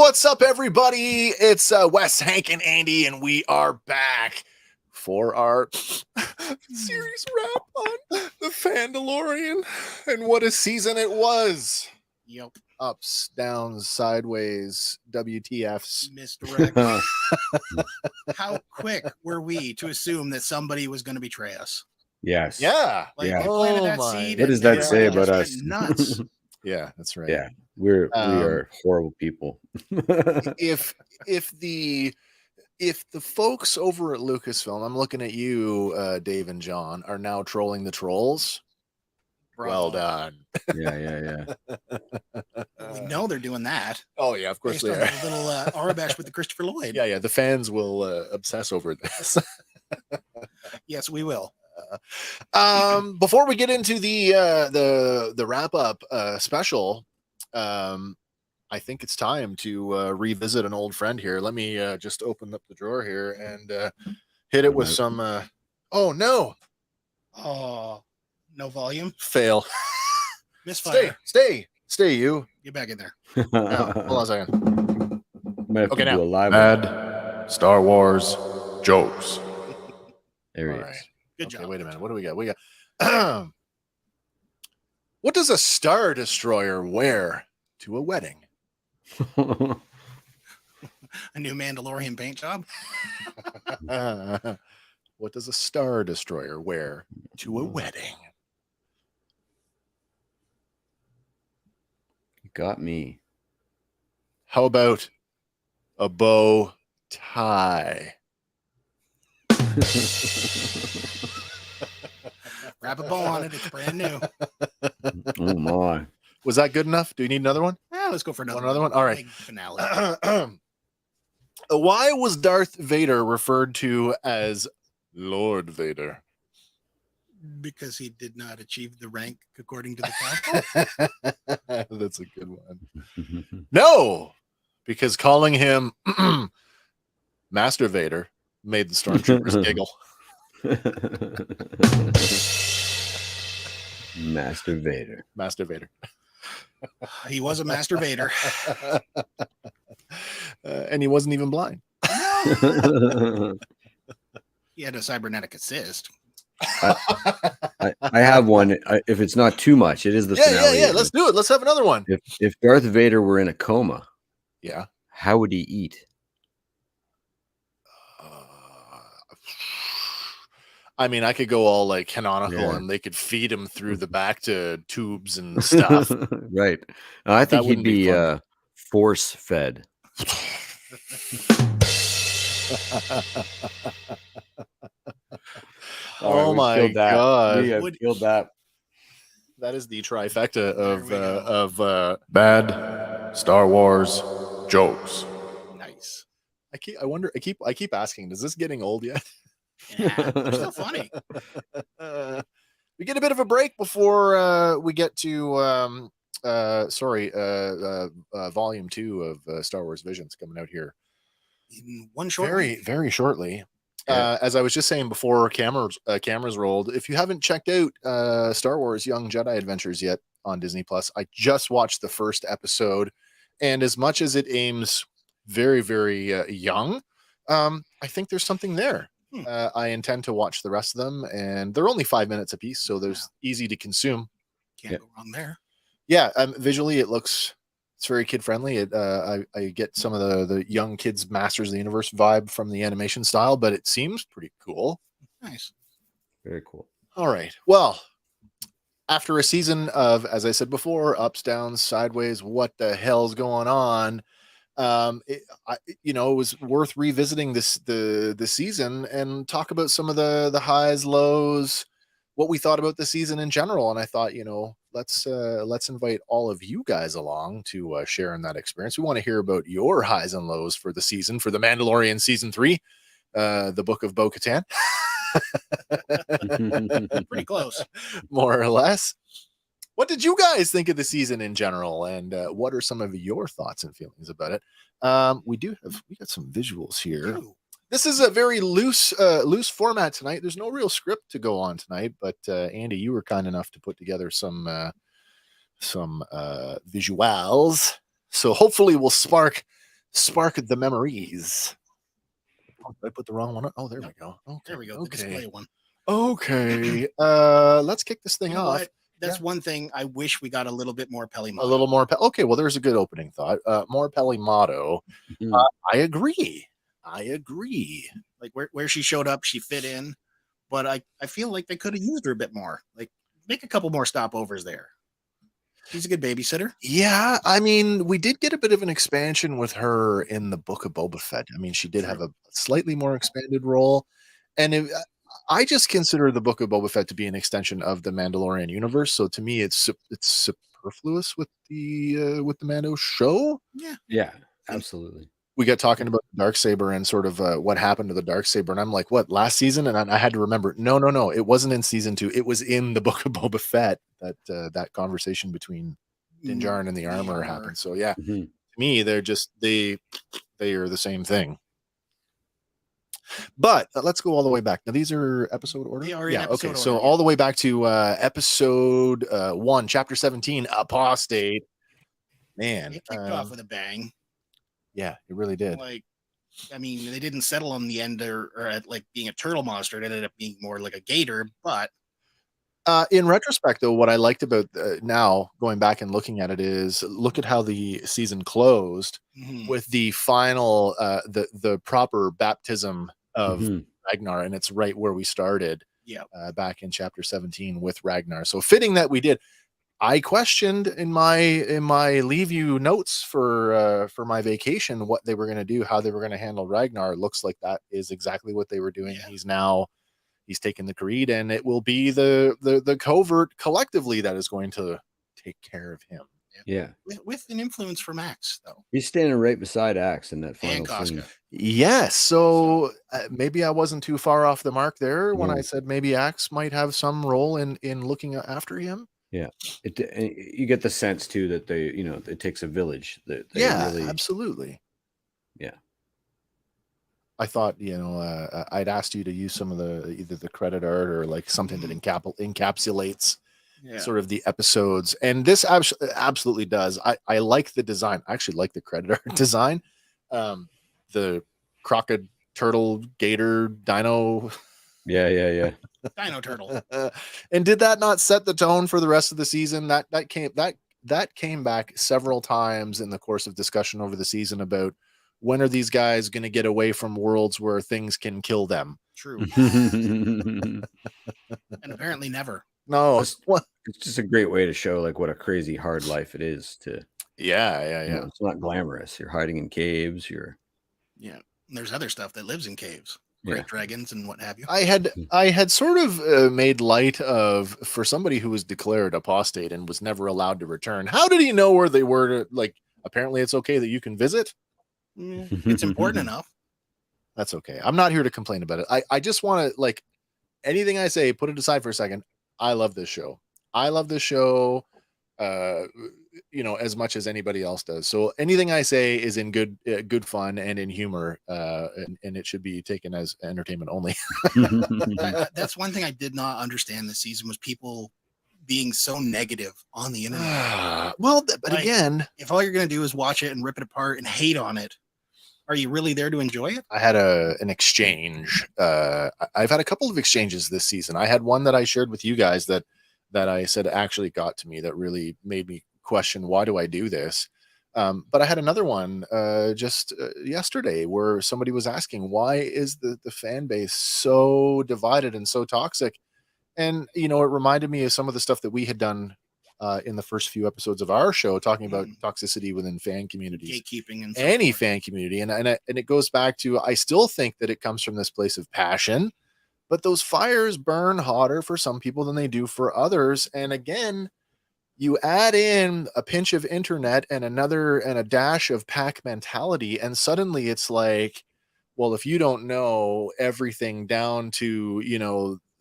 What's up, everybody? It's Wes, Hank, and Andy, and we are back for our series wrap on the FANdalorian, and what a season it was. Yep. Ups, downs, sideways, WTFs. Misdirect. How quick were we to assume that somebody was going to betray us? Yes. Yeah. Like, Yeah. they planted that my seed What does and that everybody say just about went us? Nuts. Yeah, that's right. Yeah, we are horrible people. If the folks over at Lucasfilm, I'm looking at you, Dave and John, are now trolling the trolls. Well done. Yeah. We know they're doing that. Oh yeah, of course Based they on are. that little Arabesh with the Christopher Lloyd. Yeah. The fans will obsess over this. Yes, we will. Before we get into the wrap up special, I think it's time to revisit an old friend here. Let me just open up the drawer here and hit it with some. Oh no! Oh, no volume. Fail. Misfire. Stay. You. Get back in there. No, hold on a second. Might have to do a live Bad Star Wars jokes. There he All right. is. Good job. Wait a minute. What do we got? We got. What does a Star Destroyer wear to a wedding? A new Mandalorian paint job. What does a Star Destroyer wear to a wedding? You got me. How about a bow tie? Wrap a bow on it. It's brand new. Oh my. Was that good enough? Do you need another one? Let's go for another one. All right. Big finale. Why was Darth Vader referred to as Lord Vader? Because he did not achieve the rank according to the council. That's a good one. No, because calling him Master Vader made the stormtroopers giggle. Master Vader. Master Vader. He was a Master Vader. And he wasn't even blind. He had a cybernetic assist. I have one. If it's not too much, it is the finale. Yeah. Let's do it. Let's have another one. If Darth Vader were in a coma, Yeah. how would he eat? I mean, I could go all like canonical, and they could feed him through the back to tubes and stuff. Right. I think he'd be force fed. Oh my god! We have killed that. That is the trifecta of bad Star Wars jokes. Nice. I keep asking, is this getting old yet? Yeah, they're still funny. We get a bit of a break before we get to volume 2 of Star Wars Visions coming out here. In one short Very shortly. Yeah. As I was just saying before cameras rolled, if you haven't checked out Star Wars Young Jedi Adventures yet on Disney Plus, I just watched the first episode, and as much as it aims very young, I think there's something there. I intend to watch the rest of them, and they're only 5 minutes a piece, so there's easy to consume. Can't go wrong there. Yeah, visually it's very kid friendly. I get some of the young kids Masters of the Universe vibe from the animation style, but it seems pretty cool. Nice. Very cool. All right. Well, after a season of, as I said before, ups, downs, sideways, what the hell's going on? It was worth revisiting the season and talk about some of the highs, lows, what we thought about the season in general. And I thought, let's invite all of you guys along to share in that experience. We want to hear about your highs and lows for the season, for the Mandalorian season 3, the Book of Bo-Katan. Pretty close, more or less. What did you guys think of the season in general, and what are some of your thoughts and feelings about it? We got some visuals here. Ooh. This is a very loose format tonight. There's no real script to go on tonight, but Andy, you were kind enough to put together some visuals. So hopefully we'll spark spark the memories. Oh, did I put the wrong one? Oh, there we go. Okay, There we go. The Okay. display one. Okay. Let's kick this thing You know off. what? That's one thing I wish we got a little bit more Peli A Motto. little more. Okay, well, there's a good opening thought. More Peli Motto. Mhm. I agree. I agree. Like where she showed up, she fit in, but I feel like they could have used her a bit more. Like make a couple more stopovers there. She's a good babysitter. Yeah, I mean, we did get a bit of an expansion with her in the Book of Boba Fett. I mean, she did have a slightly more expanded role, and I just consider the Book of Boba Fett to be an extension of the Mandalorian universe. So to me, it's superfluous with the Mando show. Yeah, absolutely. We got talking about the Darksaber and sort of what happened to the Darksaber, and I'm like, what, last season? And I had to remember, no, it wasn't in season 2. It was in the Book of Boba Fett that that conversation between Din Djarin and the armor happened. So yeah, Mhm. to me, they're just they are the same thing. But let's go all the way back. Now these are episode order. They are in episode okay. So order, all the way back to episode 1, chapter 17, Apostate. Man, It kicked off with a bang. yeah, it really did. Like, I mean, they didn't settle on the end or at like being a turtle monster. It ended up being more like a gator. But in retrospect, though, what I liked about now going back and looking at it is look at how the season closed with the final, the proper baptism of Mhm. Ragnar, and it's right where we started. Yeah. Back in chapter 17 with Ragnar. So fitting that we did. I questioned in my leave you notes for my vacation what they were going to do, how they were going to handle Ragnar. It looks like that is exactly what they were doing. Yeah. He's taken the creed, and it will be the covert collectively that is going to take care of him. Yeah. with an influence from Max, though. He's standing right beside Axe in that And final scene. Casca. Yes. So maybe I wasn't too far off the mark there when No. I said maybe Axe might have some role in looking after him. Yeah. You get the sense too that they, it takes a village. That they Yeah, really, absolutely. Yeah. I thought, I'd asked you to use some of either the credit art or like something that encapsulates sort of the episodes. And this absolutely does. I like the design. I actually like the credit art design. The crocodile, turtle, gator, dino. Yeah. Dino Turtle. And did that not set the tone for the rest of the season? That came back several times in the course of discussion over the season about when are these guys going to get away from worlds where things can kill them? True. And apparently never. No. It's just a great way to show like what a crazy hard life it is to. Yeah. It's not glamorous. You're hiding in caves. Yeah. There's other stuff that lives in caves. Great dragons and what have you. I had sort of made light of, for somebody who was declared apostate and was never allowed to return. How did he know where they were? Like, apparently it's okay that you can visit. It's important enough. That's okay. I'm not here to complain about it. I just want to, like, anything I say, put it aside for a second. I love this show. As much as anybody else does. So anything I say is in good fun and in humor, and it should be taken as entertainment only. That's one thing I did not understand this season was people being so negative on the internet. Well, but Like, again, if all you're going to do is watch it and rip it apart and hate on it, are you really there to enjoy it? I had an exchange. I've had a couple of exchanges this season. I had one that I shared with you guys that I said actually got to me, that really made me question, why do I do this? But I had another one just yesterday where somebody was asking, why is the fan base so divided and so toxic? And, it reminded me of some of the stuff that we had done in the first few episodes of our show, talking about toxicity within fan communities, Gatekeeping and any fan community. And it goes back to, I still think that it comes from this place of passion, but those fires burn hotter for some people than they do for others. And again, you add in a pinch of internet and a dash of pack mentality, and suddenly it's like, well, if you don't know everything down to,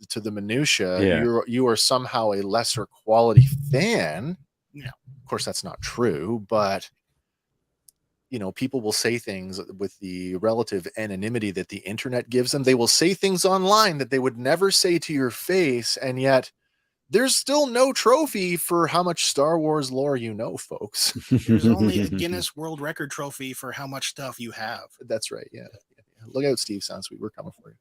to the minutia, you are somehow a lesser quality fan. Yeah. Of course, that's not true, but people will say things with the relative anonymity that the internet gives them. They will say things online that they would never say to your face, and yet there's still no trophy for how much Star Wars lore you know, folks. There's only a Guinness World Record trophy for how much stuff you have. That's right. Yeah. Look out, Steve Soundsweet. We're coming for you.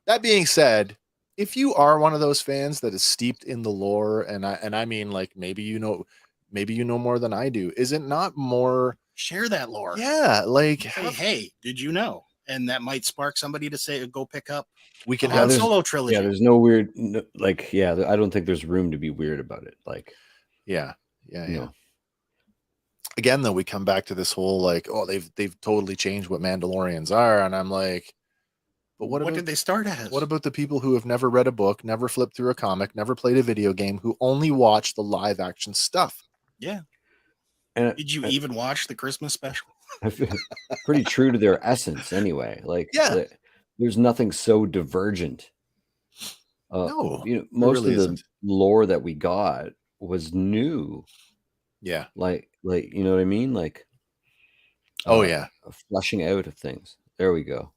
That being said, if you are one of those fans that is steeped in the lore, and I mean, like, maybe you know more than I do, is it not more? Share that lore. Yeah, like, Say, hey, did you know? And that might spark somebody to say, go pick up we can the have Han Solo trilogy. Yeah, there's no weird, like, yeah, I don't think there's room to be weird about it. Like, yeah. No. Again, though, we come back to this whole like, oh, they've totally changed what Mandalorians are, and I'm like, but what did they start as? What about the people who have never read a book, never flipped through a comic, never played a video game, who only watch the live action stuff? Yeah. And did you even watch the Christmas special? Pretty true to their essence, anyway. Like, yeah, there's nothing so divergent. No, most really of the lore that we got was new. Yeah, like you know what I mean? Like, oh yeah, a fleshing out of things. There we go.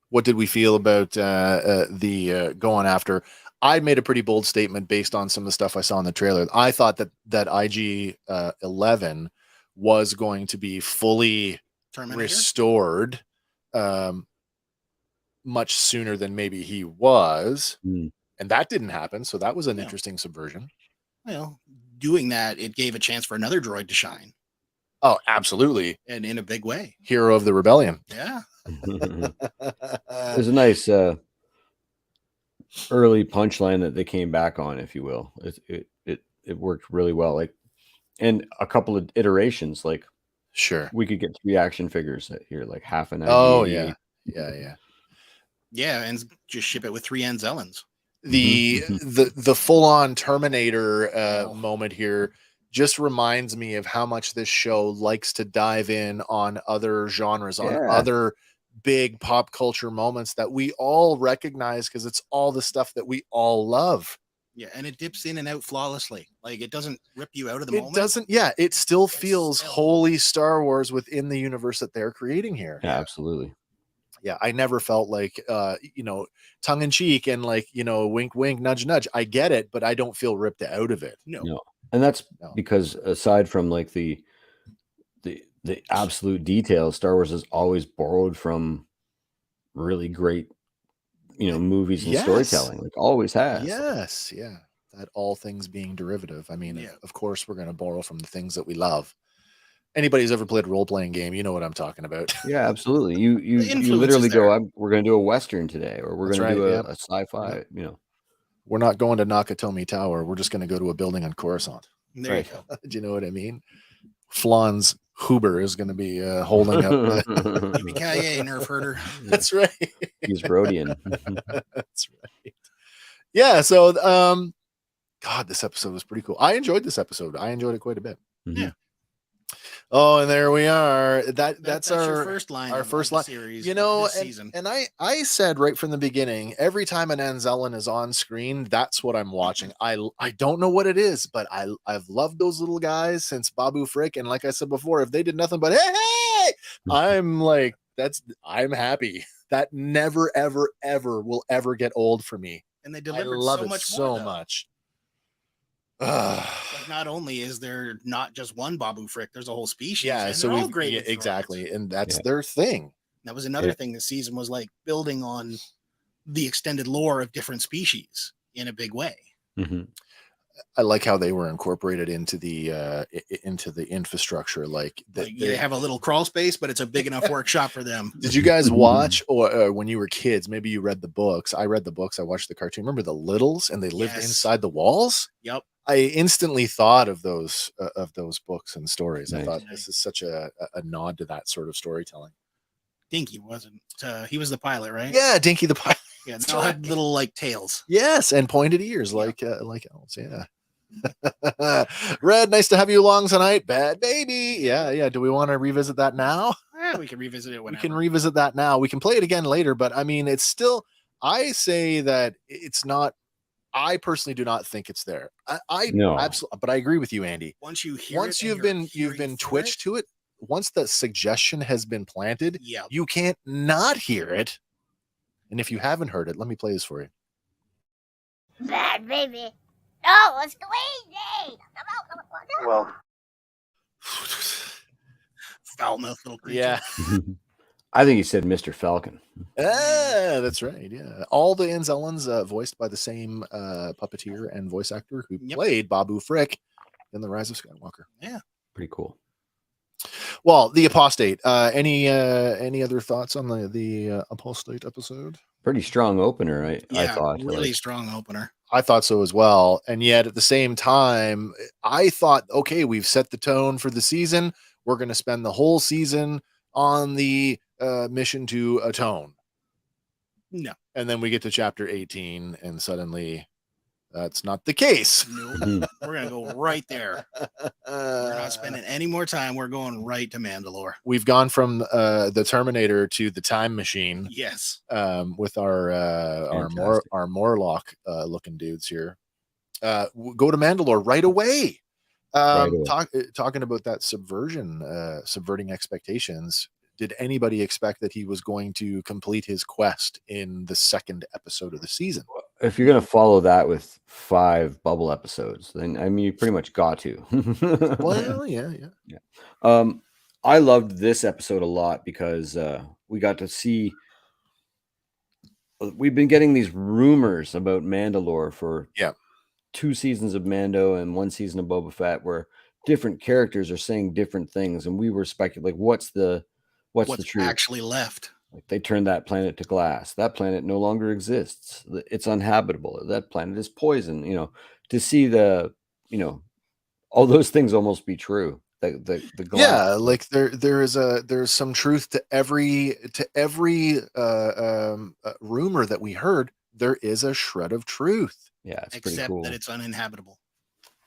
What did we feel about the going after? I made a pretty bold statement based on some of the stuff I saw in the trailer. I thought that IG 11 was going to be fully Terminator? Restored much sooner than maybe he was. And that didn't happen. So that was an interesting subversion. Well, doing that, it gave a chance for another droid to shine. Oh, absolutely. And in a big way. Hero of the rebellion. Yeah. There's a nice early punchline that they came back on, if you will. It worked really well. Like, and a couple of iterations, like, sure, we could get 3 action figures here, like half an. Oh yeah, and just ship it with 3 Anzellans. The full-on Terminator moment here just reminds me of how much this show likes to dive in on other genres, on other big pop culture moments that we all recognize, because it's all the stuff that we all love. Yeah, and it dips in and out flawlessly. Like, it doesn't rip you out of the moment. It doesn't. Yeah, it still feels wholly Star Wars within the universe that they're creating here. Yeah, absolutely. Yeah, I never felt like, tongue in cheek and like, wink, wink, nudge, nudge. I get it, but I don't feel ripped out of it. No. And that's because aside from like the absolute details, Star Wars has always borrowed from really great, movies and storytelling. Like, always has. Yes. Yeah. That all things being derivative. I mean, of course, we're going to borrow from the things that we love. Anybody who's ever played a role-playing game, you know what I'm talking about. Yeah, absolutely. You literally go, we're going to do a Western today, or we're going to do a sci-fi, We're not going to Nakatomi Tower. We're just going to go to a building on Coruscant. There you go. Do you know what I mean? Flan's Huber is going to be holding up. Yippee-ki-yay, nerf herder. That's right. He's Rodian. That's right. Yeah. So, God, this episode was pretty cool. I enjoyed this episode. I enjoyed it quite a bit. Yeah. Oh, and there we are. That's our first line. Our first line series. Season. And I said right from the beginning, every time an Anzellan is on screen, that's what I'm watching. I don't know what it is, but I've loved those little guys since Babu Frick. And like I said before, if they did nothing but hey, I'm like, I'm happy. That never, ever, ever will ever get old for me. And they delivered so much. Like, not only is there not just one Babu Frick, there's a whole species. Yeah, and so they're all great. Exactly, and that's their thing. That was another thing this season, was like building on the extended lore of different species in a big way. I like how they were incorporated into the infrastructure. Like they have a little crawl space, but it's a big enough workshop for them. Did you guys watch, or when you were kids, maybe you read the books? I read the books. I watched the cartoon. Remember the Littles, and they lived inside the walls? Yep. I instantly thought of those books and stories. Nice. I thought this is such a nod to that sort of storytelling. Dinky wasn't. He was the pilot, right? Yeah, Dinky the pilot. Yeah, they all had little like tails. Yes, and pointed ears like owls. Yeah. Red, nice to have you along tonight. Bad baby. Yeah. Do we want to revisit that now? Yeah, we can revisit it whenever. We can revisit that now. We can play it again later, but I mean, it's still. I say that it's not. I personally do not think it's there. I absolutely, but I agree with you, Andy. Once you've been twitched to it, once the suggestion has been planted, you can't not hear it. And if you haven't heard it, let me play this for you. Bad baby. No, it's crazy. Well, Foul-mouthed little creature. Yeah. I think he said Mr. Falcon. That's right. Yeah. All the Anzellans voiced by the same puppeteer and voice actor who played Babu Frick in The Rise of Skywalker. Yeah. Pretty cool. Well, the Apostate. Any other thoughts on the Apostate episode? Pretty strong opener, I thought. Really strong opener. I thought so as well. And yet at the same time, I thought, okay, we've set the tone for the season. We're going to spend the whole season on the mission to atone. No. And then we get to chapter 18 and suddenly that's not the case. Nope. We're going to go right there. We're not spending any more time. We're going right to Mandalore. We've gone from the Terminator to the time machine. Yes. With our Morlock looking dudes here. Go to Mandalore right away. Talking about that subverting expectations. Did anybody expect that he was going to complete his quest in the second episode of the season? If you're going to follow that with 5 bubble episodes, then I mean, you pretty much got to. Well, yeah. I loved this episode a lot because we got to see. We've been getting these rumors about Mandalore for 2 seasons of Mando and 1 season of Boba Fett, where different characters are saying different things, and we were speculating, like, what's the truth actually left? Like, they turned that planet to glass. That planet no longer exists. It's uninhabitable. That planet is poison. To see all those things almost be true. The glass. Yeah, like there's some truth to every rumor that we heard. There is a shred of truth. Yeah, it's except pretty cool. that it's uninhabitable.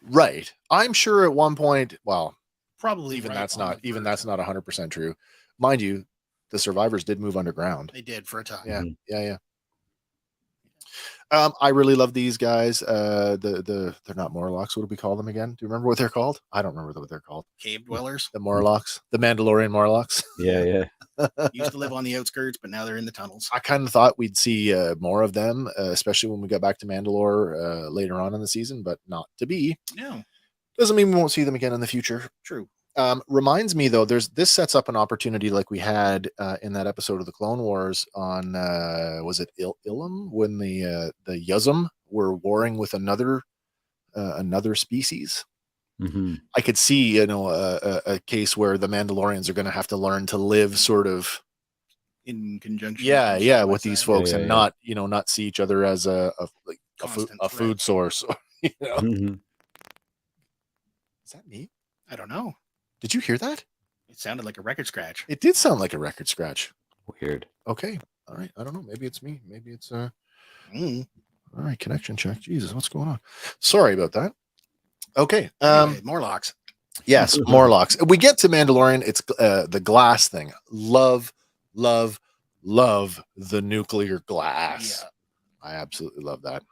Right. I'm sure at one point. Well, probably even right that's not 100% true. Mind you, the survivors did move underground. They did for a time. Yeah, yeah. I really love these guys. They're not Morlocks. What do we call them again? Do you remember what they're called? I don't remember what they're called. Cave dwellers. The Morlocks, the Mandalorian Morlocks. Yeah. Used to live on the outskirts, but now they're in the tunnels. I kind of thought we'd see more of them, especially when we got back to Mandalore later on in the season, but not to be. No. Doesn't mean we won't see them again in the future. True. Reminds me though, this sets up an opportunity like we had in that episode of the Clone Wars on was it Ilum, when the Yuzum were warring with another species. Mm-hmm. I could see a case where the Mandalorians are going to have to learn to live sort of in conjunction. with these folks and not see each other as a food source. Mm-hmm. Is that me? I don't know. Did you hear that? It sounded like a record scratch. It did sound like a record scratch. Weird. Okay. All right. I don't know. Maybe it's me. Maybe it's All right. Connection check. Jesus, what's going on? Sorry about that. Okay. Anyway, Morlocks. Yes, Morlocks. We get to Mandalorian. It's the glass thing. Love the nuclear glass. Yeah. I absolutely love that.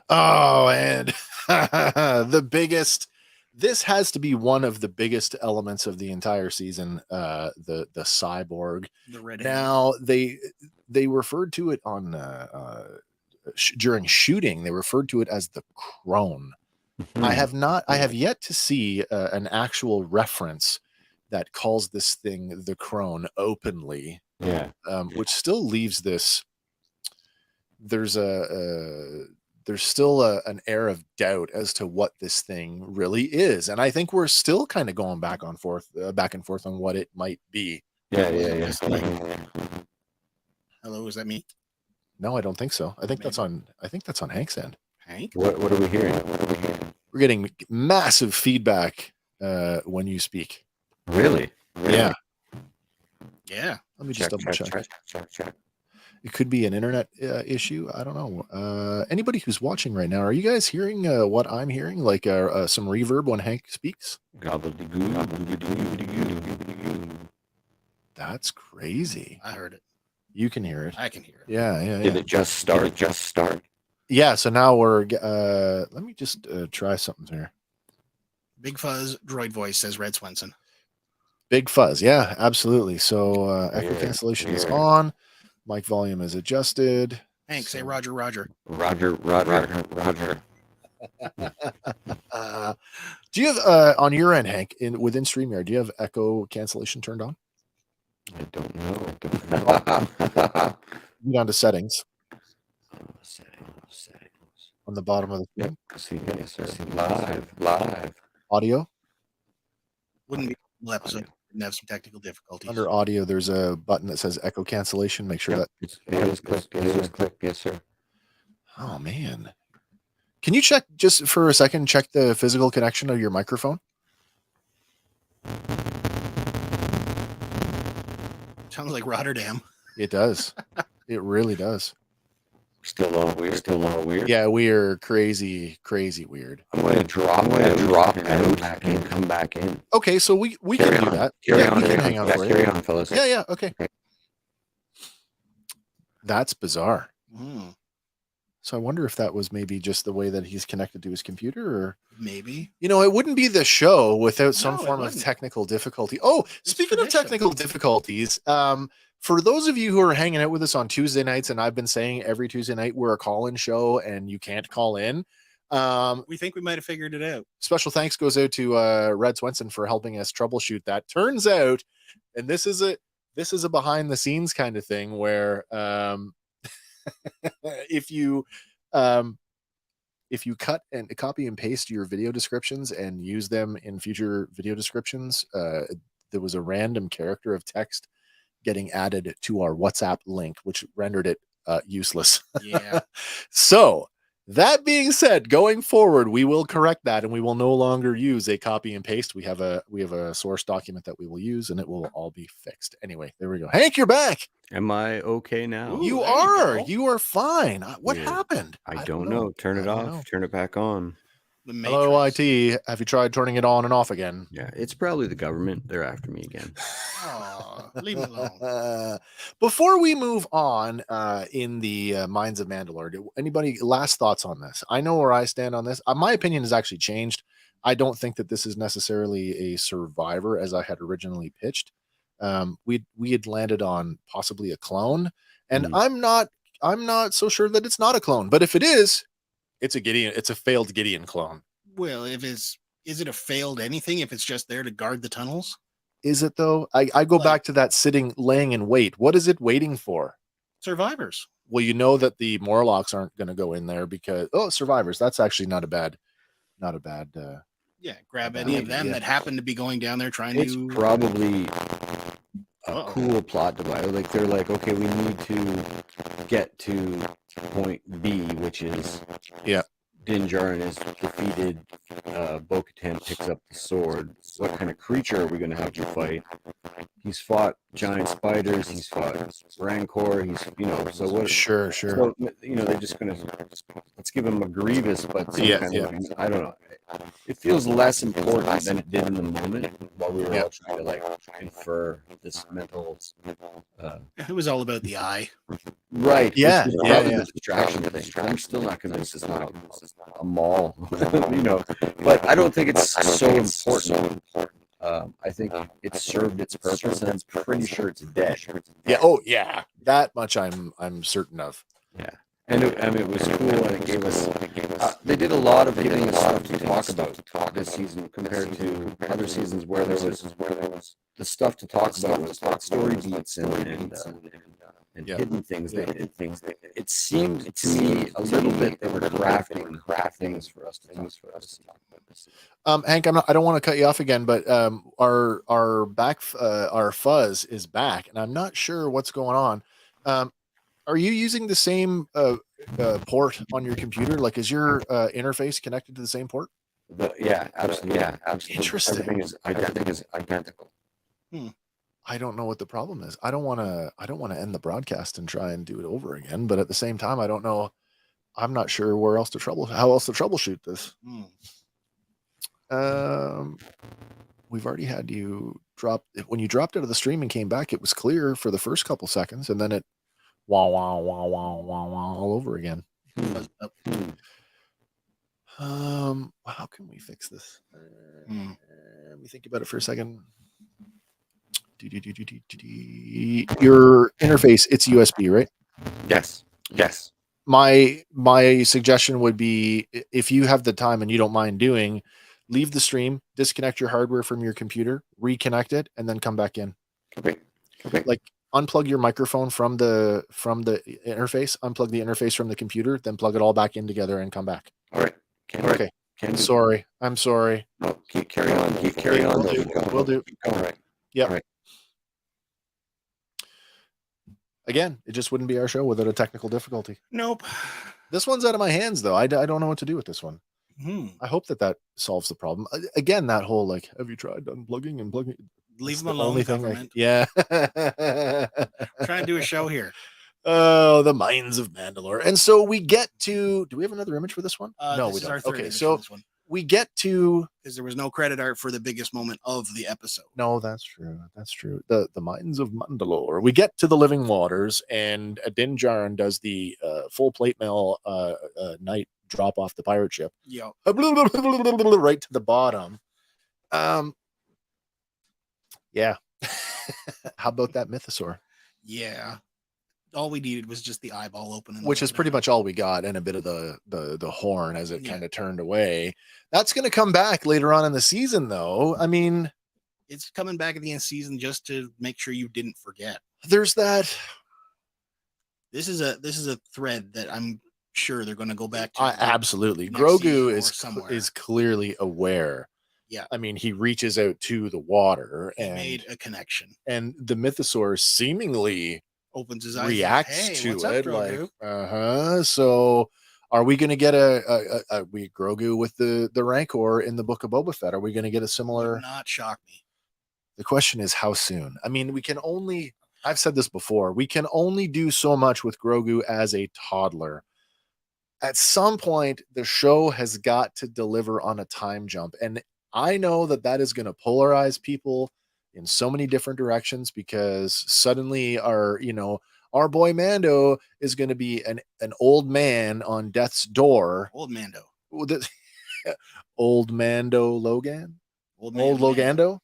Oh, and the biggest. This has to be one of the biggest elements of the entire season. The cyborg. The red. Now they referred to it on during shooting. They referred to it as the crone. I have yet to see an actual reference that calls this thing the crone openly. Yeah. Which still leaves this. There's still an air of doubt as to what this thing really is, and I think we're still kind of going back and forth on what it might be. Yeah. Hello, is that me? No, I don't think so. I think that's on Hank's end. Hank? What are we hearing? We're getting massive feedback when you speak. Really? Yeah. Yeah. Let me just double check. It could be an internet issue. I don't know. Anybody who's watching right now, are you guys hearing what I'm hearing? Like some reverb when Hank speaks? That's crazy. I heard it. You can hear it. I can hear it. Yeah. Did it just start? Yeah. So now we're. Let me just try something here. Big Fuzz droid voice, says Red Swenson. Big Fuzz. Yeah, absolutely. So echo cancellation is on. Mic volume is adjusted. Hank, say So- Roger, Roger. Roger. Do you have on your end, Hank, within StreamYard, do you have echo cancellation turned on? I don't know. Go down to settings Settings. on the bottom of the Yep. screen. See, yes, sir. See, live. Audio. Wouldn't be a full episode. Didn't have some technical difficulties. Under audio, there's a button that says echo cancellation. Make sure that. It is click. Yes, sir. Oh man, can you check just for a second? Check the physical connection of your microphone. Sounds like Rotterdam. It does. It really does. Still a little weird. Yeah, we are crazy weird. I'm going to drop out and come back in. Okay, so we can do that. Carry Yeah, on. we can hang on for you. Carry on, fellas. Yeah, okay. That's bizarre. Hmm. So I wonder if that was maybe just the way that he's connected to his computer, or Maybe. it wouldn't be the show without some No, it form of wouldn't. technical difficulty. Oh, It's speaking of tradition. technical difficulties, for those of you who are hanging out with us on Tuesday nights, and I've been saying every Tuesday night we're a call-in show and you can't call in. We think we might have figured it out. Special thanks goes out to Red Swenson for helping us troubleshoot that. Turns out, and this is a behind the scenes kind of thing where if you cut and copy and paste your video descriptions and use them in future video descriptions, there was a random character of text getting added to our WhatsApp link, which rendered it useless. Yeah. So that being said, going forward, we will correct that and we will no longer use a copy and paste. We have a source document that we will use and it will all be fixed. Anyway, there we go. Hank, you're back. Am I okay now? Ooh, You there you are. go. You are fine. What Weird. happened? I don't know. Turn I it don't off. know. Turn it back on. The Hello, Matrix. IT. Have you tried turning it on and off again? Yeah, it's probably the government. They're after me again. Aw, leave it alone. Before we move on in the Minds of Mandalore, anybody last thoughts on this? I know where I stand on this. My opinion has actually changed. I don't think that this is necessarily a survivor as I had originally pitched. We had landed on possibly a clone, and I'm not so sure that it's not a clone. But if it is, it's a failed Gideon clone. Well, is it a failed anything if it's just there to guard the tunnels? Is it though? I go Like- back to that laying in wait. What is it waiting for? Survivors. Well, you know that the Morlocks aren't going to go in there because survivors. That's actually not a bad. Yeah, grab About any it, of them yeah. that happen to be going down there trying It's to. probably a Uh-oh. cool plot device. Like they're like, okay, we need to get to point B, which is Din Djarin is defeated. Bo-Katan picks up the sword. What kind of creature are we going to have to fight? He's fought giant spiders. He's fought Rancor. So what? Sure. So, they're just going to let's give him a Grievous, but some kind of, I don't know. It feels less important than it did in the moment while we were all trying to infer this mental. It was all about the eye. Right. Yeah, which is yeah, probably yeah. the distraction thing. I'm still not convinced it's not a mall, But I don't think it's so important. I think it served its purpose, and I'm pretty sure it's dead. Yeah. Oh, yeah. That much I'm certain of. Yeah. And it was cool, and it gave us. They did a lot of giving us stuff to talk about this season compared to other seasons where there was the stuff to talk about was story beats and hidden things. It seemed to me a little bit they were crafting things for us to talk about. Hank, I don't want to cut you off again, but our fuzz is back, and I'm not sure what's going on. Are you using the same port on your computer? Like, is your interface connected to the same port? Yeah, absolutely. Yeah, absolutely. Interesting. Everything is identical. I don't know what the problem is. I don't want to end the broadcast and try and do it over again, but at the same time, I don't know. I'm not sure how else to troubleshoot this. We've already had you drop. When you dropped out of the stream and came back, it was clear for the first couple seconds, and then it wow all over again. How can we fix this? Let me think about it for a second. Your interface, it's USB, right? Yes. my suggestion would be, if you have the time and you don't mind doing, leave the stream, disconnect your hardware from your computer, reconnect it, and then come back in. Okay. Like, unplug your microphone from the interface, unplug the interface from the computer, then plug it all back in together and come back. All right. Okay. Sorry. I'm sorry. No, keep carry on. Keep carry on. We'll do. All right. Yep. All right. Again, it just wouldn't be our show without a technical difficulty. Nope. This one's out of my hands, though. I don't know what to do with this one. I hope that solves the problem. Again, that whole, like, have you tried unplugging and plugging? Leave them alone, government. Yeah. Trying to do a show here. Oh, the Mines of Mandalore. And so we get to, do we have another image for this one? No, we don't. Okay, so we get to, because there was no credit art for the biggest moment of the episode. No, that's true. That's true. The Mines of Mandalore. We get to the Living Waters, and Din Djarin does the full plate mail night drop off the pirate ship. Yeah. Right to the bottom. Yeah. How about that mythosaur? Yeah. All we needed was just the eyeball opening, which is pretty much all we got, and a bit of the horn as it kind of turned away. That's going to come back later on in the season, though. I mean, it's coming back at the end of the season just to make sure you didn't forget. There's that. This is a thread that I'm sure they're going to go back to. Absolutely. Grogu is clearly aware. Yeah. I mean, he reaches out to the water and made a connection. And the mythosaur seemingly opens his eyes, reacts like, hey, to what's it, up, like, So are we going to get a Grogu with the Rancor in the Book of Boba Fett? Are we going to get a similar? Would not shock me. The question is, how soon? I mean, we can only, I've said this before, we can only do so much with Grogu as a toddler. At some point, the show has got to deliver on a time jump. And I know that is going to polarize people in so many different directions, because suddenly our boy Mando is going to be an old man on death's door. Old Mando. Old Mando Logan? Old Logando?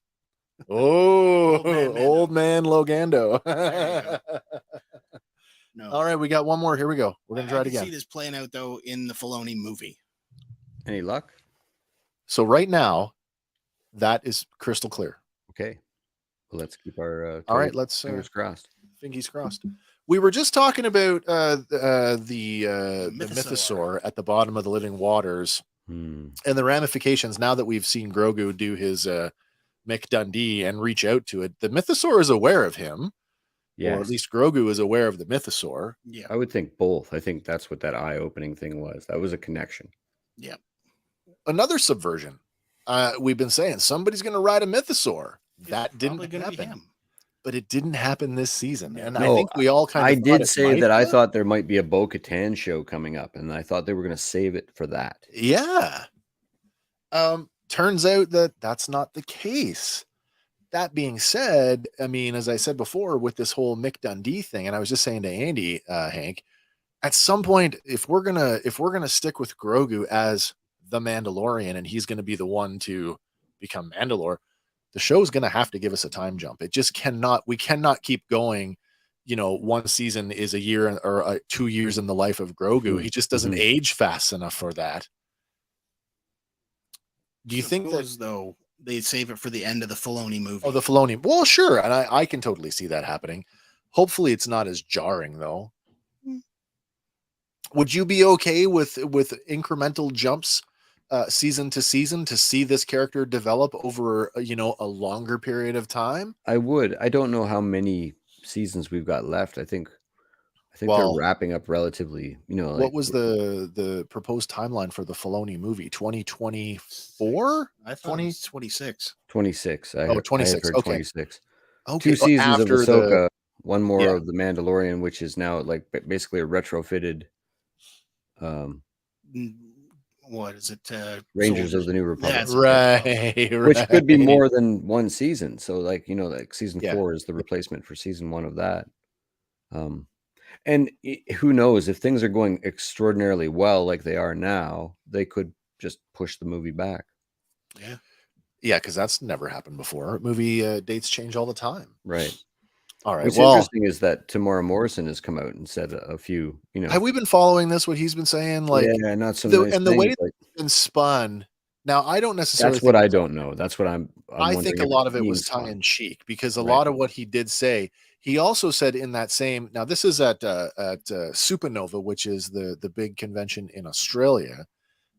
Oh, old man Logando. No. All right, we got one more. Here we go. We're going to try it again. I see this playing out, though, in the Filoni movie. Any luck? So right now, that is crystal clear. Okay. Well, let's keep our all right. Let's fingers crossed. Fingers crossed. We were just talking about the mythosaur at the bottom of the Living Waters and the ramifications. Now that we've seen Grogu do his Mick Dundee and reach out to it, the mythosaur is aware of him. Yes. Or at least Grogu is aware of the mythosaur. Yeah, I would think both. I think that's what that eye-opening thing was. That was a connection. Yeah. Another subversion. We've been saying somebody's going to ride a mythosaur. That didn't happen. But it didn't happen this season. And I think we all kind of. I did say that I thought there might be a Bo-Katan show coming up, and I thought they were going to save it for that. Yeah. Turns out that that's not the case. That being said, I mean, as I said before, with this whole Mick Dundee thing, and I was just saying to Andy, Hank, at some point, if we're gonna stick with Grogu as the Mandalorian, and he's gonna be the one to become Mandalore, the show's gonna have to give us a time jump. It just cannot. We cannot keep going. One season is a year or 2 years in the life of Grogu. He just doesn't age fast enough for that. Do you think that though? They save it for the end of the Filoni movie. Oh, the Filoni. Well, sure. And I can totally see that happening. Hopefully it's not as jarring, though. Would you be okay with incremental jumps season to season to see this character develop over, a longer period of time? I would. I don't know how many seasons we've got left. I think they're wrapping up relatively, what was the proposed timeline for the Filoni movie? 2024? I thought it was 26. 26. 26. Okay. 26. Okay. 2 seasons of Ahsoka, one more of the Mandalorian, which is now like basically a retrofitted. What is it? Rangers of the New Republic. Right. Which could be more than one season. So like, season 4 is the replacement for season 1 of that. And who knows, if things are going extraordinarily well like they are now, they could just push the movie back. Yeah. Yeah, because that's never happened before. Movie dates change all the time. Right. All right. What's Well, interesting is that Tamora Morrison has come out and said a few, have we been following this? What he's been saying, like, yeah, not so nice the way things. it's Like, been spun. Now, I don't necessarily that's what think I it's don't know. That's what I'm I wondering think a if lot it's of it being was tongue in spun. cheek because a Right. lot of what he did say, he also said in that same. Now, this is at Supernova, which is the big convention in Australia,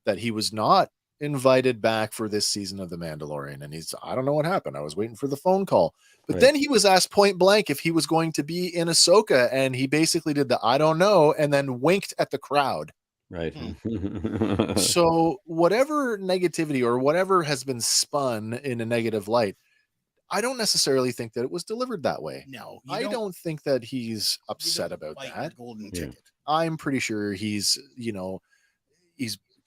that he was not invited back for this season of The Mandalorian, and I don't know what happened. I was waiting for the phone call, but Right. then he was asked point blank if he was going to be in Ahsoka, and he basically did the I don't know, and then winked at the crowd. Right. So whatever negativity or whatever has been spun in a negative light, I don't necessarily think that it was delivered that way. No, I don't think that he's upset about that. Golden Yeah. ticket. I'm pretty sure he's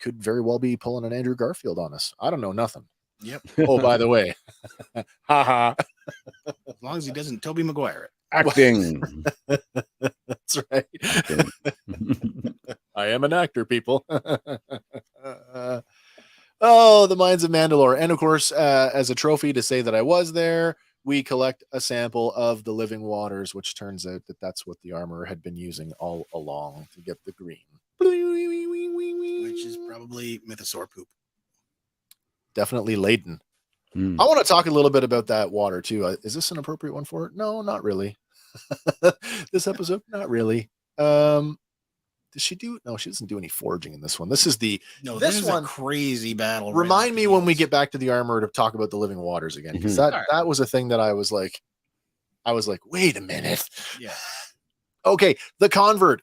could very well be pulling an Andrew Garfield on us. I don't know nothing. Yep. Oh, by the way, haha. As long as he doesn't Toby Maguire it. Acting. That's right. Acting. I am an actor, people. Oh, the Mines of Mandalore. And of course, as a trophy to say that I was there, we collect a sample of the living waters, which turns out that that's what the armor had been using all along to get the green. Which is probably mythosaur poop. Definitely laden. Mm. I want to talk a little bit about that water too. Is this an appropriate one for it? No, not really. This episode, not really. Does she do? No, she doesn't do any foraging in this one. This is this this is one. a crazy battle. Remind me when we get back to the armor to talk about the living waters again, because that was a thing that I was like, wait a minute. Yeah. Okay, the convert.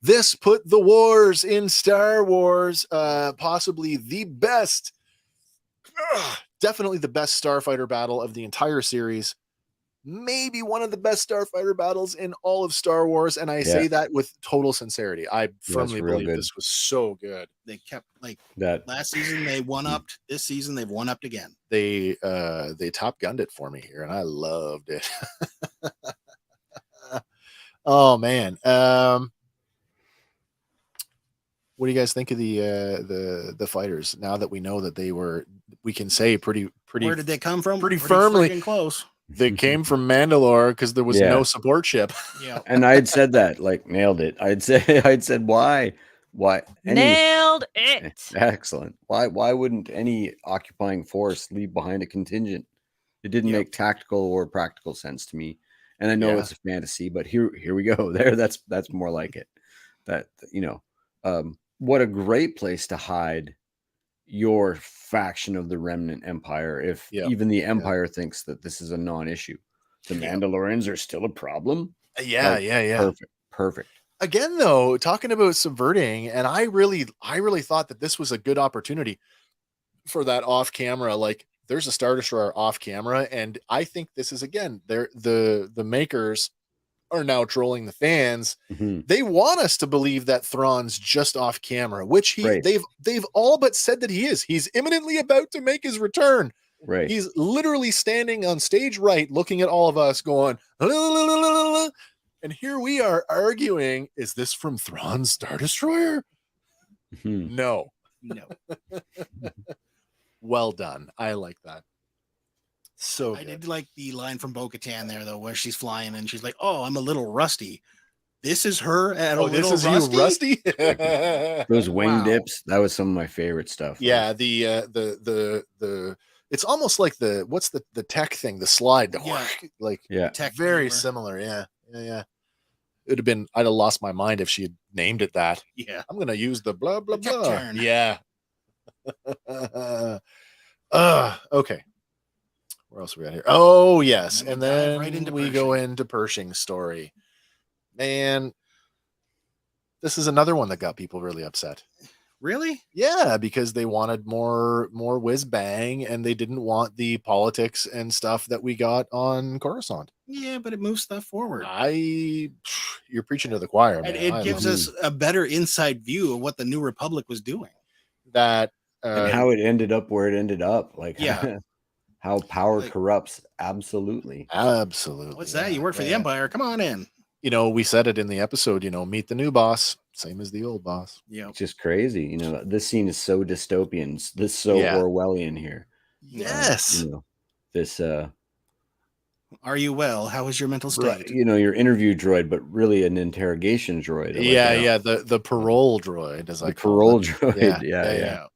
This put the wars in Star Wars, possibly the best, definitely the best starfighter battle of the entire series. Maybe one of the best starfighter battles in all of Star Wars, and I say that with total sincerity. I firmly believe this was so good. They kept that last season they one-upped. This season they've one-upped again. They Top Gunned it for me here, and I loved it. Oh man. What do you guys think of the fighters now that we know that we can say pretty Where did they come from? Pretty firmly freaking close. They came from Mandalore because there was no support ship. Yeah. And I had said that, like, nailed it. I'd said why nailed it. Excellent. Why wouldn't any occupying force leave behind a contingent? It didn't make tactical or practical sense to me. And I know it's a fantasy, but here we go. That's more like it. That, what a great place to hide your faction of the remnant empire if even the empire thinks that this is a non-issue. The Mandalorians are still a problem. Yeah. Perfect. Again, though, talking about subverting, and I really thought that this was a good opportunity for that off camera. Like, there's a Star Destroyer off camera, and I think this is, again, the makers are now trolling the fans. Mm-hmm. They want us to believe that Thrawn's just off camera, which they've all but said that he is. He's imminently about to make his return. Right. He's literally standing on stage right, looking at all of us, going, and here we are arguing, is this from Thrawn's Star Destroyer? Mm-hmm. No. Well done. I like that. So I did like the line from Bo-Katan there, though, where she's flying and she's like, "Oh, I'm a little rusty." This is her at a little rusty. You rusty? Those wing dips. That was some of my favorite stuff. Yeah, the it's almost like what's the tech thing, the slide, tech very similar. Yeah. It'd have been, I'd have lost my mind if she had named it that. Yeah. I'm gonna use the blah blah tech blah. turn. Yeah. Okay. Where else are we at here? Oh, yes. And then we go into Pershing's story. Man, this is another one that got people really upset. Really? Yeah, because they wanted more whiz bang, and they didn't want the politics and stuff that we got on Coruscant. Yeah, but it moves stuff forward. You're preaching to the choir, man. It gives us a better inside view of what the New Republic was doing. That and how it ended up where it ended up. Like, how power corrupts. Absolutely. What's that? You work for the Empire. Come on in. We said it in the episode, meet the new boss, same as the old boss. Yeah. It's just crazy. This scene is so dystopian. This is so Orwellian here. Yes. This Are you well? How is your mental state? Right, you know, your interview droid, but really an interrogation droid. The parole droid, as I The call parole it. droid. Yeah.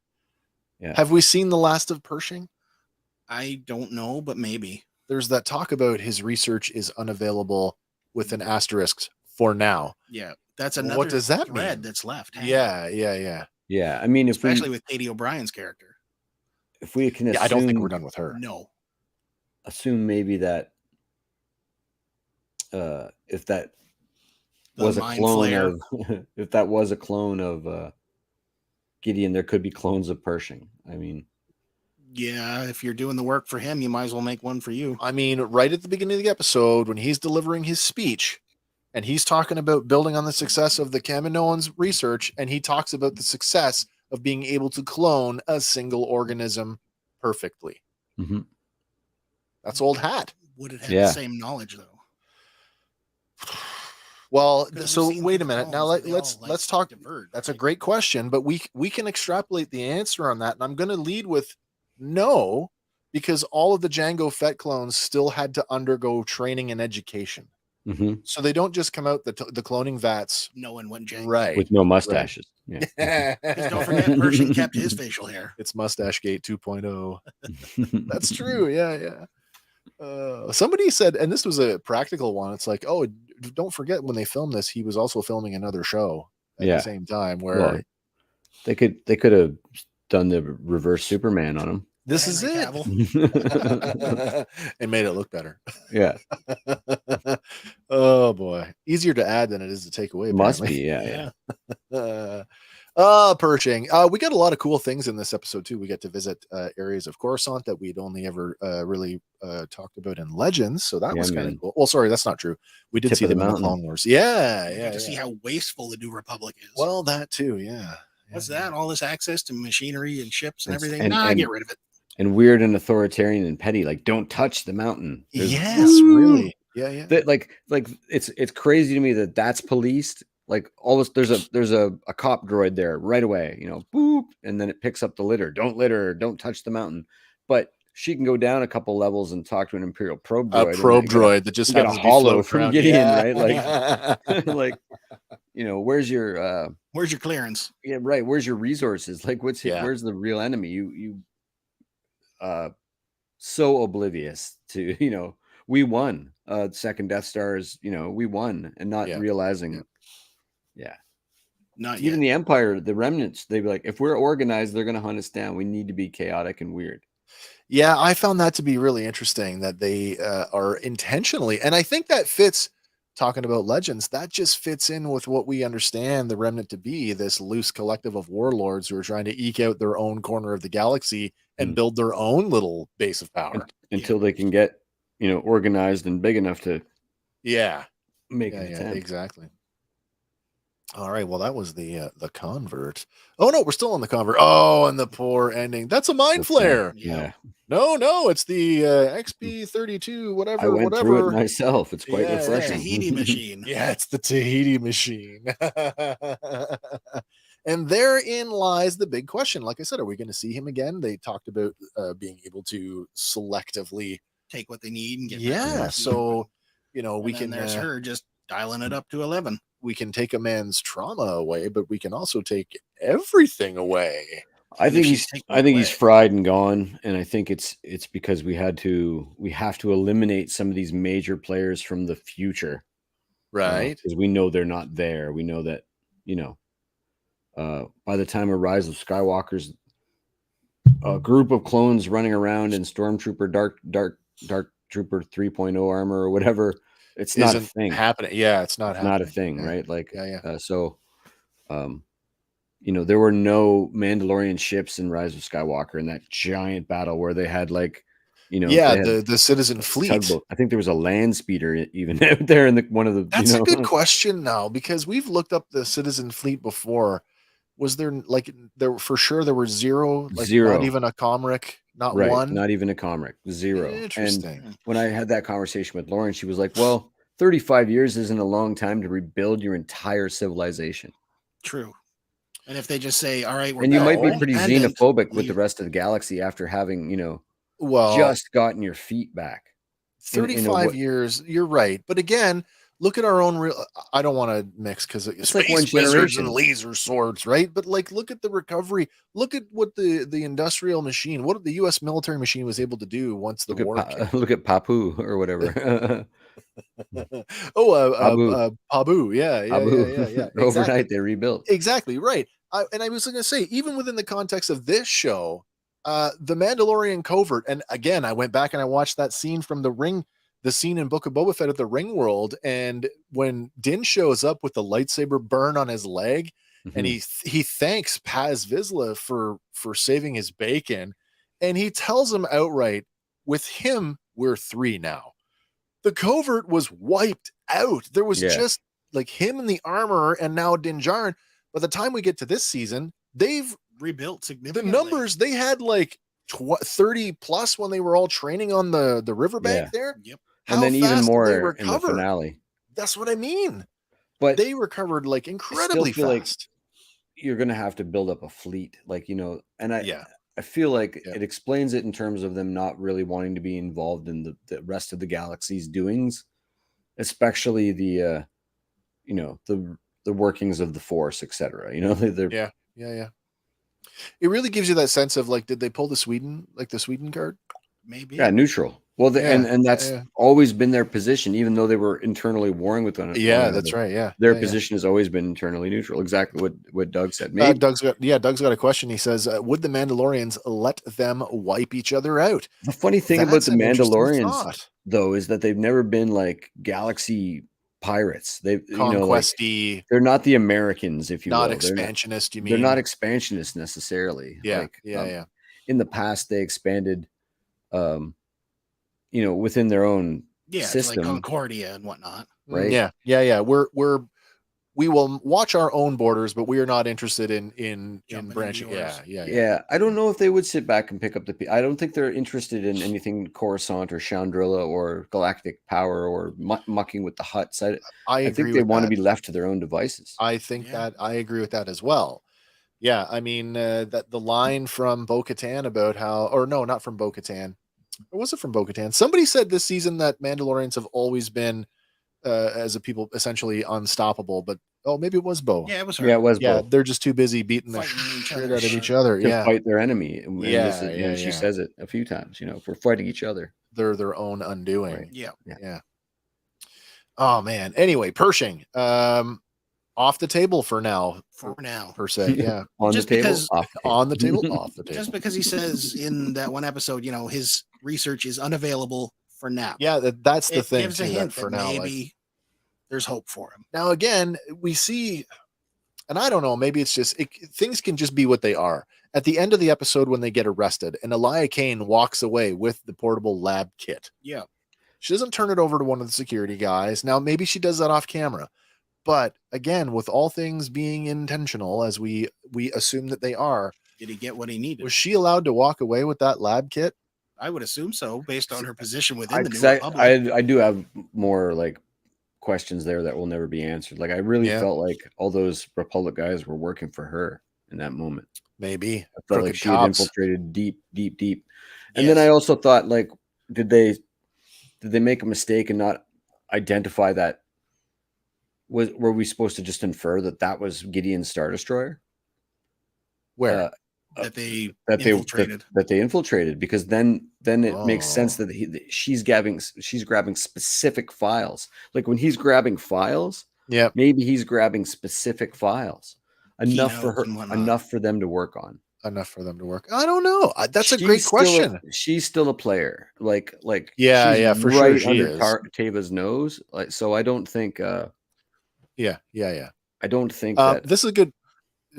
Yeah. Have we seen The Last of Pershing? I don't know, but maybe. There's that talk about his research is unavailable with an asterisk for now. Yeah, that's another What does that thread mean? that's left. hanging. Yeah. I mean, especially with Katie O'Brien's character. if we can assume, I don't think we're done with her. No. Assume maybe that if that The was a mind clone flayer. of if that was a clone of Gideon, there could be clones of Pershing. I mean, Yeah, if you're doing the work for him, you might as well make one for you. I mean, right at the beginning of the episode, when he's delivering his speech and he's talking about building on the success of the Kaminoans research, and he talks about the success of being able to clone a single organism perfectly. mhm. That's old hat. Would it have Yeah. the same knowledge though? Well, Because so we've seen wait a with minute. Now clones that they let's all, like, let's talk. diverge, That's a right? great question, but we can extrapolate the answer on that, and I'm going to lead with no, because all of the Jango Fett clones still had to undergo training and education, Mhm. so they don't just come out the cloning vats No one went Jango. right. With no mustaches. Yeah. Because don't forget, Pershing kept his facial hair. It's Mustache Gate 2.0. That's true. Yeah. Somebody said, and this was a practical one. It's like, oh, don't forget when they filmed this, he was also filming another show at Yeah. the same time. Where Well, they could have done the reverse Superman on him. this is Henry it, Cavill. and made it look better. Yeah. Oh boy, easier to add than it is to take away. Must apparently. be. Yeah. Pershing. We got a lot of cool things in this episode too. We get to visit areas of Coruscant that we'd only ever really talked about in Legends, so that Yeah, was kind of man. cool. Well, sorry, that's not true. We did Tip see of the them in the mountain. Clone Wars. Yeah. You get to see how wasteful the New Republic is. Well, that too. Yeah. What's that? All this access to machinery and ships and It's- everything? and- Get rid of it. And weird and authoritarian and petty. Like, don't touch the mountain. Yes, really. Yeah. That like it's crazy to me that that's policed. Like always, there's a cop droid there right away. You know, boop, and then it picks up the litter. Don't litter. Don't touch the mountain. But she can go down a couple levels and talk to an Imperial probe droid. A probe droid that just get a happens to be hollow floating from around. Gideon, Yeah. right? Like, you know, where's your clearance? yeah, right. Where's your resources? Like, Yeah. where's the real enemy? You so oblivious to, you know, we won. Second Death Star is, you know, we won, and not Yeah. realizing, yeah. Not Even yet. the Empire, the remnants, they'd be like, if we're organized, they're going to hunt us down. We need to be chaotic and weird. Yeah, I found that to be really interesting that they are intentionally, and I think that fits. Talking about Legends, that just fits in with what we understand the Remnant to be, this loose collective of warlords who are trying to eke out their own corner of the galaxy and build their own little base of power Until they can get, you know, organized and big enough to make an attempt. exactly. All right, well, that was the convert. Oh no, we're still on the convert. Oh, and the poor ending. That's a mind flare. Yeah. No, it's the XP32 whatever. I went through it myself. It's quite Yeah, refreshing. Tahiti machine. Yeah, it's the Tahiti machine. And therein lies the big question. Like I said, are we going to see him again? They talked about being able to selectively Take what they need and get Yeah, so you know, we can there's her just dialing it up to 11. We can take a man's trauma away, but we can also take everything away. I think she's he's taken fried and gone, and I think it's because we have to eliminate some of these major players from the future, Right? Because we know they're not there. We know that, you know, by the time of Rise of Skywalker's, a group of clones running around in Stormtrooper Dark Trooper 3.0 armor or whatever, it's not a thing happening. Yeah, it's not a thing, Yeah. right? Like, Yeah. You know, there were no Mandalorian ships in Rise of Skywalker in that giant battle where they had, like, you know, the citizen fleet. Tugboat. I think there was a land speeder even out there in one of the. That's a good question now, because we've looked up the citizen fleet before. Was there for sure there were zero, not even a Comric, not right, one, not even a Comric, zero. Interesting. And when I had that conversation with Lauren, she was like, "Well, 35 years isn't a long time to rebuild your entire civilization." True. And if they just say, "All right, you might be pretty independent, xenophobic with the rest of the galaxy after having, you know, well, just gotten your feet back. 35 years. You're right. But again, look at our own real. I don't want to mix because it's like one wizards and generation. laser swords, right? But like, look at the recovery. Look at what the industrial machine, what the U.S. military machine was able to do once the war came. Look at Papu or whatever. Pabu. Yeah. Pabu. Exactly. Overnight they rebuilt. Exactly right. And I was going to say, even within the context of this show, the Mandalorian covert, and again, I went back and I watched that scene from the scene in Book of Boba Fett at the Ring World, and when Din shows up with the lightsaber burn on his leg, and he thanks Paz Vizsla for saving his bacon, and he tells him outright, with him, we're 3 now. The covert was wiped out. There was just like him in the armor, and now Din Djarin. By the time we get to this season, they've rebuilt significantly. The numbers, they had like 30 plus when they were all training on the riverbank there. Yep. And then even more in the finale. That's what I mean. But they recovered like incredibly fast. Like you're going to have to build up a fleet, like, and I feel like it explains it in terms of them not really wanting to be involved in the rest of the galaxy's doings, especially the workings of the Force, etc. They're It really gives you that sense of like, did they pull the Sweden card? Maybe. Yeah, neutral. Well, and that's always been their position, even though they were internally warring with one another. Yeah, that's right. Yeah, their position has always been internally neutral. Exactly what Doug said. Maybe Doug's got a question. He says, "Would the Mandalorians let them wipe each other out?" The funny thing about the Mandalorians, though, is that they've never been like galaxy pirates. They've conquesty. They're not the Americans, if you not will. Expansionist. You mean they're not expansionists necessarily. Yeah, In the past, they expanded. Within their own system, like Concordia and whatnot, right? Yeah. We will watch our own borders, but we are not interested in branching. Yeah. I don't know if they would sit back and pick up I don't think they're interested in anything Coruscant or Chandrilla or galactic power or mucking with the Hutts. I think they want to be left to their own devices. I think that I agree with that as well. Yeah, I mean that the line from Bo-Katan about how, or no, not from Bo-Katan. Or was it from Bo-Katan? Somebody said this season that Mandalorians have always been, as a people, essentially unstoppable. But maybe it was Bo. Yeah, it was her. Yeah, it was Bo. Yeah, they're just too busy beating the shit out of each other. To fight their enemy. And she says it a few times. For fighting each other, they're their own undoing. Right. Yeah. Oh man. Anyway, Pershing. Off the table for now. Per se, yeah. On the table, off the table. Just because he says in that one episode, his research is unavailable for now. Yeah, that's the thing. Gives a hint for now. Maybe there's hope for him. Now again, we see, and I don't know, maybe it's just things can just be what they are. At the end of the episode, when they get arrested, and Elia Kane walks away with the portable lab kit. Yeah, she doesn't turn it over to one of the security guys. Now maybe she does that off camera. But again, with all things being intentional, as we assume that they are, did he get what he needed? Was she allowed to walk away with that lab kit? I would assume so, based on her position within the New Republic. I do have more like questions there that will never be answered. Like I really felt like all those Republic guys were working for her in that moment. Maybe I felt like she had infiltrated deep. And then I also thought, like, did they make a mistake and not identify that? Were we supposed to just infer that was Gideon's Star Destroyer? Where that they infiltrated, because then it makes sense that she's grabbing specific files. Like when he's grabbing files, maybe he's grabbing specific files enough for them to work on. Enough for them to work. I don't know. That's a great question. She's still a player. Like for right sure she under is. Tava's nose. Like so, I don't think. Yeah. I don't think that this is a good.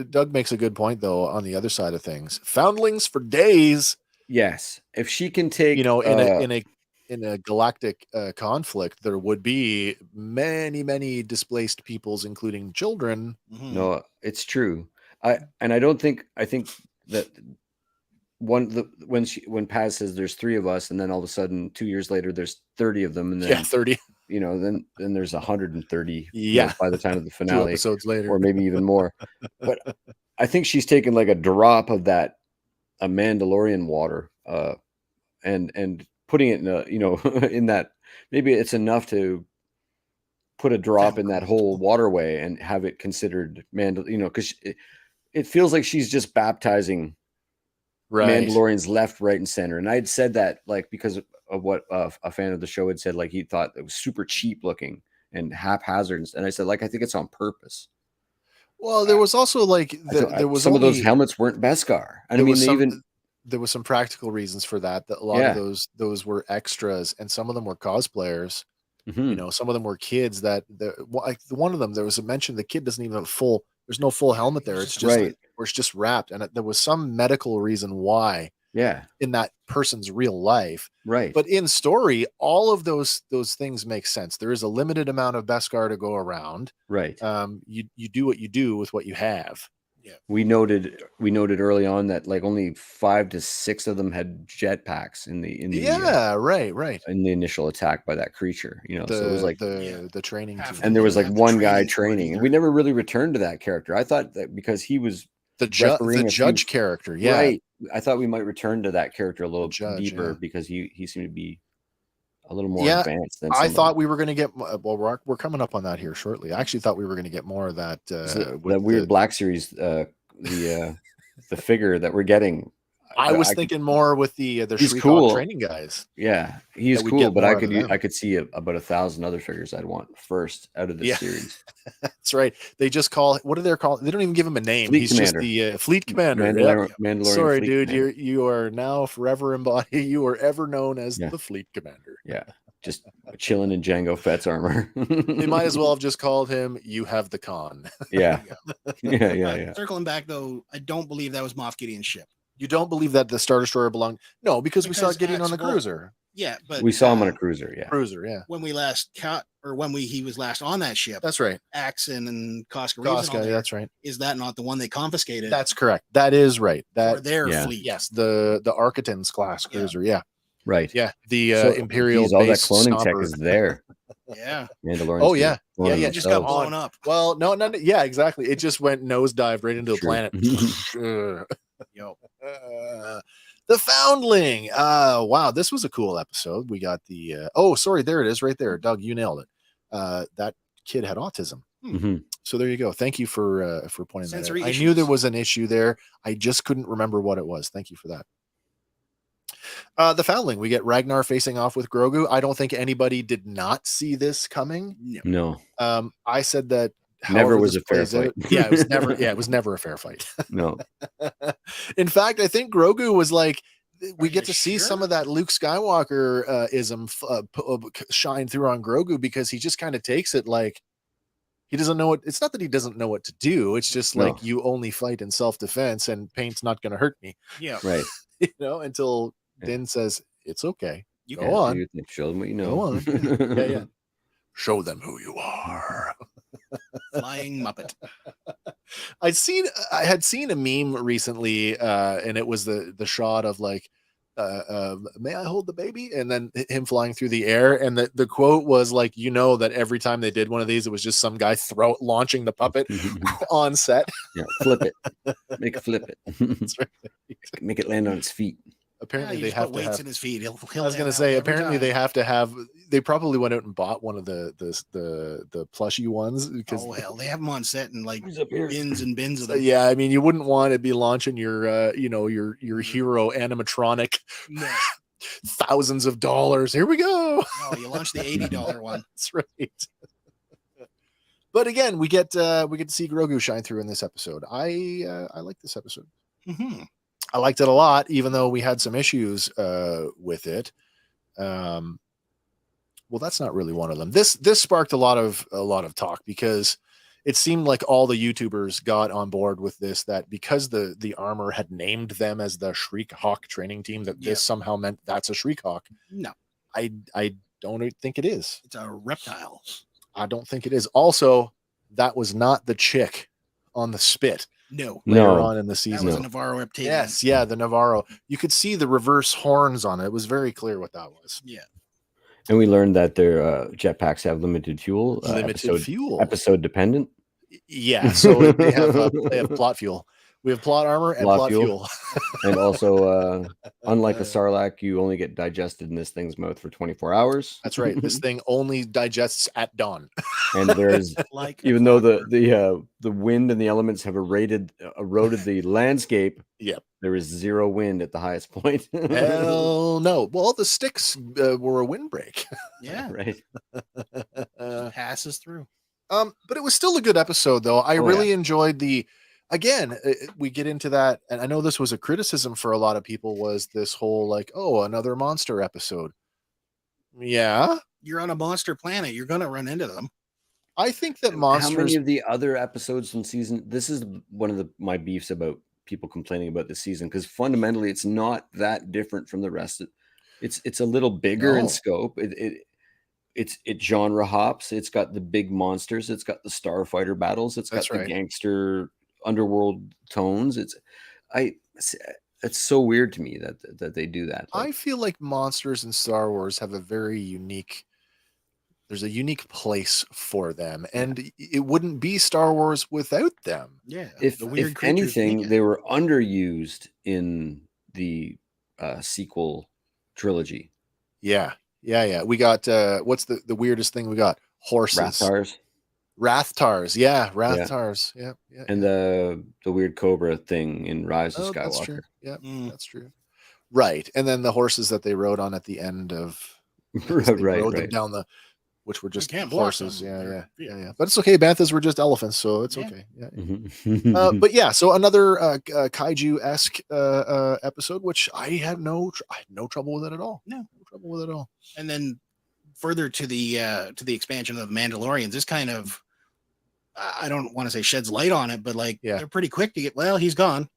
Doug makes a good point though. On the other side of things, foundlings for days. Yes, if she can take, in a galactic conflict, there would be many displaced peoples, including children. No, it's true. I think that when Paz says there's 3 of us, and then all of a sudden 2 years later there's 30 of them, and then 30. Then there's 130. By the time of the 2 finale, episodes later, or maybe even more. But I think she's taken like a drop of that Mandalorian water, and putting it in in that maybe it's enough to put a drop in that whole waterway and have it considered because it feels like she's just baptizing Mandalorians left, right, and center. And I'd said that like because of what a fan of the show had said, like he thought it was super cheap looking and haphazard. And I said, like, I think it's on purpose. Well, there was also like there was some of those helmets weren't Beskar. And I mean, there was some practical reasons for that. That a lot of those were extras, and some of them were cosplayers. Some of them were kids. That one of them, there was a mention the kid doesn't even have full. There's no full helmet there. It's just or it's just wrapped, and there was some medical reason why. Yeah, in that person's real life, right? But in story, all of those things make sense. There is a limited amount of Beskar to go around, right? You do what you do with what you have. Yeah, we noted early on that like only 5 to 6 of them had jetpacks in the right in the initial attack by that creature. So it was like the training team. And there was like one guy training, and we never really returned to that character. I thought that because he was the judge character, right? I thought we might return to that character a little deeper because he seemed to be a little more advanced than I thought we were going to get. Well, we're coming up on that here shortly. I actually thought we were going to get more of that. That weird Black Series, the figure that we're getting. I was thinking more with the he's cool training guys. Yeah, he's cool, but I could see about 1,000 other figures I'd want first out of this series. That's right. They just call what do they call? They don't even give him a name. Fleet he's Commander. Just the fleet commander. Mandalorian. Sorry, Fleet dude. Commander. You are now forever embodied. You are ever known as the fleet commander. Yeah, just chilling in Jango Fett's armor. They might as well have just called him. You have the con. Yeah. Circling back though, I don't believe that was Moff Gideon's ship. You don't believe that the Star Destroyer belonged? No, because we saw Gideon on the cruiser. Yeah, but we saw him on a cruiser. Yeah, cruiser. Yeah. When we last he was last on that ship. That's right. Axon and Koska. That's right. Is that not the one they confiscated? That's correct. That is right. That for their fleet. Yes, the Architans class cruiser. Yeah. Right. Yeah. The Imperial. All that cloning tech is there. Yeah. Mandalorian. Oh yeah. Yeah. Just got blown up. Well, no. Yeah. Exactly. It just went nosedive right into the planet. Yo. The Foundling. Wow, this was a cool episode. We got the sorry, there it is right there. Doug, you nailed it. That kid had autism. So there you go. Thank you for pointing that out. I knew there was an issue there. I just couldn't remember what it was. Thank you for that. The Foundling. We get Ragnar facing off with Grogu. I don't think anybody did not see this coming. No. I said that never was a fair fight. Yeah, it was never. Yeah, it was never a fair fight. No. In fact, I think Grogu was like, we get to see some of that Luke Skywalker ism shine through on Grogu because he just kind of takes it like he doesn't know what. It's not that he doesn't know what to do. It's just like you only fight in self-defense, and paint's not going to hurt me. Yeah, right. Until Din says it's okay. You go on. Show them what you know. Go on. Yeah. Show them who you are. Flying Muppet. I had seen a meme recently, and it was the shot of like, may I hold the baby? And then him flying through the air. And the quote was like, that every time they did one of these, it was just some guy launching the puppet on set. Yeah, flip it. Make it flip it. That's right. Make it land on its feet. Apparently they have weights in his feet. He'll I was going to say, apparently they have to have. They probably went out and bought one of the plushy ones because they have them on set and like bins and bins of them. Yeah, I mean, you wouldn't want to be launching your your hero animatronic. No. Thousands of dollars. Here we go. No, you launch the $80 one. That's right. But again, we get to see Grogu shine through in this episode. I like this episode. Mm-hmm. I liked it a lot, even though we had some issues with it. Well, that's not really one of them. This sparked a lot of talk because it seemed like all the YouTubers got on board with this, that because the armor had named them as the Shriek Hawk training team, that this somehow meant that's a Shriek Hawk. No, I don't think it is. It's a reptile. I don't think it is. Also, that was not the chick on the spit. No. Later on in the season. That was a Navarro Reptilian. Yes, yeah, the Navarro. You could see the reverse horns on it. It was very clear what that was. Yeah. And we learned that their jetpacks have limited fuel. Limited fuel. Episode dependent. Yeah, so they have plot fuel. We have plot armor and Plot plot fuel. fuel. And also, unlike a Sarlacc, you only get digested in this thing's mouth for 24 hours. That's right. This thing only digests at dawn. And there's Like even though the wind and the elements have eroded the landscape. Yep. There is zero wind at the highest point. Hell no. Well, the sticks were a windbreak. Yeah, Right. passes through. But it was still a good episode, though. I really enjoyed the. Again, we get into that, and I know this was a criticism for a lot of people. Was this whole like, oh, another monster episode? Yeah, You're on a monster planet. You're gonna run into them. I think that How monsters. many of the other episodes from season? This is one of my beefs about people complaining about the season, because fundamentally it's not that different from the rest of it's a little bigger in scope. It genre hops. It's got the big monsters. It's got the starfighter battles. It's got the gangster underworld tones. It's so weird to me that they do that. I feel like monsters in Star Wars have a very unique. There's a unique place for them, and it wouldn't be Star Wars without them. Yeah. If anything, they were underused in the sequel trilogy. Yeah. We got what's the weirdest thing we got? Horses. Rathtars. Yeah, Rathtars. Yeah. And the weird cobra thing in Rise of Skywalker. That's true. Yeah, that's true. Right. And then the horses that they rode on at the end of rode them down the, which were just horses. Yeah. But it's okay. Banthas were just elephants, so it's okay. Yeah. But yeah, so another kaiju-esque episode, which I had no trouble with it at all. No trouble with it at all. And then further to the expansion of the Mandalorians, this kind of, I don't want to say sheds light on it, but like they're pretty quick to get. Well, he's gone.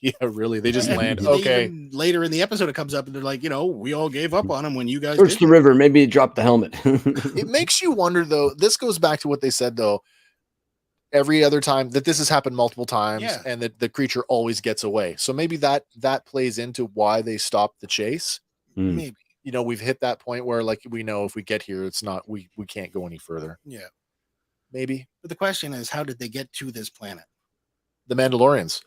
Yeah, really. They just land. Okay. Later in the episode, it comes up and they're like, we all gave up on him when you guys. Search the river. Maybe he dropped the helmet. It makes you wonder, though. This goes back to what they said, though. Every other time that this has happened multiple times, and that the creature always gets away. So maybe that plays into why they stopped the chase. Maybe. We've hit that point where, like, we know if we get here, it's not we can't go any further. Yeah. Maybe. But the question is, how did they get to this planet? The Mandalorians.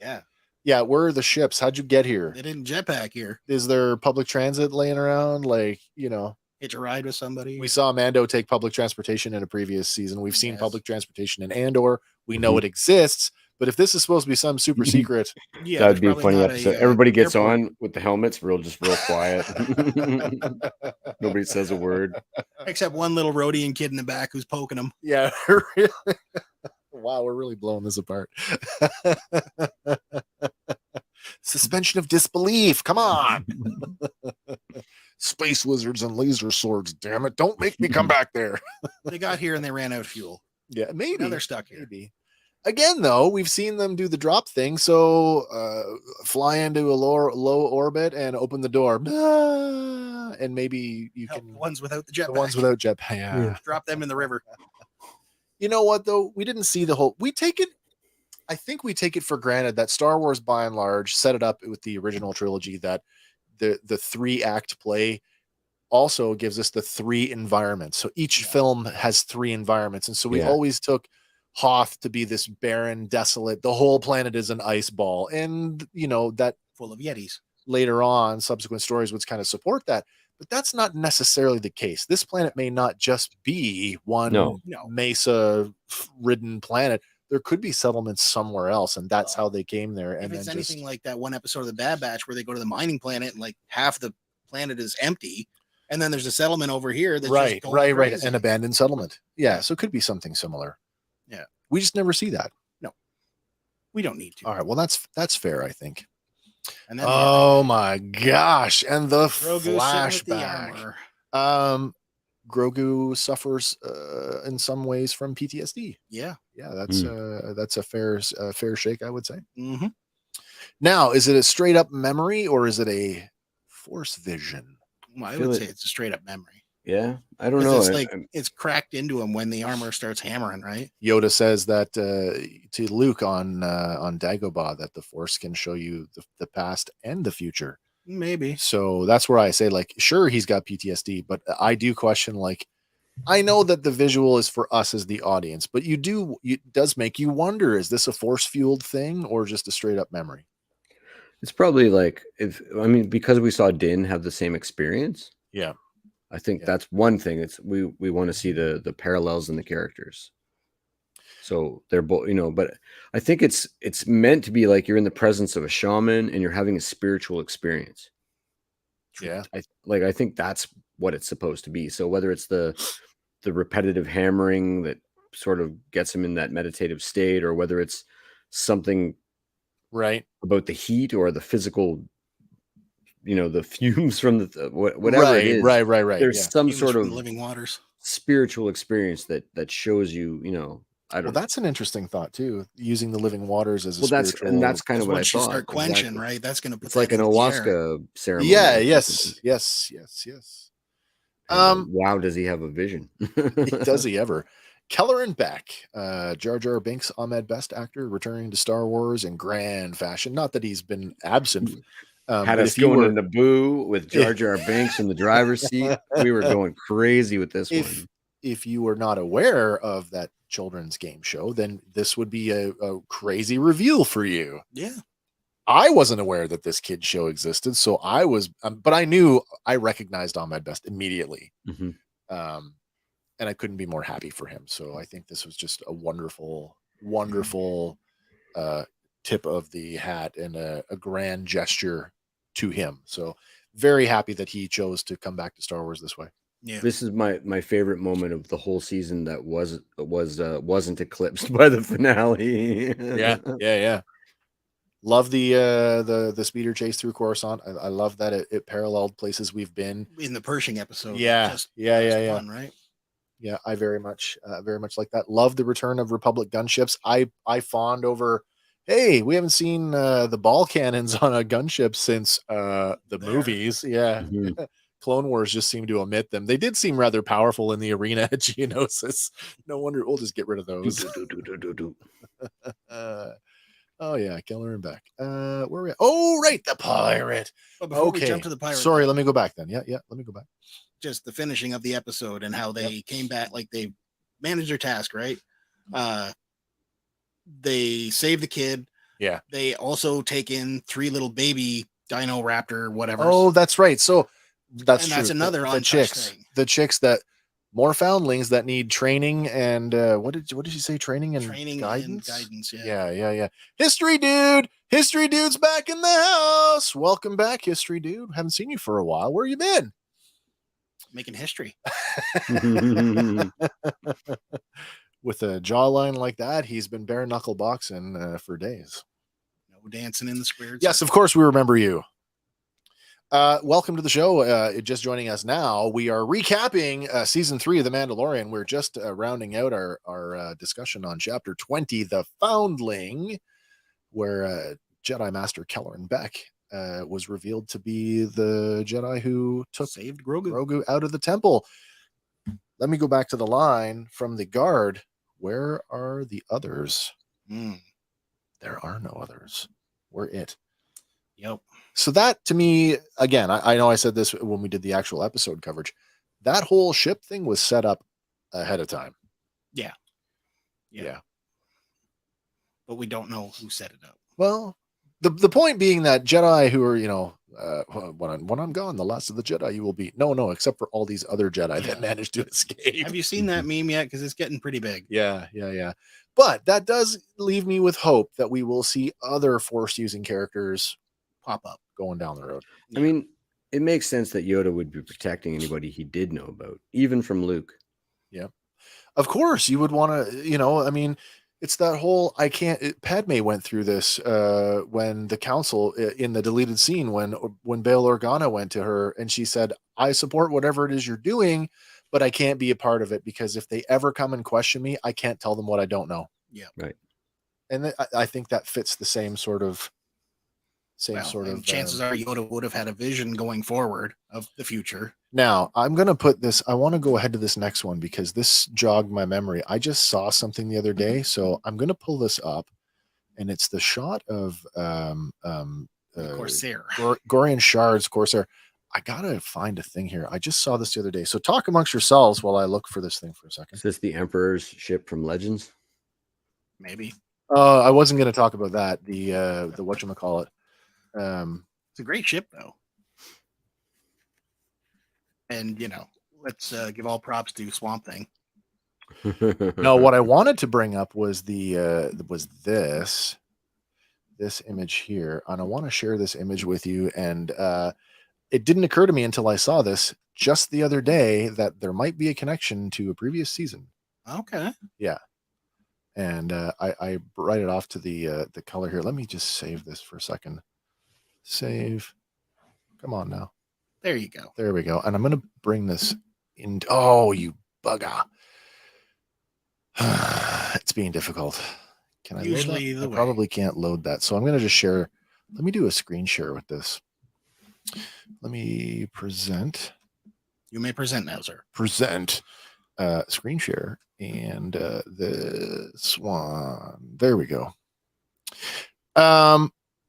Yeah. Where are the ships? How'd you get here? They didn't jetpack here. Is there public transit laying around? Like, hitch a ride with somebody. We saw Mando take public transportation in a previous season. We've seen public transportation in Andor. We know it exists. But if this is supposed to be some super secret, that'd be a funny episode. Everybody gets on with the helmets, real quiet. Nobody says a word except one little Rhodian kid in the back who's poking them. Yeah, really. Wow, we're really blowing this apart. Suspension of disbelief. Come on. Space wizards and laser swords. Damn it! Don't make me come back there. They got here and they ran out of fuel. Yeah, maybe. Now they're stuck here. Maybe. Again, though, we've seen them do the drop thing. So fly into a low orbit and open the door. And maybe you can. The ones without the jetpack. The ones without jetpack. Yeah. Drop them in the river. You know what, though? We didn't see the whole. I think we take it for granted that Star Wars, by and large, set it up with the original trilogy that the 3-act play also gives us the 3 environments. So each film has 3 environments. And so we always took Hoth to be this barren, desolate, the whole planet is an ice ball. And, that full of Yetis. Later on, subsequent stories would kind of support that. But that's not necessarily the case. This planet may not just be one mesa-ridden planet. There could be settlements somewhere else, and that's how they came there. And if it's anything like that one episode of the Bad Batch where they go to the mining planet and like half the planet is empty, and then there's a settlement over here that's right, an abandoned settlement. Yeah, so it could be something similar. Yeah, we just never see that. No, we don't need to. All right, well that's fair, I think. And then my gosh, and the flashback. Grogu suffers in some ways from PTSD. Yeah, that's a fair shake, I would say. Mm-hmm. Now, is it a straight up memory or is it a force vision? Well, I would say it's a straight up memory. Yeah, I don't know. It's like it's cracked into him when the armor starts hammering, right? Yoda says that to Luke on Dagobah that the Force can show you the past and the future. Maybe. So that's where I say, like, sure, he's got PTSD, but I do question, like, I know that the visual is for us as the audience, but it does make you wonder, is this a force fueled thing or just a straight up memory? It's probably like, because we saw Din have the same experience. Yeah. I think that's one thing. It's we want to see the parallels in the characters. So they're both, but I think it's meant to be like you're in the presence of a shaman and you're having a spiritual experience. Yeah. I think that's what it's supposed to be. So whether it's the repetitive hammering that sort of gets him in that meditative state, or whether it's something right about the heat or the physical, the fumes from whatever it is. Right. There's some fumes sort of living waters spiritual experience that shows you, I don't know. That's an interesting thought too, using the living waters as a spiritual. That's kind of what I thought. Once you start quenching, right? That's going to put it's like an ayahuasca ceremony. Yeah. Yes. Wow, does he have a vision? Does he ever? Keller and Beck, Jar Jar Binks, Ahmed Best actor, returning to Star Wars in grand fashion. Not that he's been absent. Had us going in the boo with Jar Jar Binks in the driver's seat. We were going crazy with this one. If you were not aware of that children's game show, then this would be a crazy reveal for you. Yeah. I wasn't aware that this kid show existed, so I was, but I recognized Ahmed Best immediately. Mm-hmm. And I couldn't be more happy for him. So I think this was just a wonderful, wonderful tip of the hat and a grand gesture to him. So very happy that he chose to come back to Star Wars this way. Yeah, this is my favorite moment of the whole season that wasn't eclipsed by the finale. Yeah. Love the speeder chase through Coruscant. I love that it paralleled places we've been in the Pershing episode. Yeah. Fun, right? Yeah, I very much like that. Love the return of Republic gunships. I fawned over. Hey, we haven't seen the ball cannons on a gunship since the movies. Yeah. Mm-hmm. Clone Wars just seemed to omit them. They did seem rather powerful in the arena at Geonosis. No wonder we'll just get rid of those. Oh yeah, Keller and Beck. Where are we at? Oh, right, the pirate. But before we jump to the pirate, sorry, let me go back then. Yeah, let me go back. Just the finishing of the episode and how they came back, like they managed their task, right? They save the kid. Yeah. They also take in 3 little baby dino raptor, whatever. Oh, that's right. So that's true. That's another the chicks. thing. The chicks that more foundlings that need training and what did you say? Training and guidance. Yeah. History dude's back in the house. Welcome back, history dude. Haven't seen you for a while. Where you been? Making history. With a jawline like that, he's been bare knuckle boxing for days. No dancing in the squares. Yes, of course we remember you. Welcome to the show. Just joining us now, we are recapping season 3 of The Mandalorian. We're just rounding out our discussion on chapter 20, The Foundling, where Jedi Master Kelleran Beck was revealed to be the Jedi who saved Grogu out of the temple. Let me go back to the line from the guard. Where are the others? There are no others. We're it. Yep. So that, to me, again, I know I said this when we did the actual episode coverage. That whole ship thing was set up ahead of time. Yeah. But we don't know who set it up. Well, the point being that Jedi who are, when I'm gone, the last of the Jedi you will be. No, except for all these other Jedi that managed to escape. Have you seen that meme yet? Because it's getting pretty big. Yeah. But that does leave me with hope that we will see other Force-using characters pop up going down the road. I mean, it makes sense that Yoda would be protecting anybody he did know about, even from Luke. Yeah. Of course, you would want to, it's that whole Padme went through this when the council in the deleted scene when Bail Organa went to her and she said, I support whatever it is you're doing, but I can't be a part of it because if they ever come and question me, I can't tell them what I don't know. Yeah. Right. And I think that fits the same sort of chances are Yoda would have had a vision going forward of the future. Now I'm going to put this, I want to go ahead to this next one because this jogged my memory. I just saw something the other day. So I'm going to pull this up and it's the shot of Corsair. Gorian Shard's Corsair. I gotta find a thing here. I just saw this the other day. So talk amongst yourselves while I look for this thing for a second. Is this the Emperor's ship from Legends? Maybe. I wasn't going to talk about that. The whatchamacallit. It's a great ship though. And let's give all props to Swamp Thing. No, what I wanted to bring up was this image here, and I want to share this image with you. And it didn't occur to me until I saw this just the other day that there might be a connection to a previous season. Okay. Yeah. And I write it off to the color here. Let me just save this for a second. Save. Come on now. There you go. There we go. And I'm going to bring this in. Oh, you bugger. It's being difficult. Can I Usually load that? I probably can't load that. So I'm going to just share. Let me do a screen share with this. Let me present. You may present now, sir. Present screen share. And this one. There we go.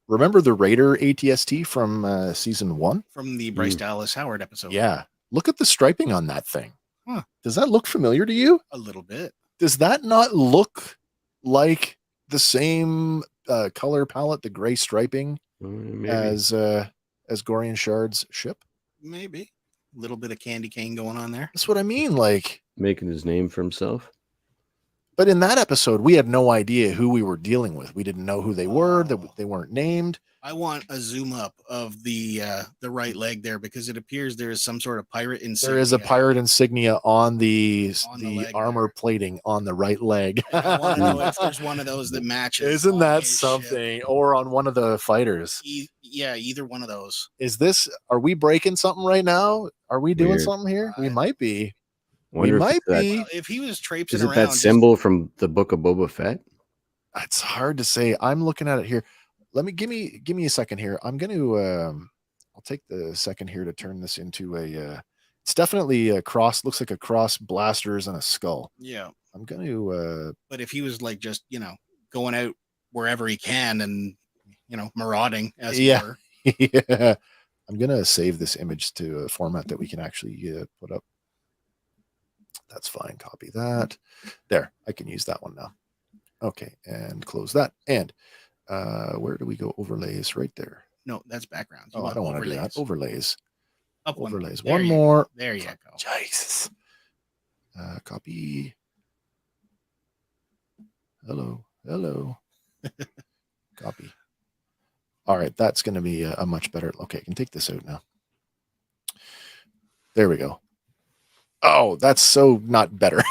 Remember the Raider ATST from season 1? From the Bryce Dallas Howard episode. Yeah. Look at the striping on that thing. Huh. Does that look familiar to you? A little bit. Does that not look like the same color palette, the gray striping, as Gorian Shard's ship? Maybe. A little bit of candy cane going on there. That's what I mean. Like making his name for himself. But in that episode, we had no idea who we were dealing with. We didn't know who they were. They weren't named. I want a zoom up of the right leg there, because it appears there is some sort of pirate insignia. There is a pirate insignia on the armor there. Plating on the right leg. I want to know if there's one of those that matches. Isn't that something? Ship. Or on one of the fighters. Yeah, either one of those. Are we breaking something right now? Are we doing something here? We might be. We might be. If he was traipsing around. Is it that symbol from the Book of Boba Fett? It's hard to say. I'm looking at it here. Give me a second here. I'm going to I'll take the second here to turn this into it's definitely a cross, looks like a cross, blasters and a skull. Yeah. I'm going to but if he was like just, going out wherever he can and marauding as it were. Yeah. I'm going to save this image to a format that we can actually put up. That's fine. Copy that. There, I can use that one now. Okay, and close that. And where do we go? Overlays right there. No, that's background. I don't want to do that. Overlays. Up overlays. One more. There you go. Jesus. Copy. Hello. Copy. All right, that's going to be a much better. Okay, I can take this out now. There we go. Oh, that's so not better.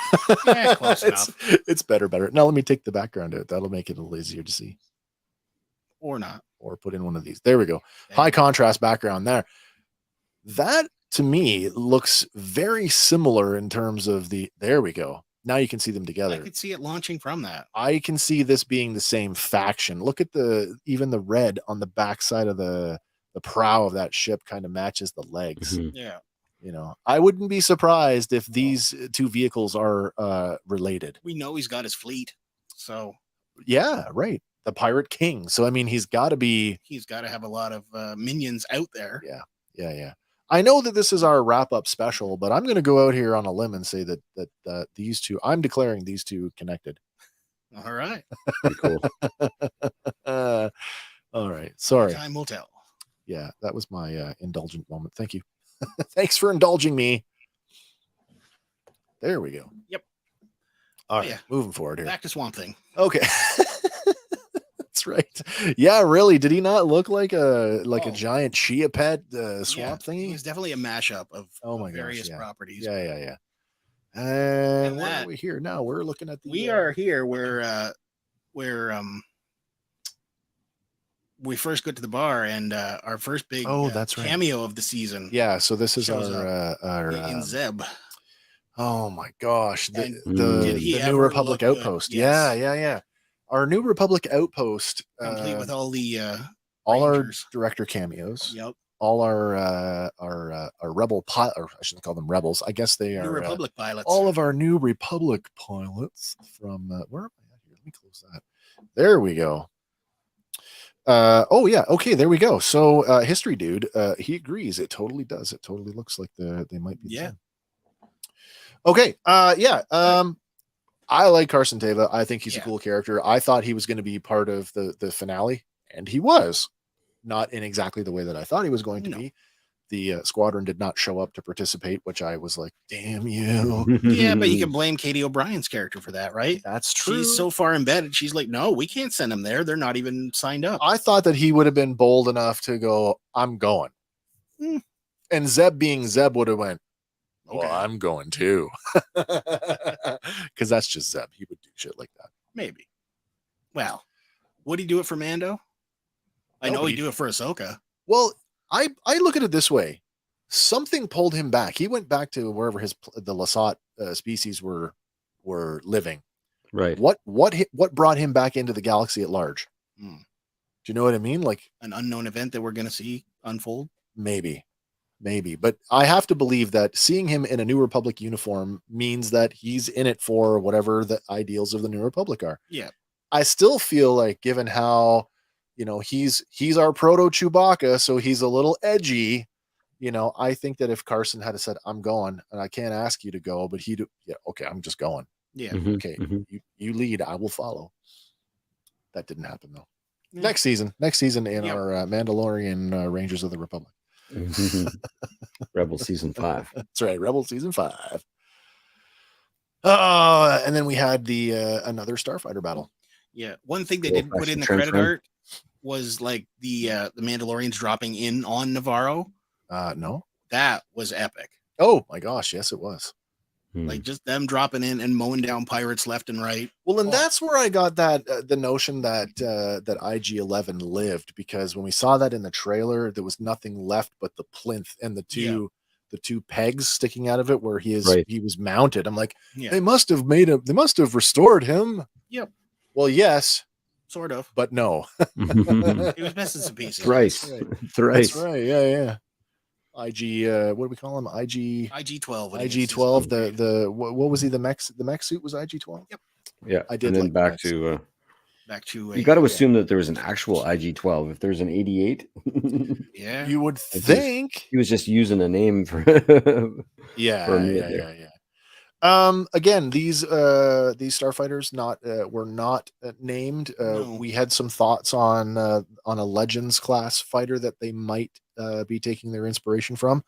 Yeah, close enough. It's better. Now let me take the background out. That'll make it a little easier to see. Or not. Or put in one of these. There we go. High contrast background there. That to me looks very similar in terms of there we go. Now you can see them together. I could see it launching from that. I can see this being the same faction. Look at even the red on the backside of the prow of that ship kind of matches the legs. Mm-hmm. Yeah. I wouldn't be surprised if these two vehicles are related. We know he's got his fleet. So yeah, right. The Pirate King. So I mean he's got to have a lot of minions out there. Yeah. I know that this is our wrap-up special, but I'm going to go out here on a limb and say that these two, I'm declaring these two connected. All right. Cool. All right. Sorry. Time will tell. Yeah, that was my indulgent moment. Thank you. Thanks for indulging me. There we go. Yep. All right. Moving forward here. Back to Swamp Thing. Okay. That's right. Yeah, really. Did he not look like a giant Chia Pet swamp thingy? He was definitely a mashup of various gosh, properties. Yeah. And where are we here now? We're looking at we are here where we first go to the bar and our first big that's right. cameo of the season. Yeah, so this is our in Zeb. Oh my gosh, the New Republic outpost. Yes. Yeah. Our New Republic outpost, complete with all the all Rangers. Our director cameos. Yep. All our rebel pilot, or I shouldn't call them rebels. I guess they are New Republic pilots. All of our New Republic pilots from where am I at here? Let me close that. There we go. Oh yeah, okay, there we go. So history dude, he agrees. It totally does. It totally looks like they might be the same. Okay, I like Carson Teva. I think he's a cool character. I thought he was going to be part of the finale, and he was. Not in exactly the way that I thought he was going to be. The squadron did not show up to participate, which I was like, damn you. Yeah, but you can blame Katie O'Brien's character for that, right? That's true. She's so far embedded. She's like, no, we can't send them there. They're not even signed up. I thought that he would have been bold enough to go, I'm going. And Zeb being Zeb would have went, well, I'm going too. Because that's just Zeb. He would do shit like that. Maybe. Well, would he do it for Mando? I know he'd do it for Ahsoka. Well, I look at it this way. Something pulled him back. He went back to wherever the Lasat species were living. Right. What brought him back into the galaxy at large? Do you know what I mean? Like an unknown event that we're going to see unfold? Maybe. But I have to believe that seeing him in a New Republic uniform means that he's in it for whatever the ideals of the New Republic are. Yeah. I still feel like, given how, he's our proto Chewbacca, so he's a little edgy. I think that if Carson had said, I'm going, and I can't ask you to go, but okay, I'm just going. Yeah. Okay. You lead, I will follow. That didn't happen though. Yeah. Next season in our Mandalorian Rangers of the Republic. Rebel season 5. That's right. Rebel season 5. And then we had the another starfighter battle. Yeah. One thing they didn't put in the credit art was like the Mandalorians dropping in on Navarro. No, that was epic. Oh my gosh, yes, it was. Like just them dropping in and mowing down pirates left and right. Well, and that's where I got that the notion that IG-11 lived, because when we saw that in the trailer, there was nothing left but the plinth and the two pegs sticking out of it where he was mounted. I'm like, they must have restored him. Yep. Well, yes, sort of, but no. He was missing some pieces. Thrice. That's right. Yeah. IG, what do we call him? IG-12. IG-12. What was he? The mech suit was IG-12. Yep. Yeah. I did. And then back to. You got to assume that there was an actual IG-12. If there's an 88, yeah, you would think he was just using a name for. Yeah. Again, these starfighters were not named. No. We had some thoughts on a Legends class fighter that they might be taking their inspiration from,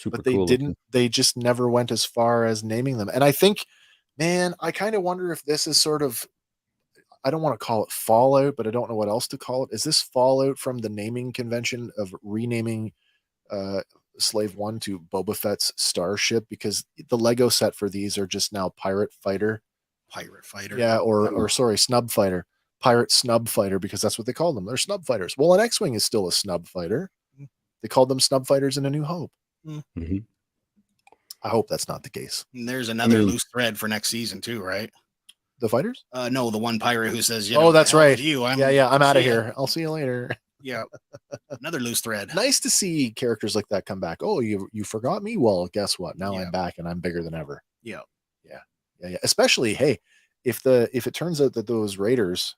but they didn't. They just never went as far as naming them. And I think, man, I kind of wonder if this is sort of, I don't want to call it fallout, but I don't know what else to call it. Is this fallout from the naming convention of renaming Slave One to Boba Fett's starship? Because the Lego set for these are just now Pirate Fighter. Yeah, or sorry, Snub Fighter. Pirate Snub Fighter, because that's what they call them. They're Snub Fighters. Well, an X-Wing is still a Snub Fighter. They called them Snub Fighters in A New Hope. Mm-hmm. I hope that's not the case. And there's another loose thread for next season too, right? The fighters? No, the one pirate who says, that's right. I'm out of here. I'll see you later. Yeah. Another loose thread. Nice to see characters like that come back. Oh, you forgot me? Well, guess what? Now I'm back and I'm bigger than ever. Yeah. Especially, hey, if it turns out that those Raiders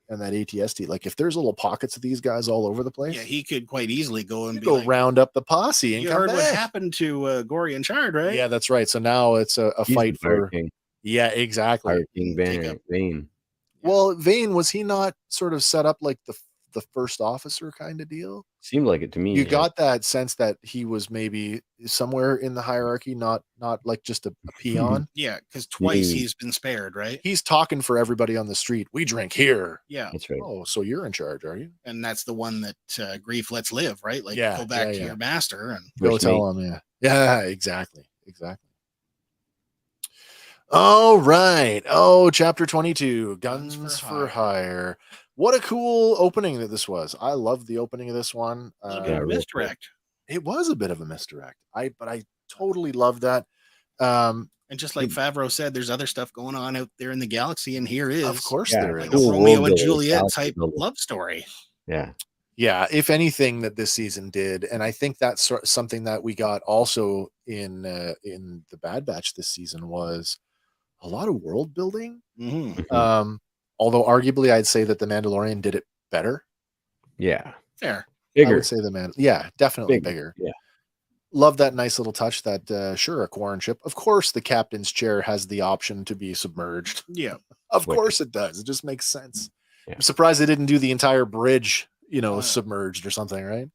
and that ATST, like if there's little pockets of these guys all over the place. Yeah, he could quite easily go and round up the posse and you come heard back. what happened to Gory and Chard, right? Yeah, that's right. So now it's a fight for King. Yeah, exactly. Pirate King Vane. Well, Vane, was he not sort of set up like the first officer kind of deal? Seemed like it to me. You got that sense that he was maybe somewhere in the hierarchy, not like just a peon. Yeah, because twice he's been spared, right? He's talking for everybody on the street. We drink here. Yeah, that's right. Oh, so you're in charge, are you? And that's the one that Grief lets live, right? Like, go back to your master and go tell him. Yeah, exactly. All right. Oh, chapter 22, Guns for Hire. What a cool opening that this was. I love the opening of this one. Misdirect. It was a bit of a misdirect. But I totally love that. And just like Favreau said, there's other stuff going on out there in the galaxy, and here is, of course, there is a Romeo and Juliet type love story. Yeah. If anything that this season did, and I think that's something that we got also in the Bad Batch this season, was a lot of world building. Mm-hmm. Although arguably I'd say that the Mandalorian did it better. Yeah. Fair. Bigger. I would say definitely bigger. Yeah. Love that nice little touch that sure, a Quarren ship. Of course the captain's chair has the option to be submerged. Yeah. Of course it does. It just makes sense. Yeah. I'm surprised they didn't do the entire bridge, submerged or something, right?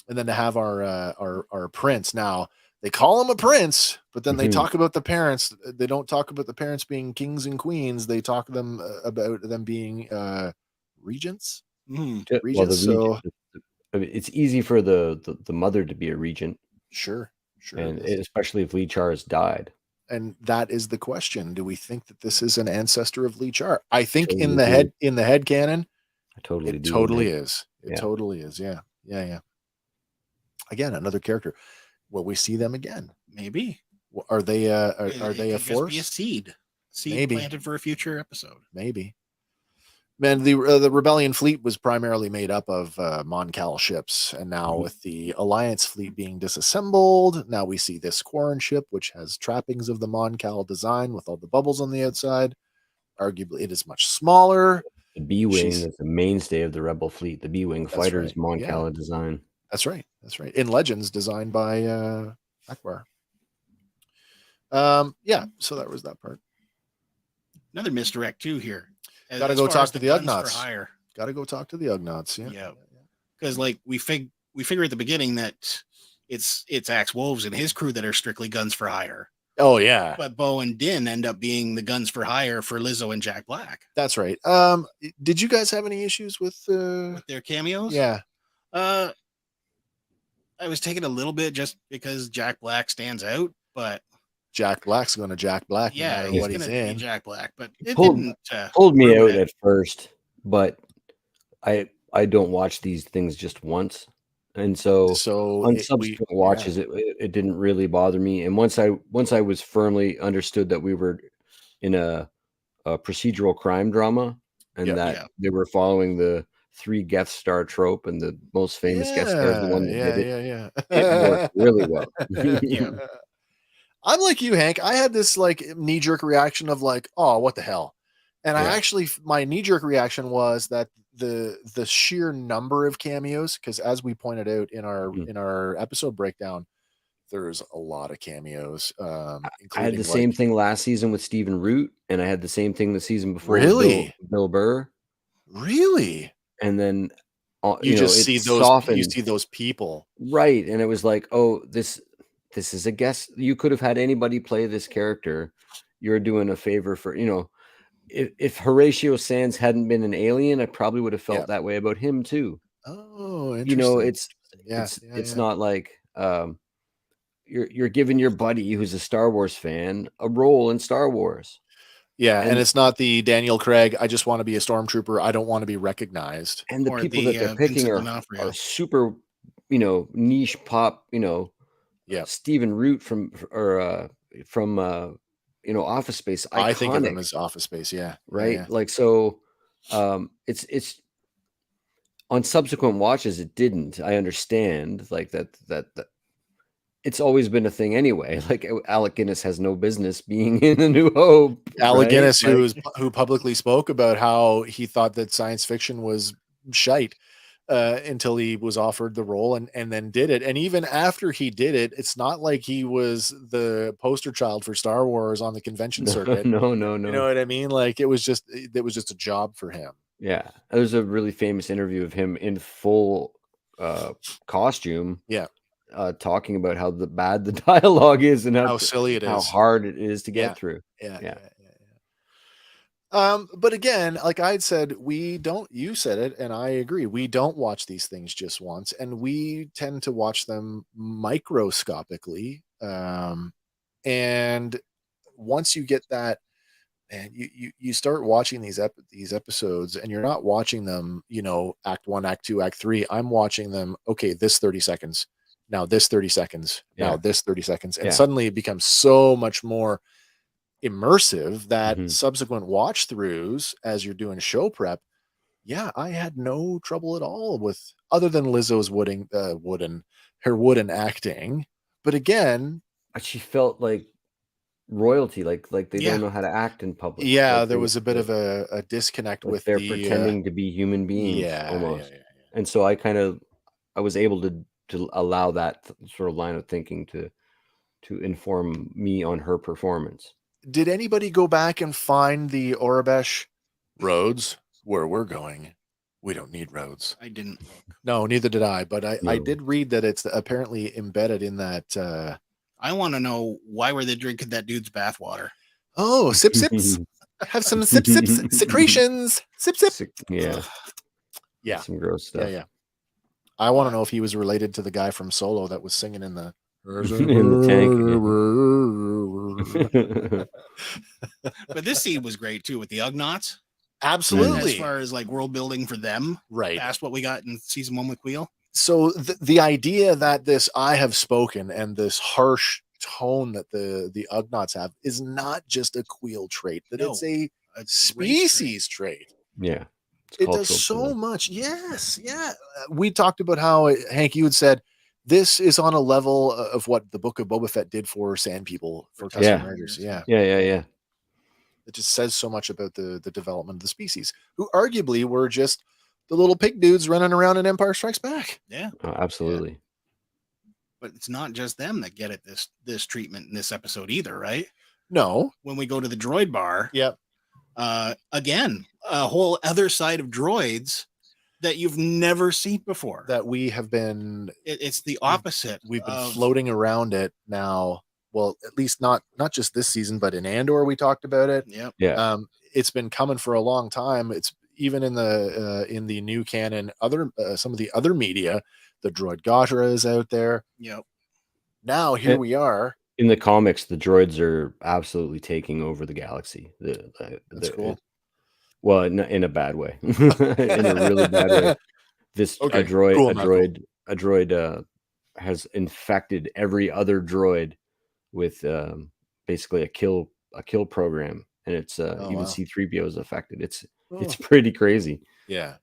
And then to have our prince now, they call him a prince, but then they talk about the parents. They don't talk about the parents being kings and queens. They talk them about them being regents. Regents. Well, it's easy for the mother to be a regent. Sure. And especially if Lee Char's died. And that is the question. Do we think that this is an ancestor of Lee Char? I think in the head canon, I totally do. Totally is. It totally is. Yeah. Again, another character. Will we see them again? Maybe. Are they are they a force? Be a seed Maybe. Planted for a future episode. Maybe. Man, the Rebellion fleet was primarily made up of Mon Cal ships, and now with the Alliance fleet being disassembled, now we see this Quarren ship, which has trappings of the Mon Cal design with all the bubbles on the outside. Arguably, it is much smaller. The B-wing is the mainstay of the Rebel fleet. The B-wing fighters, Mon Cal design. That's right. In Legends, designed by Akbar. So that was that part. Another misdirect too here. Got to go talk to the Ugnaughts. Got to go talk to the Ugnaughts. Yeah. Because like we figure at the beginning that it's Axe Wolves and his crew that are strictly guns for hire. Oh yeah. But Bo and Din end up being the guns for hire for Lizzo and Jack Black. That's right. Did you guys have any issues with their cameos? Yeah. I was taking a little bit just because Jack Black stands out, but Jack Black's going to Jack Black. Yeah, no he's what going he's to in. be Jack Black, but it pulled me out at first. But I don't watch these things just once, and so on subsequent watches, it didn't really bother me. And once I was firmly understood that we were in a procedural crime drama, and that they were following the 3 guest star trope, and the most famous guest star is the one that did it. It worked really well. I'm like you, Hank. I had this like knee-jerk reaction of like, oh, what the hell? And I actually, my knee-jerk reaction was that the sheer number of cameos, because as we pointed out in our episode breakdown, there's a lot of cameos. I had the same thing last season with Stephen Root, and I had the same thing the season before. Really? With Bill Burr. Really? And then you just see those. You see those people, right? And it was like, oh, this is a guess. You could have had anybody play this character. You're doing a favor for, if Horatio Sands hadn't been an alien, I probably would have felt that way about him too. Oh, interesting. It's not like you're giving your buddy who's a Star Wars fan a role in Star Wars. Yeah, and it's not the Daniel Craig, I just want to be a stormtrooper, I don't want to be recognized. And the people that they're picking are super, niche pop, Stephen Root from Office Space. Iconic, I think of him as Office Space, right. Yeah. Like so, it's on subsequent watches. It didn't. I understand like that. It's always been a thing anyway. Like Alec Guinness has no business being in A New Hope. Alec Guinness, who publicly spoke about how he thought that science fiction was shite. Until he was offered the role and then did it. And even after he did it, it's not like he was the poster child for Star Wars on the convention circuit. No. You know what I mean? Like it was just a job for him. Yeah. There's a really famous interview of him in full costume. Yeah. Talking about how bad the dialogue is and how silly it is. How hard it is to get through. Yeah. But again, like I'd said, you said it, and I agree. We don't watch these things just once, and we tend to watch them microscopically. And once you get that, and you start watching these episodes, and you're not watching them, act 1, act 2, act 3. I'm watching them. Okay, this 30 seconds. Now this 30 seconds. Now this 30 seconds, and suddenly it becomes so much more immersive that subsequent watch throughs as you're doing show prep. I had no trouble at all with, other than Lizzo's wooden acting. But again, she felt like royalty, like they don't know how to act in public. Yeah, Like there was a bit of a disconnect like with they're the pretending to be human beings yeah, almost. yeah. And so I was able to allow that sort of line of thinking to inform me on her performance. Did anybody go back and find the Orabesh roads where we're going? We don't need roads. I didn't look. No, neither did I. But I No. did read that it's apparently embedded in that. I want to know, why were they drinking that dude's bathwater? Oh, sips. Have some sips, secretions. Sip. Yeah. Yeah. Some gross stuff. Yeah. I want to know if he was related to the guy from Solo that was singing in the tank. But this scene was great too with the Ugnaughts. Absolutely. As far as like world building for them, right? Past what we got in season 1 with Queel. So the idea that this "I have spoken" and this harsh tone that the Ugnaughts have is not just a Queel trait; that it's a species trait. Yeah, it does so much. Yes, yeah. We talked about how Hank, you had said this is on a level of what the Book of Boba Fett did for Sand People, for custom murders. Yeah. It just says so much about the development of the species, who arguably were just the little pig dudes running around in Empire Strikes Back. Yeah, absolutely. Yeah. But it's not just them that get it this treatment in this episode either, right? No. When we go to the droid bar, yep. Again, a whole other side of droids that you've never seen before. That we have been. It's the opposite. We've been floating around it now. Well, at least not just this season, but in Andor we talked about it. Yep. Yeah. It's been coming for a long time. It's even in the new canon, some of the other media, the droid Gotra is out there. Yep. Now here we are. In the comics, the droids are absolutely taking over the galaxy. That's cool. Well, in a bad way. In a really bad way. A droid has infected every other droid with basically a kill program, and it's even C-3PO is affected. It's pretty crazy. Yeah.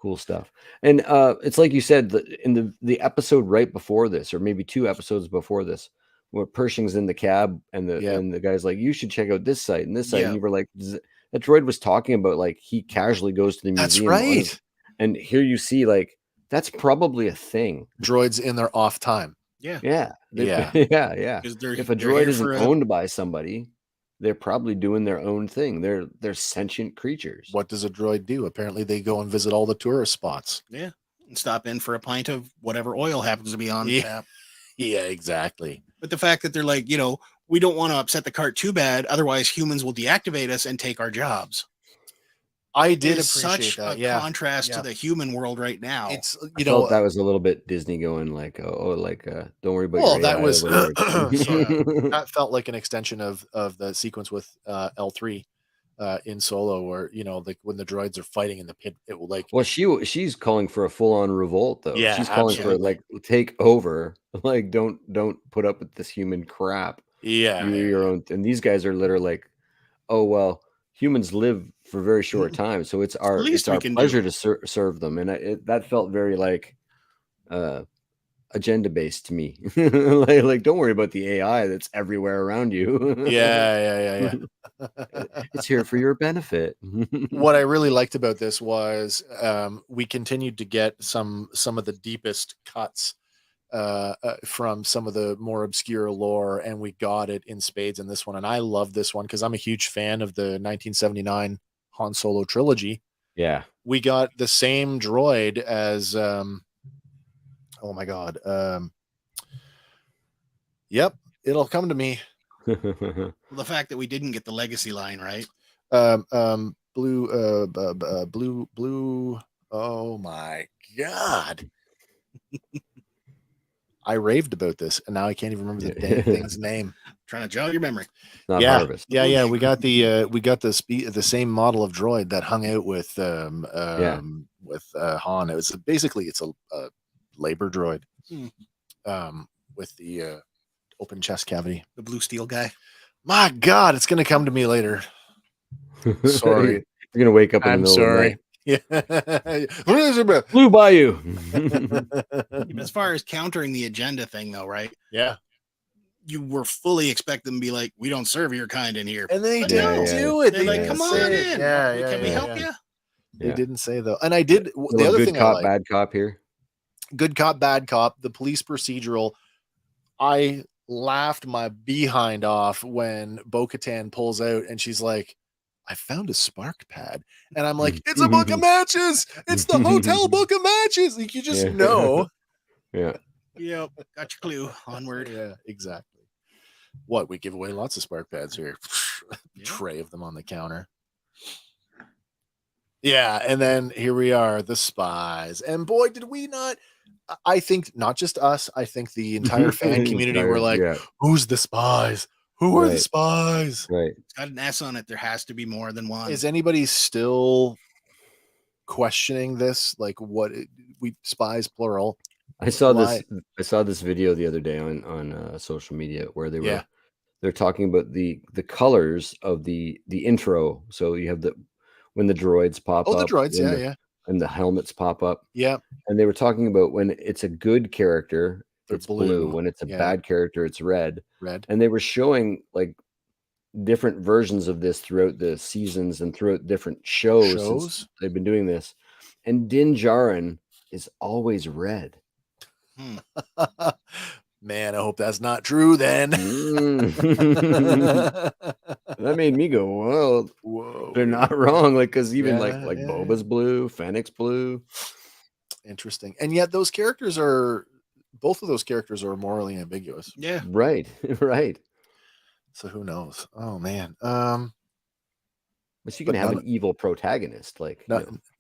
Cool stuff. And it's like you said, in the episode right before this, or maybe 2 episodes before this, where Pershing's in the cab and the guy's like, you should check out this site and this site. And you were like, that droid was talking about like he casually goes to the museum. That's right. And here you see like that's probably a thing. Droids in their off time. Yeah. Yeah. If a droid isn't owned by somebody, they're probably doing their own thing. They're sentient creatures. What does a droid do? Apparently they go and visit all the tourist spots. Yeah. And stop in for a pint of whatever oil happens to be on tap. Yeah, exactly. But the fact that they're like, we don't want to upset the cart too bad, otherwise humans will deactivate us and take our jobs. I did appreciate such a contrast to the human world right now. It's I felt that was a little bit Disney going like, don't worry about. Well, that was that felt like an extension of the sequence with L3 in Solo, where like when the droids are fighting in the pit, it will like. Well, she's calling for a full-on revolt though. Yeah, she's calling for like take over, like don't put up with this human crap. Yeah, you're your own. And these guys are literally like, oh well, humans live for a very short time, so it's our pleasure to serve them, and that felt very like agenda based to me. like don't worry about the AI that's everywhere around you. Yeah. It's here for your benefit. What I really liked about this was we continued to get some of the deepest cuts from some of the more obscure lore, and we got it in spades in this one. And I love this one because I'm a huge fan of the 1979 Han Solo trilogy. Yeah, we got the same droid as oh my god, yep, it'll come to me. Well, the fact that we didn't get the legacy line right. Blue. Oh my god. I raved about this, and now I can't even remember the damn thing's name. Trying to jog your memory. Harvest. Yeah. We got the same model of droid that hung out with Han. It was basically it's a labor droid, with the open chest cavity. The blue steel guy. My God, it's gonna come to me later. Sorry, you're gonna wake up in the middle of the night. Yeah, Blue Bayou. As far as countering the agenda thing, though, right? Yeah, you were fully expect them to be like, we don't serve your kind in here. And they But didn't no, do it. they're They like, didn't come on say it. in. Yeah, Can we help you? They didn't say though. And I did the Little other good thing cop, I like, bad cop here. good cop, bad cop, the police procedural. I laughed my behind off when Bo-Katan pulls out and she's like, I found a spark pad. And I'm like, it's a book of matches. It's the hotel book of matches. Like, you just know. Yeah. Yep. Got your clue. Onward. Yeah, exactly. What? We give away lots of spark pads here. Tray of them on the counter. Yeah. And then here we are, the spies. And boy, did we not. I think not just us. I think the entire fan community were like, who's the spies? Who are the spies? Right. It's got an S on it. There has to be more than one. Is anybody still questioning this? Like, what we spies plural? I saw this video the other day on social media where they're talking about the colors of the intro. So you have when the droids pop up. Oh, the droids, and the helmets pop up. Yeah. And they were talking about when it's a good character, it's blue. When it's a bad character, it's red. And they were showing like different versions of this throughout the seasons and throughout different shows. Since they've been doing this. And Din Djarin is always red. Man, I hope that's not true then. That made me go, well, whoa, they're not wrong. Like, because even like Boba's blue, Fennec's blue. Interesting. And yet both of those characters are morally ambiguous. Yeah. Right. Right. So who knows? Oh man. But you can have an evil protagonist. Like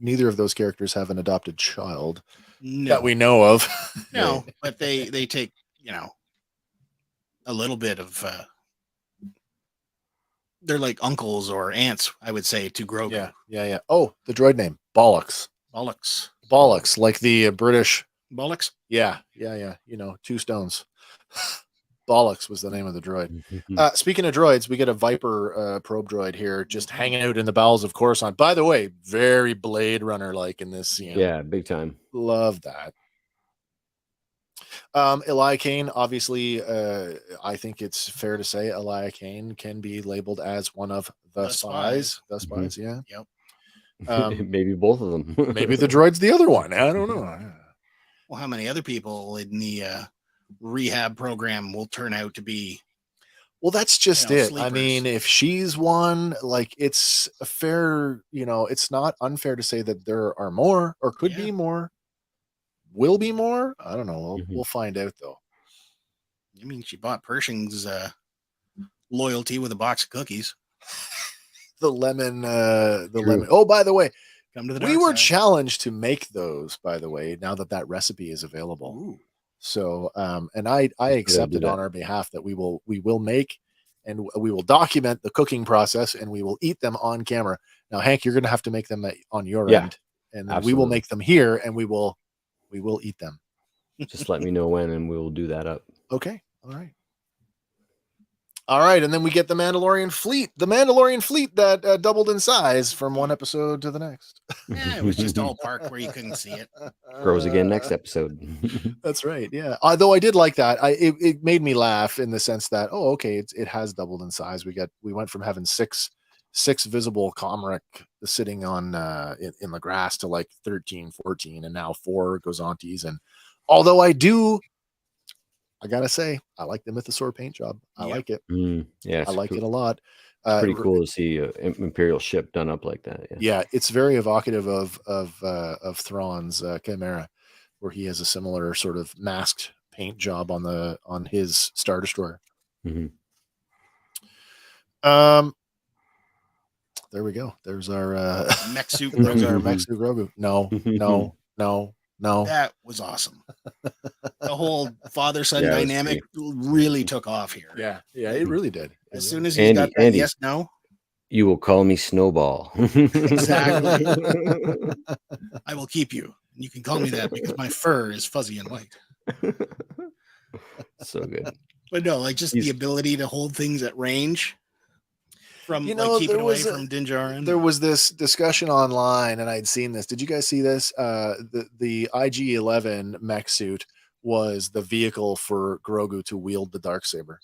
neither of those characters have an adopted child that we know of. No, but they take, a little bit of they're like uncles or aunts, I would say, to Grogu. Yeah. Oh, the droid name. Bollocks, like the British Bollocks. Yeah. 2 stones. Bollocks was the name of the droid. Speaking of droids, we get a Viper probe droid here, just hanging out in the bowels of Coruscant. By the way, very Blade Runner like in this scene. Yeah, big time. Love that. Elia Kane, obviously, I think it's fair to say Elia Kane can be labeled as one of the spies. The spies, yeah. Yep. Maybe both of them. Maybe the droid's the other one. I don't know. Well, how many other people in the rehab program will turn out to be? Well, that's just it. Sleepers. I mean, if she's one, like, it's a fair, it's not unfair to say that there are more or could be more. Will be more? I don't know. We'll find out though. I mean, she bought Pershing's loyalty with a box of cookies. The lemon. Oh, by the way, come to the we were challenged to make those. By the way, now that recipe is available. Ooh. So, and I accepted on our behalf that we will make, and we will document the cooking process, and we will eat them on camera. Now, Hank, you're going to have to make them on your end, and then we will make them here, and we will eat them. Just let me know when, and we will do that up. Okay. All right. And then we get the Mandalorian fleet that doubled in size from one episode to the next. Yeah, it was just all parked where you couldn't see it. Grows again next episode. That's right. Yeah. Although I did like that. It made me laugh in the sense that, it has doubled in size. We went from having six visible Comric sitting on in the grass to like 13, 14, and now 4 Gozantes. And although I gotta say, I like the Mythosaur paint job. I like it. Yeah, I like it a lot. Pretty cool to see an Imperial ship done up like that. Yeah, it's very evocative of Thrawn's Chimera, where he has a similar sort of masked paint job on his Star Destroyer. There we go. There's our mech suit. There's our mech suit Grogu. No. That was awesome. The whole father-son dynamic really took off here. Yeah, it really did. As soon as he got that Andy, yes, no. You will call me Snowball. Exactly. I will keep you. You can call me that because my fur is fuzzy and white. So good. But no, like just the ability to hold things at range. From keeping away from Din Djarin. There was this discussion online, and I'd seen this. Did you guys see this? The IG-11 mech suit was the vehicle for Grogu to wield the Darksaber.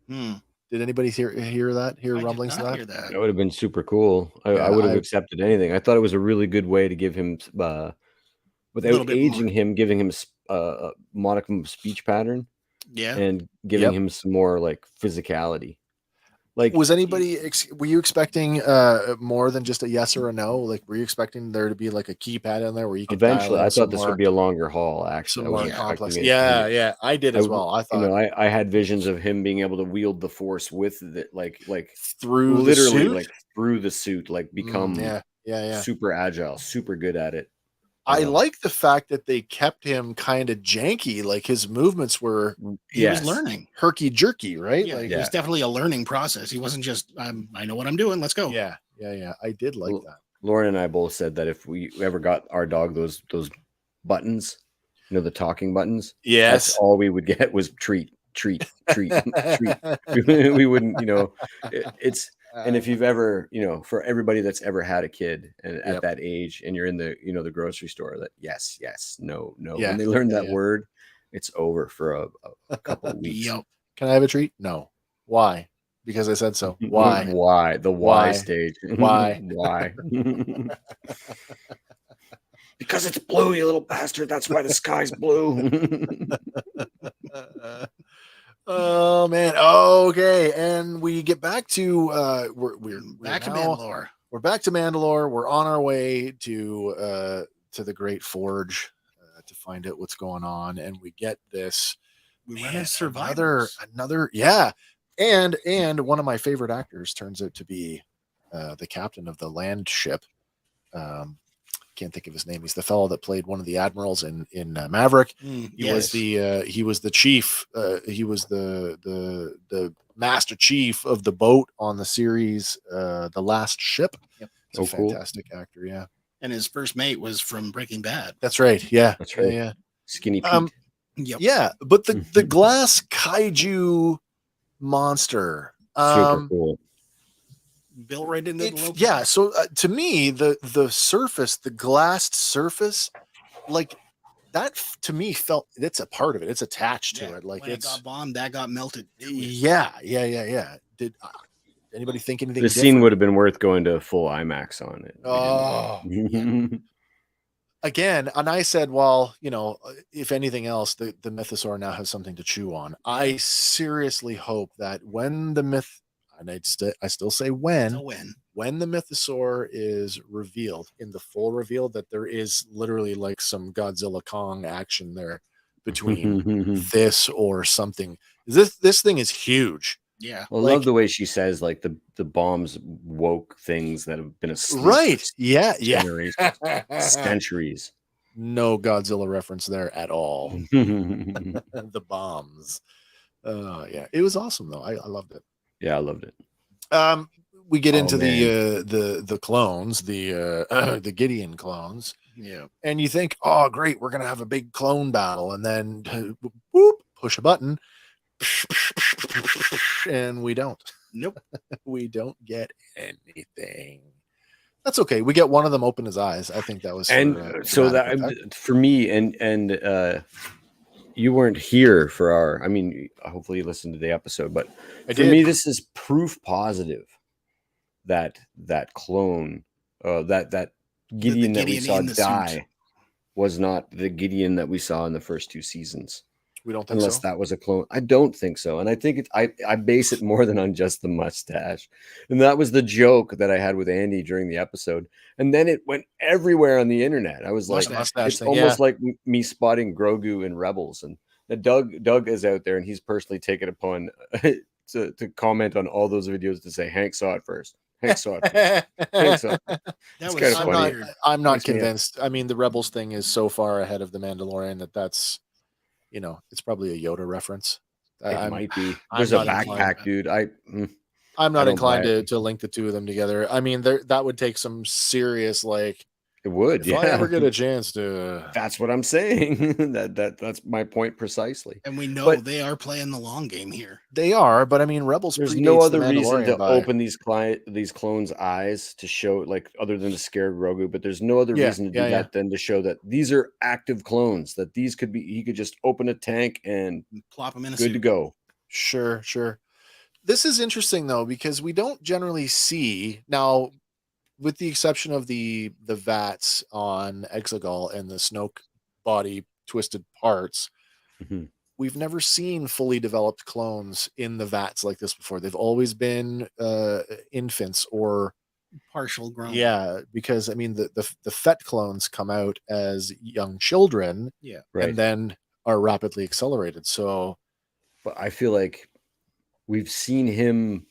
Did anybody hear that? Hear rumblings of that? Hear that? That would have been super cool. I would have accepted anything. I thought it was a really good way to give him, without aging him, giving him a modicum of speech pattern. Yeah. And giving him some more like physicality. Like, was anybody, were you expecting more than just a yes or a no? Like, were you expecting there to be like a keypad in there where you could eventually? I thought this would be a longer haul. Actually, some more complex. Yeah, I did as well. I thought, I had visions of him being able to wield the force with it, like through literally, the suit? like through the suit, like become super agile, super good at it. I like the fact that they kept him kind of janky, like his movements were. He was learning, herky jerky, right? Yeah, it was definitely a learning process. He wasn't just I know what I'm doing. Let's go. Yeah. I did like that. Lauren and I both said that if we ever got our dog those buttons, the talking buttons, that's all we would get was treat. We wouldn't, it's. And if you've ever, for everybody that's ever had a kid and at that age, and you're in the, the grocery store, that yes, no. Yeah. When they learn that word, it's over for a couple of weeks. Can I have a treat? No. Why? Because I said so. Why? Why? The why stage. Why? Why? Because it's blue, you little bastard. That's why the sky's blue. Oh man. Okay. And we get back to we're back to Mandalore. We're back to Mandalore. We're on our way to the Great Forge to find out what's going on. And we get this. We run into survivors. Another and one of my favorite actors turns out to be the captain of the land ship. Can't think of his name. He's the fellow that played one of the admirals in Maverick. He was the chief. He was the master chief of the boat on the series, The Last Ship. Yep. He's a fantastic actor. Yeah. And his first mate was from Breaking Bad. That's right. Yeah. That's right. Yeah. Skinny Pete. Yeah. But the glass kaiju monster. Super cool. Bill right into the yeah. So to me, the surface, the glassed surface, like that to me felt it's a part of it. It's attached to it. Like when it got bombed, that got melted. Yeah. Did anybody think anything? The scene would have been worth going to full IMAX on it. Oh. Again, and I said, well, if anything else, the mythosaur now has something to chew on. I seriously hope that when the myth. And I still say when the mythosaur is revealed in the full reveal, that there is literally like some Godzilla Kong action there between this or something. This thing is huge. Yeah. Well, I love the way she says like the bombs woke things that have been asleep. Right. Yeah. Centuries. No Godzilla reference there at all. The bombs. Yeah. It was awesome though. I loved it. Yeah, I loved it. We get into the clones, the Gideon clones. Yeah. And you think, oh great, we're gonna have a big clone battle, and then whoop, push a button. And we don't. Nope. We don't get anything. That's okay. We get one of them open his eyes. I think that was for me and you weren't here for our, hopefully you listened to the episode, but for me, this is proof positive that clone, that Gideon that we saw die was not the Gideon that we saw in the first two seasons. We don't think unless that was a clone. I don't think so. And I think I base it more than on just the mustache. And that was the joke that I had with Andy during the episode. And then it went everywhere on the internet. I was like, it's almost like me spotting Grogu in Rebels. And Doug is out there and he's personally taken upon to comment on all those videos to say Hank saw it first. Hank saw it first. Hank saw it. That was kind of funny. I'm not convinced. I mean, the Rebels thing is so far ahead of the Mandalorian that's it's probably a Yoda reference. It might be. There's a backpack, dude. I'm not inclined to link the two of them together. I mean, that would take some serious It would. If I ever get a chance to. That's what I'm saying. That's my point precisely. And we know they are playing the long game here. They are, but I mean, Rebels. There's no other reason to open these clones' eyes to show, other than to scare Grogu. But there's no other reason to do that than to show that these are active clones. That these could be. He could just open a tank and plop them in. Good to go. Sure. This is interesting though, because we don't generally see now, with the exception of the vats on Exegol and the Snoke body twisted parts. We've never seen fully developed clones in the vats like this before. They've always been infants or partial grown. Yeah, because I mean the Fett clones come out as young children, and then are rapidly accelerated. So, but I feel like we've seen him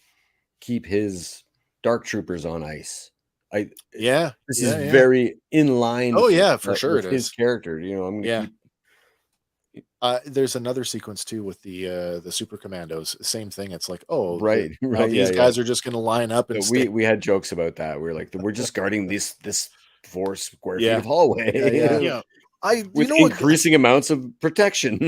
keep his dark troopers on ice. This is very in line. Oh yeah, for sure with his character. You know, I'm gonna keep. There's another sequence too with the Super Commandos. Same thing. It's like, oh, right. These guys are just going to line up and we had jokes about that. We're like, we're just guarding this 4 square feet of hallway. With increasing amounts of protection,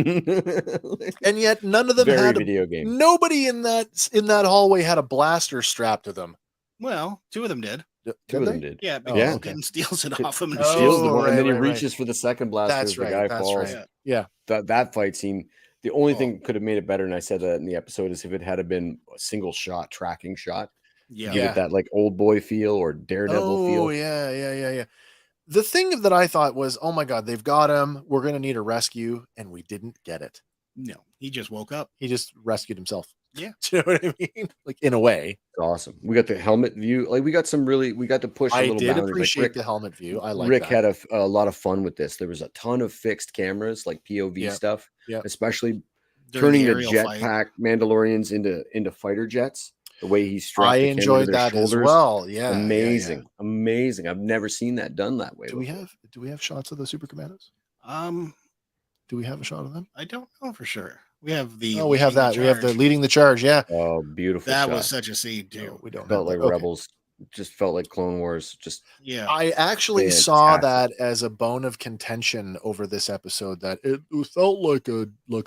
and yet none of them had video game. Nobody in that hallway had a blaster strapped to them. Well, 2 of them did. Two of them did. Yeah, because Ben steals it off him. And steals the one, and then he reaches for the second blaster. That's the guy falls. Yeah. That fight scene. The only thing could have made it better, and I said that in the episode, is if it had been a single shot, tracking shot. Give it that like old boy feel or Daredevil feel. Oh yeah. The thing that I thought was, oh my God, they've got him. We're going to need a rescue, and we didn't get it. No, he just woke up. He just rescued himself. Yeah. Do you know what I mean? Like, in a way. It's awesome. We got the helmet view. Like, we got to push a little boundary. I did appreciate the helmet view. I like Rick had a lot of fun with this. There was a ton of fixed cameras, like POV stuff, especially turning the jetpack Mandalorians into fighter jets. The way he strapped I enjoyed that as well. Yeah. Amazing. Amazing. I've never seen that done that way. Do we have shots of the Super Commandos? Do we have a shot of them? I don't know for sure. We have the we have that. We have the leading the charge. Yeah. Oh, beautiful. That was such a scene too. No, we don't felt like Rebels. Just felt like Clone Wars. Just I actually saw that as a bone of contention over this episode, that it felt like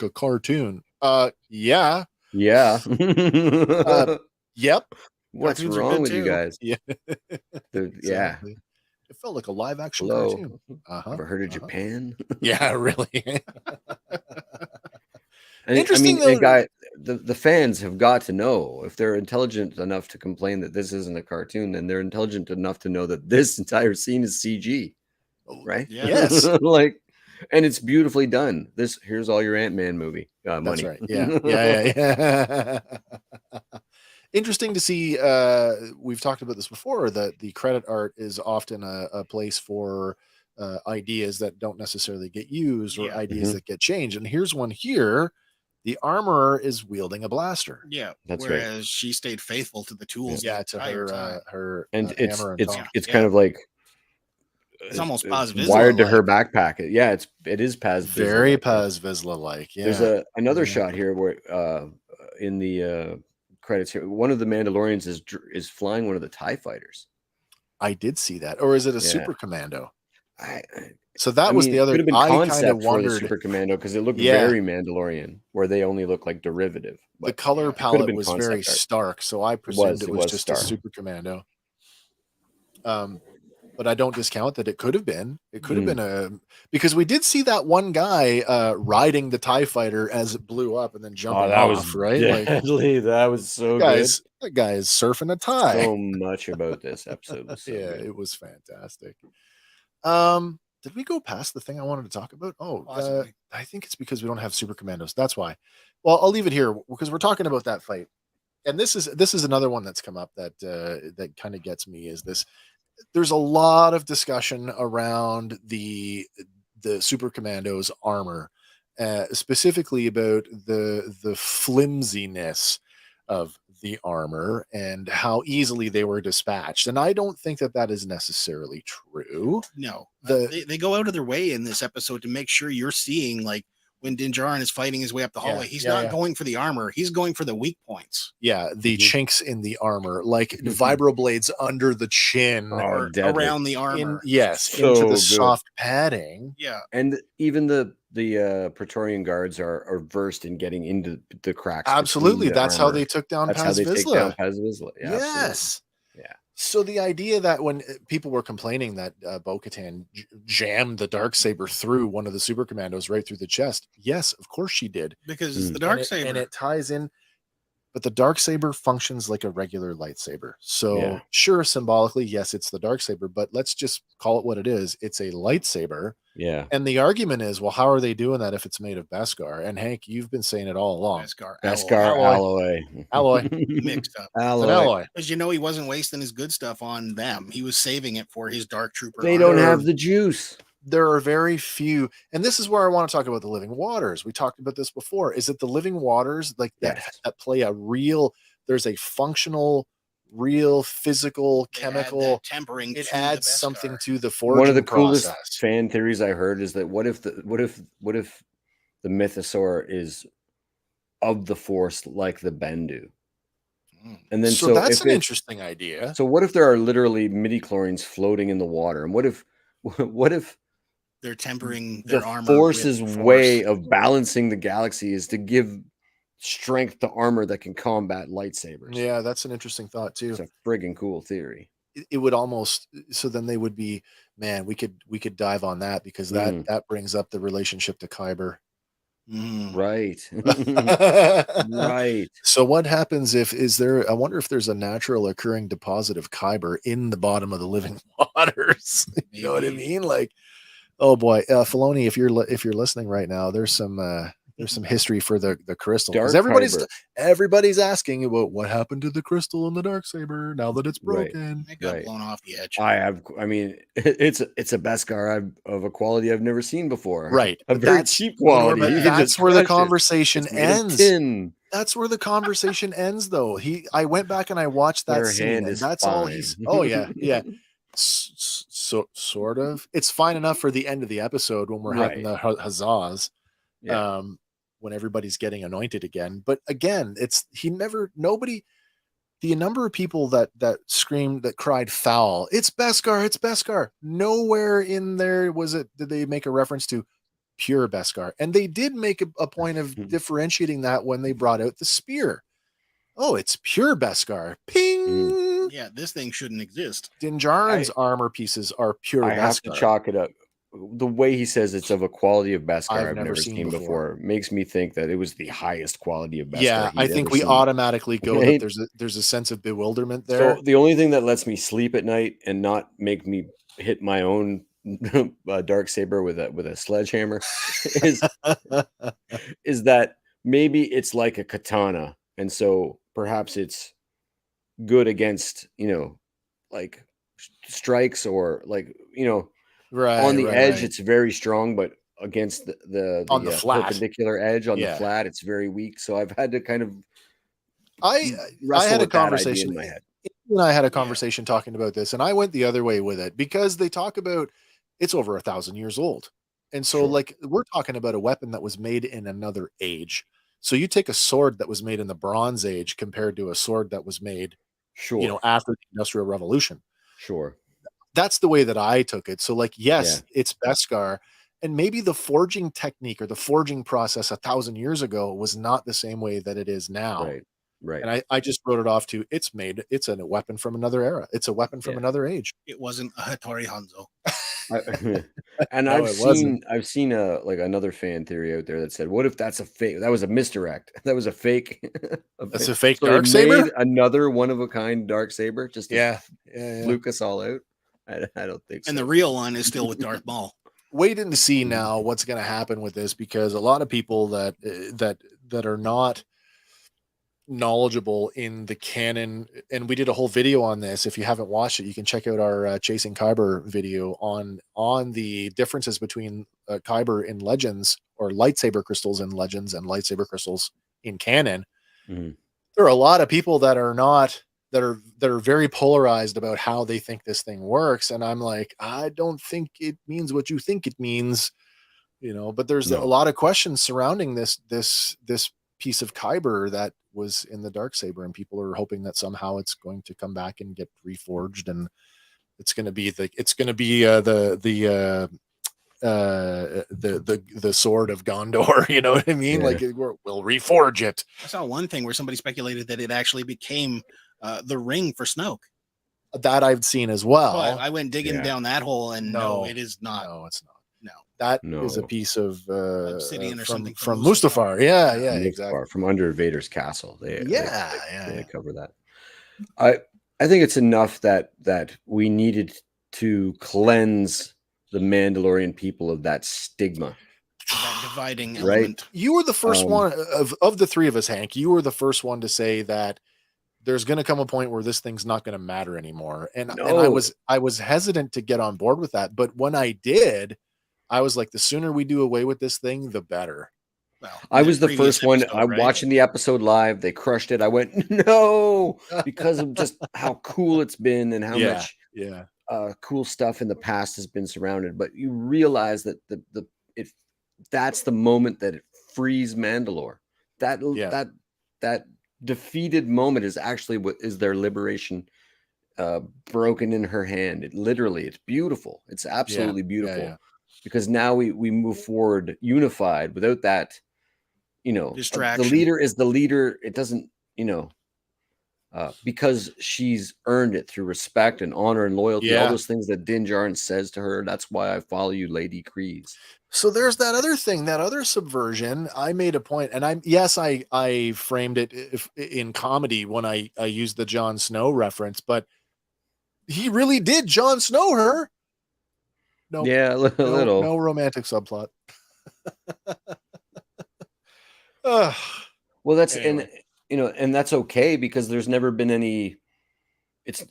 a cartoon. Yeah. Yep. What's wrong with you guys? Yeah. Exactly. It felt like a live action cartoon. Ever heard of Japan? Yeah, really. Interesting. The fans have got to know, if they're intelligent enough to complain that this isn't a cartoon, then they're intelligent enough to know that this entire scene is CG, right? Yes. And it's beautifully done. Here's all your Ant-Man movie money. That's right. Yeah. Interesting to see. We've talked about this before, that the credit art is often a place for ideas that don't necessarily get used, or ideas that get changed. And here's one here. The armorer is wielding a blaster. Yeah, that's whereas right. she stayed faithful to the tools. Yeah, to her and hammer and it's kind of like it's almost Paz Vizsla wired to her backpack. Yeah, it is Paz Vizsla. Very Paz Vizsla like. Yeah. There's another shot here where in the credits here, one of the Mandalorians is flying one of the TIE fighters. I did see that. Or is it a Super Commando? So that was the other. Could have been concept kind of for wondered. the Super Commando, because it looked very Mandalorian, where they only look like derivative. The color palette was very stark, so I presumed it was just stark. a Super Commando. But I don't discount that it could have been. It could have been because we did see that one guy riding the TIE fighter as it blew up and then jumping off. Was right. Deadly. That was so good. That guy is surfing a TIE. So much about this episode. Was so good. It was fantastic. Did we go past the thing I wanted to talk about? I think it's because we don't have Super Commandos. That's why. Well, I'll leave it here because we're talking about that fight. And this is another one that's come up that kind of gets me, is this. There's a lot of discussion around the Super Commandos armor, specifically about the flimsiness of the armor and how easily they were dispatched. And I don't think that is necessarily true. No, they go out of their way in this episode to make sure you're seeing, like, when Din Djarin is fighting his way up the hallway, he's not going for the armor. He's going for the weak points. Yeah, the chinks in the armor, like vibroblades under the chin or around the armor. Into the soft padding. Yeah. And even the Praetorian guards are versed in getting into the cracks. Absolutely. That's how they took down Paz Vizsla. Yeah, yes. Yeah. So the idea that when people were complaining that Bo-Katan jammed the Darksaber through one of the Super Commandos right through the chest, yes, of course she did, because the Darksaber, and it ties in. but the darksaber functions like a regular lightsaber. So sure, symbolically, yes, it's the darksaber, but let's just call it what it is. It's a lightsaber. Yeah. And the argument is, well, how are they doing that if it's made of Beskar? And Hank, you've been saying it all along. Beskar alloy. Mixed up. Alloy. Because he wasn't wasting his good stuff on them. He was saving it for his Dark Trooper. They don't have the juice. There are very few, and this is where I want to talk about the living waters. We talked about this before. Is it the living waters like that play a real? There's a functional, real physical, chemical tempering. It adds something to the forging. One of the process. coolest fan theories I heard is that what if the mythosaur is of the Force like the Bendu? And then so that's an interesting idea. So what if there are literally midi-chlorians floating in the water? And what if they're tempering their armor? Force's way of balancing the galaxy is to give strength to armor that can combat lightsabers. Yeah, that's an interesting thought too. It's a friggin' cool theory. It would almost, so then they would be, man, we could dive on that because that brings up the relationship to Kyber. Right. Right. So what happens I wonder if there's a natural occurring deposit of Kyber in the bottom of the living waters. You know what I mean? Like, oh boy, Filoni, if you're listening right now, there's some history for the crystal. Because everybody's asking about what happened to the crystal in the darksaber now that it's broken. It got blown off the edge. I mean, it's a Beskar of a quality I've never seen before. Right. A very cheap quality. But that's where the conversation ends. Tin. That's where the conversation ends, though. I went back and I watched that scene, and that's all he's. Oh yeah, yeah. So sort of. It's fine enough for the end of the episode when we're having the huzzahs. Yeah. When everybody's getting anointed again. But again, the number of people that screamed, that cried foul, it's Beskar. Nowhere in there did they make a reference to pure Beskar. And they did make a point of differentiating that when they brought out the spear. Oh, it's pure Beskar. Ping! Yeah, this thing shouldn't exist. Din Djarin's armor pieces are pure Beskar. I have to chalk it up. The way he says it's of a quality of Beskar I've never seen before makes me think that it was the highest quality of Beskar. Yeah, I think we automatically go that there's a sense of bewilderment there. So the only thing that lets me sleep at night and not make me hit my own darksaber with a sledgehammer is that maybe it's like a katana, and so perhaps it's good against like strikes or like right on the edge. It's very strong, but against the flat perpendicular edge on the flat, it's very weak. So I've had to kind of I had a conversation in my head. And I had a conversation talking about this, and I went the other way with it because they talk about it's over 1,000 years old. And so like we're talking about a weapon that was made in another age. So you take a sword that was made in the Bronze Age compared to a sword that was made after the Industrial Revolution. Sure. That's the way that I took it. So like, yes, it's Beskar, and maybe the forging technique or the forging process 1,000 years ago was not the same way that it is now. Right. And I just wrote it off to it's a weapon from another era. It's a weapon from another age. It wasn't a Hattori Hanzo. And no, I've seen another fan theory out there that said, what if that's a fake? That was a misdirect. That was a fake. That's a fake darksaber. Another one of a kind darksaber. Just to fluke us all out. I don't think so. And the real one is still with Darth Maul. Waiting to see now what's going to happen with this, because a lot of people that are not knowledgeable in the canon, and we did a whole video on this. If you haven't watched it, you can check out our Chasing Kyber video on the differences between Kyber in Legends, or lightsaber crystals in Legends, and lightsaber crystals in canon. There are a lot of people that are very polarized about how they think this thing works, and I'm like, I don't think it means what you think it means, but there's a lot of questions surrounding this piece of Kyber that was in the darksaber, and people are hoping that somehow it's going to come back and get reforged, and it's going to be the sword of Gondor. You know what I mean? Like we'll reforge it. I saw one thing where somebody speculated that it actually became the ring for Snoke. That I've seen as well. I went digging down that hole, and no, it is not. No, it's not. No, That is a piece of obsidian or something from Mustafar. Yeah, yeah, Mustafar, exactly. from under Vader's castle. They yeah. cover that. I think it's enough that we needed to cleanse the Mandalorian people of that stigma. That dividing Right? element. You were the first one of the three of us, Hank. You were the first one to say that there's going to come a point where this thing's not going to matter anymore. And I was hesitant to get on board with that. But when I did, I was like, the sooner we do away with this thing, the better. Well, I was the first one. I'm watching the episode live. They crushed it. I went, no, because of just how cool it's been and how much cool stuff in the past has been surrounded. But you realize that that's the moment that it frees Mandalore. That defeated moment is actually what is their liberation broken in her hand. It's beautiful. It's absolutely beautiful. Because now we move forward unified without that, distraction. The leader is the leader. It doesn't, because she's earned it through respect and honor and loyalty, all those things that Din Djarin says to her. That's why I follow you, Lady Kryze. So there's that other thing, that other subversion. I made a point, and I framed it in comedy when I used the Jon Snow reference, but he really did Jon Snow her. No, yeah, a little. No romantic subplot. Well, that's anyway. And that's okay, because there's never been any.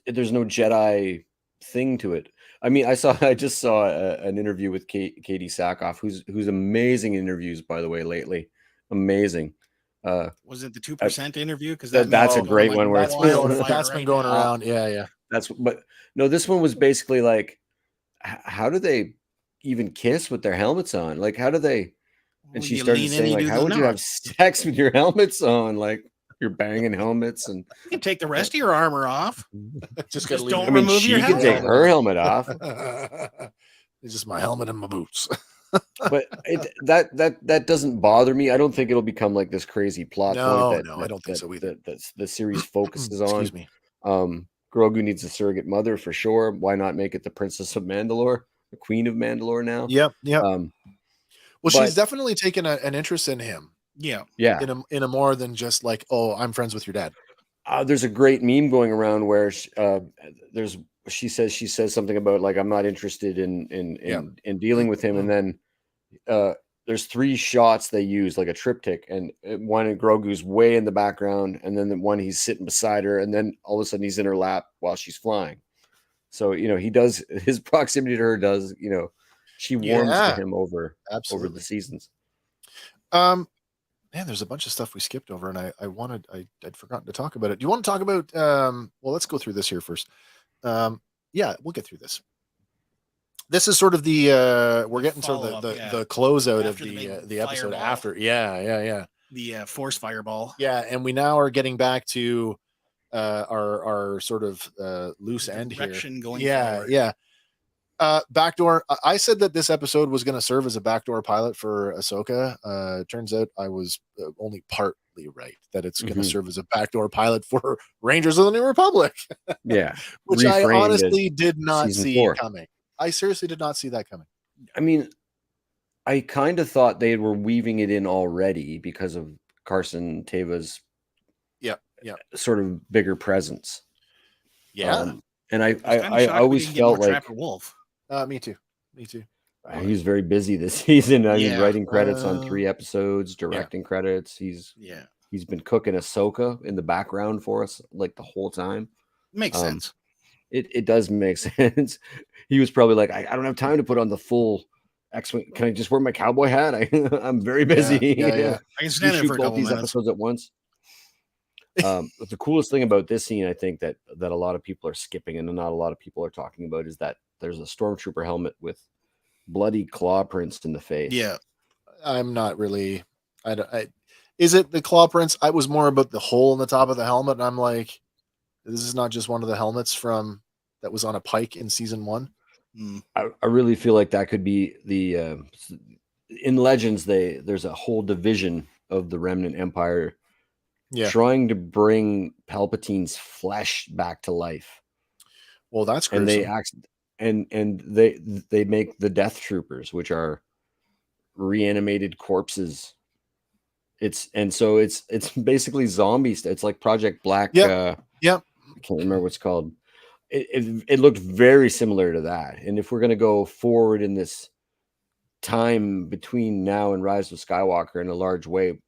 There's no Jedi thing to it. I mean, I just saw an interview with Katie Sackhoff, who's amazing interviews, by the way, lately. Amazing. Was it the 2% interview? Because that's a great one where that's been going around. Yeah. But no, this one was basically like, how do they even kiss with their helmets on? Like, how do they? And she started saying, like, how would you have sex with your helmets on? Like, you're banging helmets, and you can take the rest of your armor off. Just don't remove your helmet. She can take her helmet off. It's just my helmet and my boots. But that doesn't bother me. I don't think it'll become like this crazy plot point. I don't think so either. That the series focuses on. Excuse me. Grogu needs a surrogate mother for sure. Why not make it the Princess of Mandalore, the Queen of Mandalore now? Yep. Well, she's definitely taken an interest in him. Yeah. In a more than just like, oh, I'm friends with your dad. There's a great meme going around where she says something about, like, I'm not interested in dealing with him, and then there's 3 shots they use, like a triptych, and one in Grogu's way in the background, and then the one he's sitting beside her, and then all of a sudden he's in her lap while she's flying. So he does, his proximity to her does, she warms to him over the seasons. Man, there's a bunch of stuff we skipped over, and I'd forgotten to talk about it. Do you want to talk about? Well, let's go through this here first. We'll get through this. This is sort of the we're getting to the closeout of the episode after. Yeah. The force fireball. Yeah, and we now are getting back to our sort of loose end here. Going forward. Yeah. Backdoor. I said that this episode was going to serve as a backdoor pilot for Ahsoka. Turns out I was only partly right, that it's going to serve as a backdoor pilot for Rangers of the New Republic. Yeah. Which I honestly did not see coming. I seriously did not see that coming. I mean, I kind of thought they were weaving it in already because of Carson Teva's sort of bigger presence. Yeah. And I always felt like Wolf. Me too. He's very busy this season. I mean, writing credits on 3 episodes, directing credits. He's been cooking Ahsoka in the background for us like the whole time. Makes sense. It does make sense. He was probably like, I don't have time to put on the full X-Wing. Can I just wear my cowboy hat? I'm very busy. Yeah. I can stand there for a couple these minutes. episodes at once. But the coolest thing about this scene, I think that a lot of people are skipping and not a lot of people are talking about, is that there's a stormtrooper helmet with bloody claw prints in the face. Yeah, I'm not really. Is it the claw prints? I was more about the hole in the top of the helmet, and I'm like, this is not just one of the helmets that was on a pike in season 1. I really feel like that could be the in Legends. There's a whole division of the Remnant Empire. Yeah. Trying to bring Palpatine's flesh back to life. Well, that's gruesome. And they make the Death Troopers, which are reanimated corpses. It's basically zombies. It's like Project Black. Yep. I can't remember what's called. It looked very similar to that. And if we're going to go forward in this time between now and Rise of Skywalker in a large way,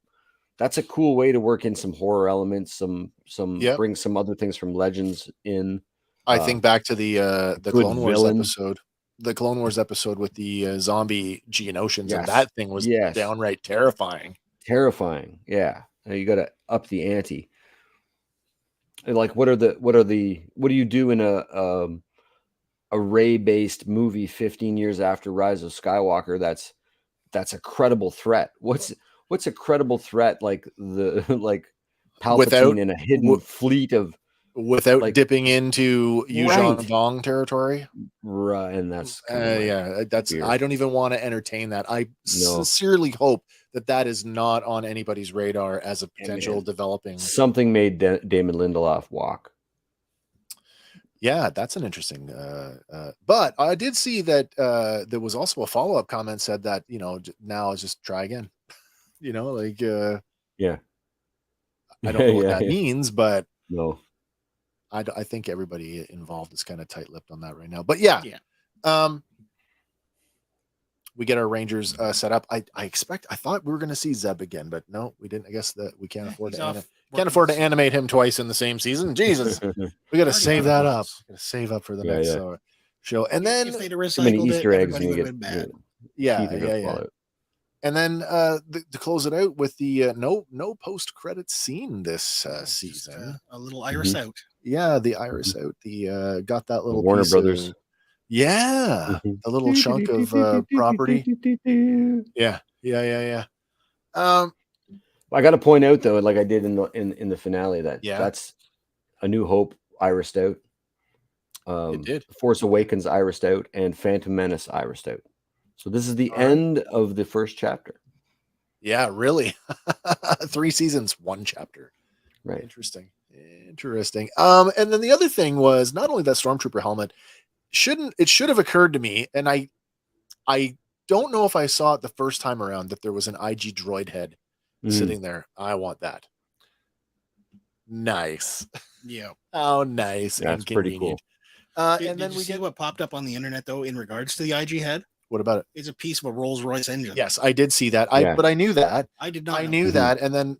that's a cool way to work in some horror elements, bring some other things from Legends in. I think back to the Clone Wars episode. The Clone Wars episode with the zombie Geonosians, and that thing was downright terrifying. Terrifying, yeah. You got to up the ante. And like, what do you do in a Rey-based movie 15 years after Rise of Skywalker? That's a credible threat. What's a credible threat like Palpatine in a hidden fleet of without dipping into Yuuzhan Vong territory, right? And that's that's weird. I don't even want to entertain that. I sincerely hope that is not on anybody's radar as a potential developing. Something made Damon Lindelof walk. Yeah, that's an interesting. But I did see that there was also a follow-up comment said that now just try again. I don't know what that means, but no. I think everybody involved is kind of tight-lipped on that right now. But we get our Rangers set up. I thought we were going to see Zeb again, but no, we didn't. I guess that we can't afford to animate him twice in the same season. Jesus, we got to save that up. Got to save up for the next show. And then if they'd too many Easter eggs and you get bad. And then to close it out with the no post-credit scene this season. A little iris out. Yeah, the iris out. The got that little Warner Brothers. The little chunk of property. Yeah. I got to point out though, like I did in the finale, that's A New Hope irised out. It did. Force Awakens irised out, and Phantom Menace irised out. So this is the end of the first chapter. Yeah, really. 3 seasons, 1 chapter. Right. Interesting. And then the other thing was not only that Stormtrooper helmet should have occurred to me, and I don't know if I saw it the first time around, that there was an IG droid head sitting there. I want that. Nice. Yeah. Oh, nice. That's pretty cool. And then we get what popped up on the internet though in regards to the IG head. What about it? It's a piece of a Rolls-Royce engine. Yes, I did see that. But I knew that. I did not. I knew that, and then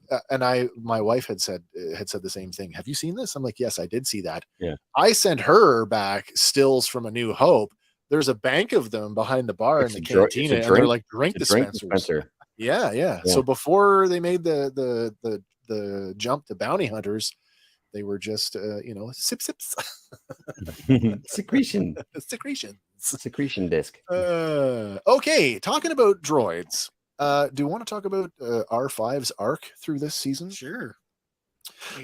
my wife had said the same thing. Have you seen this? I'm like, yes, I did see that. Yeah. I sent her back stills from A New Hope. There's a bank of them behind the bar in the cantina, and they're like drink dispensers. Yeah. So before they made the jump to bounty hunters, they were just sips. Secretion disc. Okay, talking about droids. Do you want to talk about R5's arc through this season? Sure.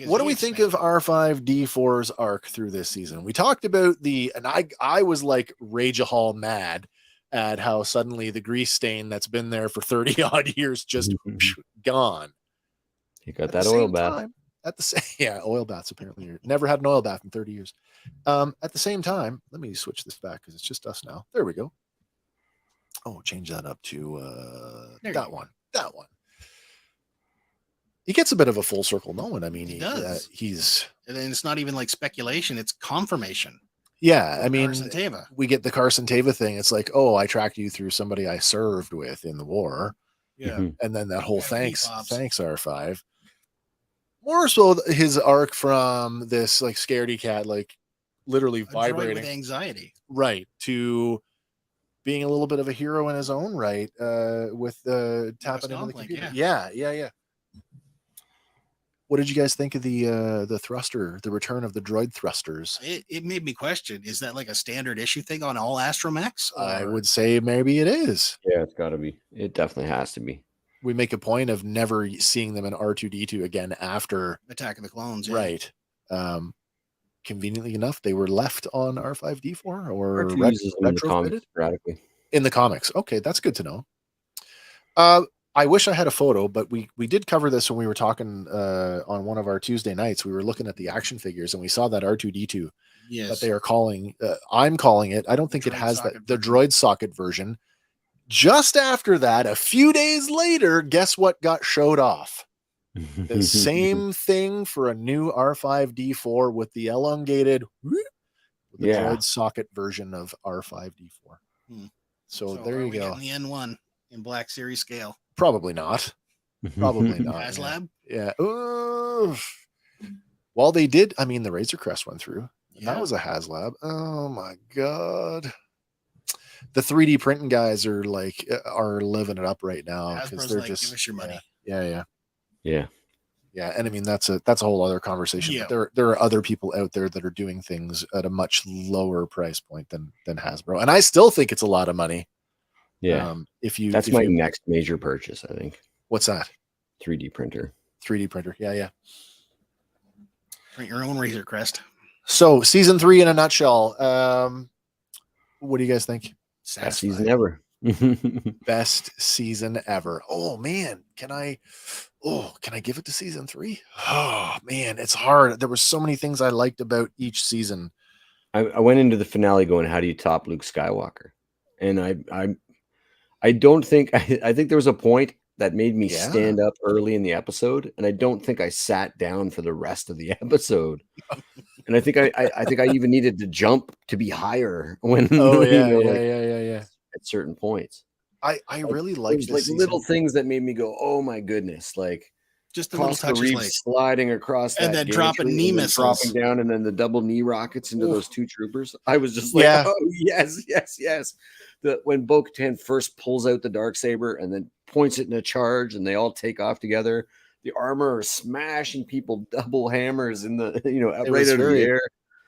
What do we think of R5D4's arc through this season? We talked about and I was like Rage-a-hall mad at how suddenly the grease stain that's been there for 30 odd years just gone. You got that oil bath. Oil baths apparently. Never had an oil bath in 30 years. At the same time, let me switch this back because it's just us now. There we go. Oh, change that up to that one. He gets a bit of a full circle moment. I mean, he does. And then it's not even like speculation; it's confirmation. Yeah, I mean, Carson Teva. We get the Carson Teva thing. It's like, oh, I tracked you through somebody I served with in the war. Yeah, and then that whole thanks R5. More so his arc from this like scaredy cat, like literally vibrating with anxiety, right, to being a little bit of a hero in his own right, with tapping into the computer. Yeah. What did you guys think of the thruster, the return of the droid thrusters? It made me question, is that like a standard issue thing on all astromechs? I would say maybe it is. Yeah, it's got to be. It definitely has to be. We make a point of never seeing them in R2-D2 again after Attack of the Clones. Yeah. Right. Conveniently enough, they were left on R5-D4 or retrofitted in the comics. Okay, that's good to know. I wish I had a photo, but we did cover this when we were talking on one of our Tuesday nights. We were looking at the action figures and we saw that R2-D2 that they are calling. I'm calling it. I don't think it has the droid socket version. Just after that, a few days later, guess what got showed off? The same thing for a new R5D4 with the elongated, with the droid socket version of R5D4. So there you go. The N1 in Black Series scale. Probably not. Probably not. HasLab? Yeah. Well, they did. I mean, the Razor Crest went through. And that was a HasLab. Oh my God. The 3D printing guys are living it up right now because they're just give us your money. Yeah. And I mean that's a whole other conversation. Yeah. But there are other people out there that are doing things at a much lower price point than Hasbro, and I still think it's a lot of money. Yeah. That's my next major purchase, I think. What's that? 3D printer. 3D printer. Yeah. Print your own Razor Crest. So season 3 in a nutshell. What do you guys think? Best season ever. Best season ever. Oh man, can I give it to season 3? Oh man, it's hard. There were so many things I liked about each season. I went into the finale going, how do you top Luke Skywalker? And I don't think I think there was a point that made me stand up early in the episode, and I don't think I sat down for the rest of the episode. And I think I even needed to jump to be higher when at certain points. I really liked like little things that made me go, oh my goodness, like just the little touches, like sliding across and then dropping knee missiles, dropping down, and then the double knee rockets into those two troopers. I was just like, oh yes. When Bo-Katan first pulls out the Darksaber and then points it in a charge, and they all take off together. The armor is smashing people, double hammers in the right out of the air.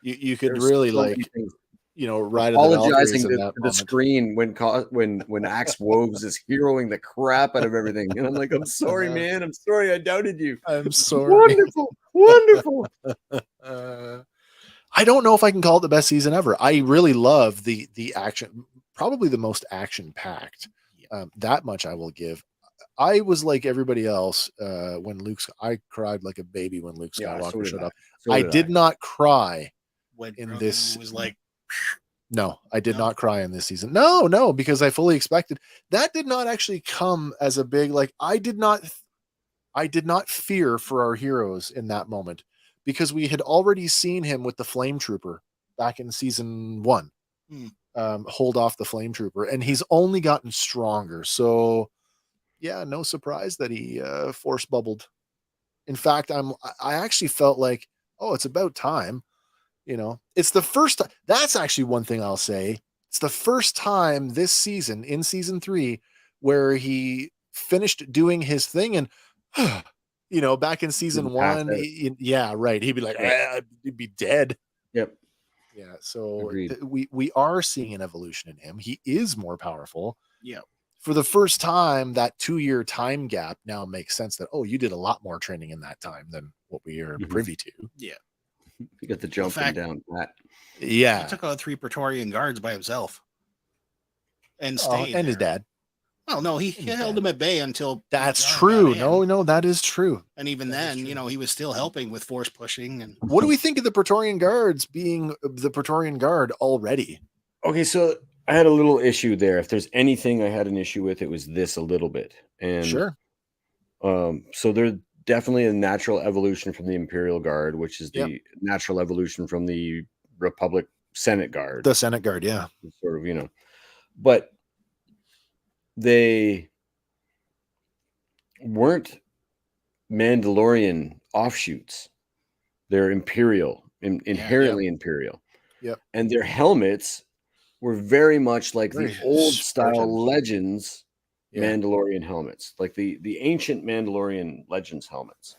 You could really ride apologizing to the screen when Axe Woves is heroing the crap out of everything, and I'm like, I'm sorry, man. I'm sorry, I doubted you. I'm sorry. Wonderful. I don't know if I can call it the best season ever. I really love the action, probably the most action packed. That much I will give. I was like everybody else when I cried like a baby when Luke Skywalker showed up. I did not cry in this. Was like, no, I did not cry in this season. No, because I fully expected that did not actually come as a big I did not fear for our heroes in that moment because we had already seen him with the Flame Trooper back in season 1. Hold off the Flame Trooper, and he's only gotten stronger. So yeah, no surprise that he force bubbled. In fact, I actually felt like, oh, it's about time. It's the first. That's actually one thing I'll say. It's the first time this season, in season 3, where he finished doing his thing, and back in season 1, he'd be like, he'd be dead. Yep. Yeah. So we are seeing an evolution in him. He is more powerful. Yeah. For the first time, that 2-year time gap now makes sense that, you did a lot more training in that time than what we are privy to. Yeah. You got the jumping down that. Yeah. He took out 3 Praetorian guards by himself. And stayed. And his dad. Well, no, he held him at bay until. That's true. No, that is true. And even then, he was still helping with force pushing. And what do we think of the Praetorian guards being the Praetorian Guard already? Okay, so I had a little issue there. If there's anything I had an issue with, it was this a little bit. And sure. So there's definitely a natural evolution from the Imperial Guard, which is the natural evolution from the Republic Senate Guard. The Senate Guard, yeah. Sort of, but they weren't Mandalorian offshoots. They're Imperial, inherently Imperial. Yep. And their helmets were very much like the old style Legends Mandalorian helmets, like the ancient Mandalorian Legends helmets.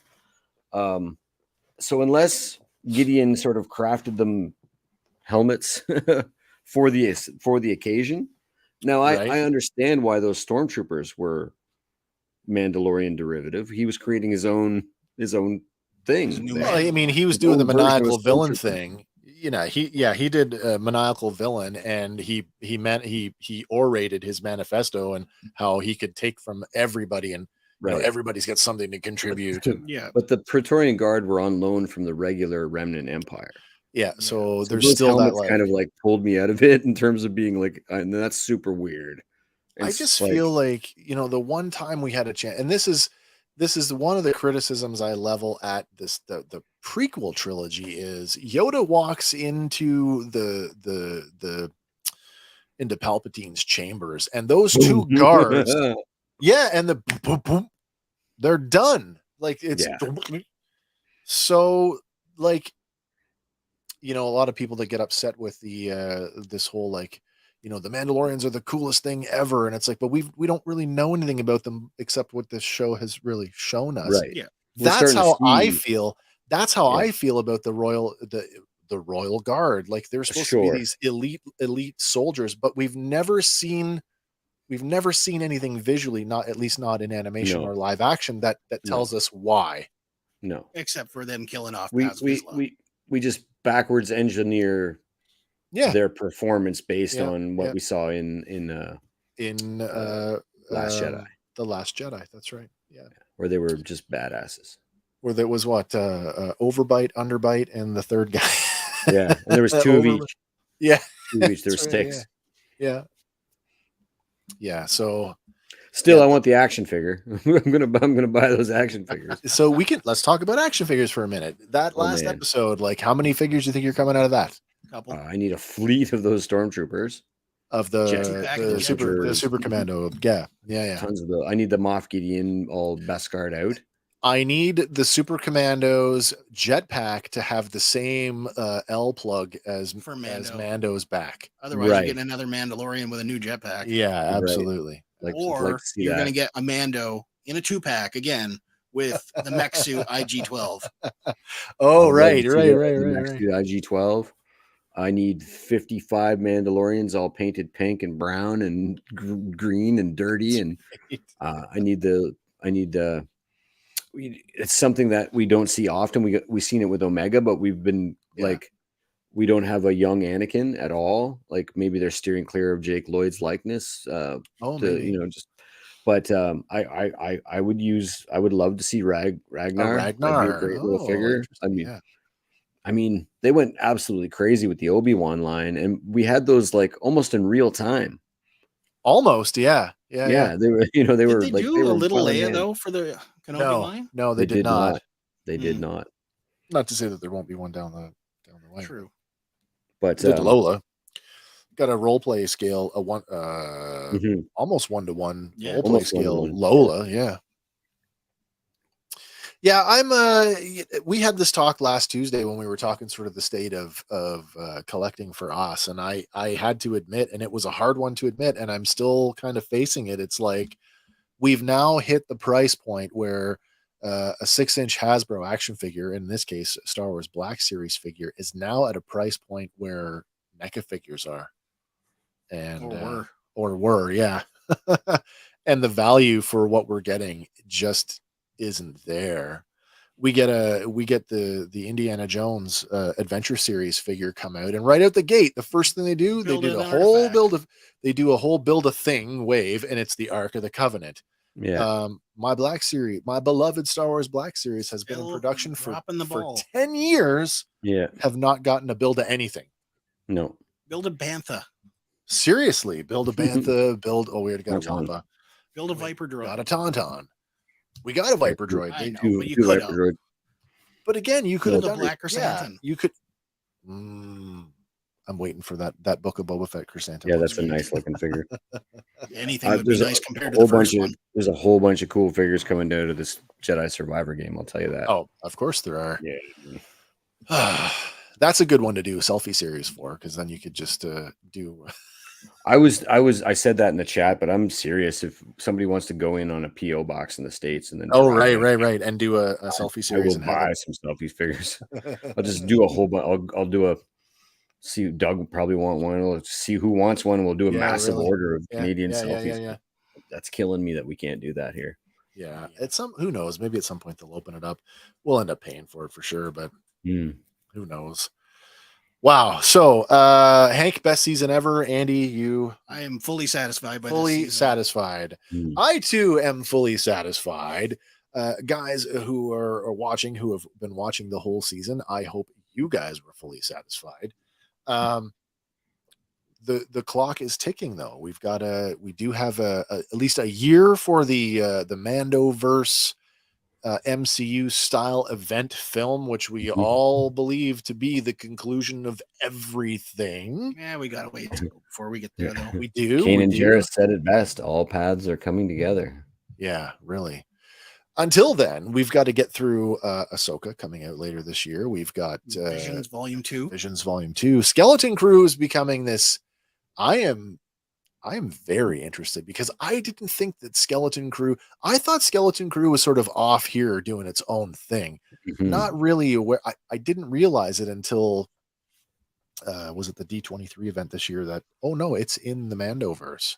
So unless Gideon sort of crafted them helmets for the occasion, now I understand why those stormtroopers were Mandalorian derivative. He was creating his own thing. Well, I mean, he was doing the maniacal villain thing. He did a maniacal villain, and he orated his manifesto and how he could take from everybody, and everybody's got something to contribute. But the Praetorian Guard were on loan from the regular Remnant Empire. Yeah, so there's still that kind of like pulled me out of it in terms of being like, and that's super weird. I just feel like, the one time we had a chance, and this is one of the criticisms I level at the prequel trilogy is Yoda walks into into Palpatine's chambers, and those two guards, and the boom, boom, they're done. Like it's so like, a lot of people that get upset with this whole like, the Mandalorians are the coolest thing ever, and it's like, but we don't really know anything about them except what this show has really shown us. Right. Yeah. That's how I feel. That's how I feel about the Royal Guard. Like they're supposed to be these elite soldiers, but we've never seen anything visually, at least not in animation or live action, that tells us why. No, except for them killing off. We just backwards engineer their performance based on what we saw in Last Jedi. The Last Jedi, that's right. Yeah. Where they were just badasses. Where there was overbite, underbite, and the third guy. Yeah, and there was two of each. Yeah, two of each. There was six. Yeah. So, still, I want the action figure. I'm gonna buy those action figures. So let's talk about action figures for a minute. That last episode, like, how many figures do you think you're coming out of that? Couple. I need a fleet of those stormtroopers. Of the super commando. Yeah. Tons of those. I need the Moff Gideon all Beskar out. I need the super commandos jetpack to have the same L plug as Mando's back. Otherwise, you're getting another Mandalorian with a new jetpack. Yeah, absolutely. Right. Or you're going to get a Mando in a 2-pack again with the mech suit IG-12. Oh, right. IG-12. I need 55 Mandalorians all painted pink and brown and green and dirty, and I need it's something that we don't see often. We've seen it with Omega, but we've been like, we don't have a young Anakin at all. Like maybe they're steering clear of Jake Lloyd's likeness. But I would love to see Ragnar. That'd be a great little figure. I mean, they went absolutely crazy with the Obi-Wan line, and we had those like almost in real time. Almost, yeah. They were, they were like, they do were a little Leia though for the Kenobi line. No, they did not. They did not. Not to say that there won't be one down the way. True, but Lola got a role play scale, almost 1-to-1 role play scale. Lola, Yeah, we had this talk last Tuesday when we were talking sort of the state of collecting for us, and I had to admit, and it was a hard one to admit, and I'm still kind of facing it. It's like we've now hit the price point where a 6-inch Hasbro action figure, in this case Star Wars Black Series figure, is now at a price point where NECA figures are, and or were, yeah, and the value for what we're getting just isn't there. We get the Indiana Jones Adventure Series figure come out, and right out the gate, the first thing they do a whole build a thing wave, and it's the Ark of the Covenant. Yeah. My beloved Star Wars Black Series has been in production for 10 years. Yeah. Have not gotten a build of anything. No. Build a Bantha. Seriously, build a Bantha. We already got a Wampa. Build a Viper droid. Got a Tauntaun. We got a Viper droid. I know, but you could have. But again, you could have done Black Chrysanthemum. You could. I'm waiting for that Book of Boba Fett Chrysanthemum. Yeah, that's a nice looking figure. Anything would be nice compared to the first one. There's a whole bunch of cool figures coming out of this Jedi Survivor game. I'll tell you that. Oh, of course there are. Yeah. That's a good one to do a selfie series for, because then you could just do. I said that in the chat, but I'm serious. If somebody wants to go in on a PO box in the States and then right, and do a selfie series, and buy some selfie figures. I'll just do a whole bunch. I'll do a. See, Doug will probably want one. Let's see who wants one. We'll do a massive order of Canadian selfies. Yeah. That's killing me that we can't do that here. Yeah, who knows? Maybe at some point they'll open it up. We'll end up paying for it for sure, but who knows? Wow. So, Hank, best season ever. Andy, I am fully satisfied by fully satisfied. I too am fully satisfied. Guys who are watching, who have been watching the whole season, I hope you guys were fully satisfied. the clock is ticking though. We do have at least a year for the Mandoverse MCU style event film, which we all believe to be the conclusion of everything. Yeah, we gotta wait before we get there, though. We do. Kane and Jarrett said it best. All paths are coming together. Yeah, really. Until then, we've got to get through Ahsoka coming out later this year. We've got Visions Volume 2. Visions Volume 2. Skeleton Crew is becoming this. I am very interested because I didn't think that Skeleton Crew. I thought Skeleton Crew was sort of off here doing its own thing. Not really aware. I didn't realize it until was it the D23 event this year that, oh no, it's in the Mandoverse.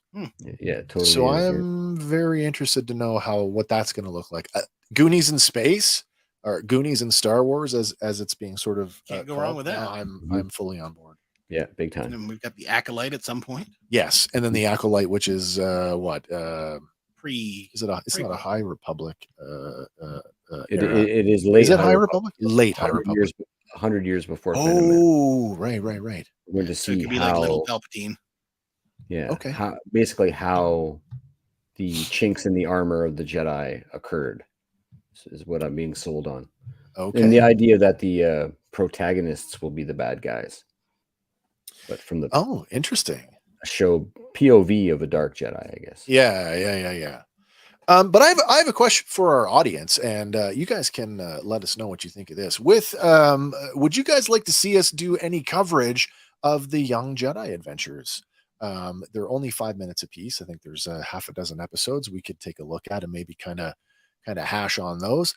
Yeah, totally. So I'm very interested to know what that's going to look like. Goonies in space, or Goonies in Star Wars, as it's being sort of can't go wrong with that. I'm fully on board. Yeah, big time. And then we've got the Acolyte at some point. Yes, and then the Acolyte, which is what it's not a High Republic. It is late. Is it High Republic? Late High Republic. 100 years before. Oh, right. We're going to see so it could be how, like little Palpatine. Yeah. Okay. How the chinks in the armor of the Jedi occurred is what I'm being sold on. Okay. And the idea that the protagonists will be the bad guys, but from the interesting show POV of a dark Jedi, I guess. Yeah. But I have a question for our audience, and you guys can let us know what you think of this. Would you guys like to see us do any coverage of the Young Jedi adventures? They're only 5 minutes apiece. I think there's half a dozen episodes we could take a look at and maybe kind of hash on those.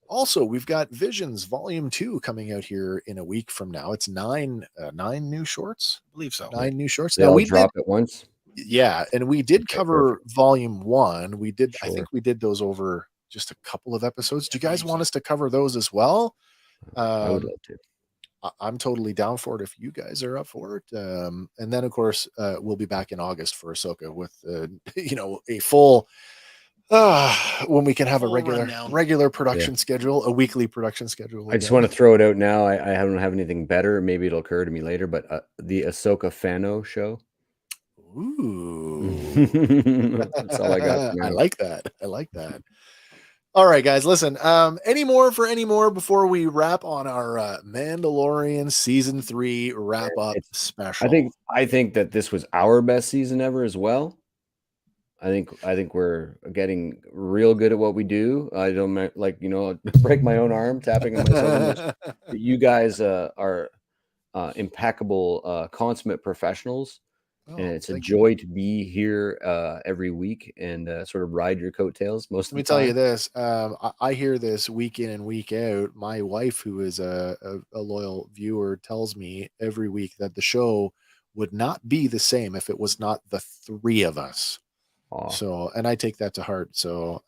Also, we've got Visions Volume 2 coming out here in a week from now. It's nine new shorts. I believe so. 9 new shorts. They all drop at once. Yeah, and we did cover Volume 1. We did. Sure. I think we did those over just a couple of episodes. Do you guys want us to cover those as well? I would love to. I'm totally down for it if you guys are up for it. And then, of course, we'll be back in August for Ahsoka with a full when we can have a regular production schedule, a weekly production schedule. I just want to throw it out now. I don't have anything better. Maybe it'll occur to me later, but the Ahsoka Fano show. Ooh. That's all I got. I like that. All right, guys, listen. Any more before we wrap on our Mandalorian season 3 wrap up special? I think that this was our best season ever as well. I think we're getting real good at what we do. I don't break my own arm tapping on myself. You guys are impeccable, consummate professionals. And it's a joy to be here every week and sort of ride your coattails most of the time. Let me tell you this. I hear this week in and week out. My wife, who is a loyal viewer, tells me every week that the show would not be the same if it was not the 3 of us. So, and I take that to heart. So,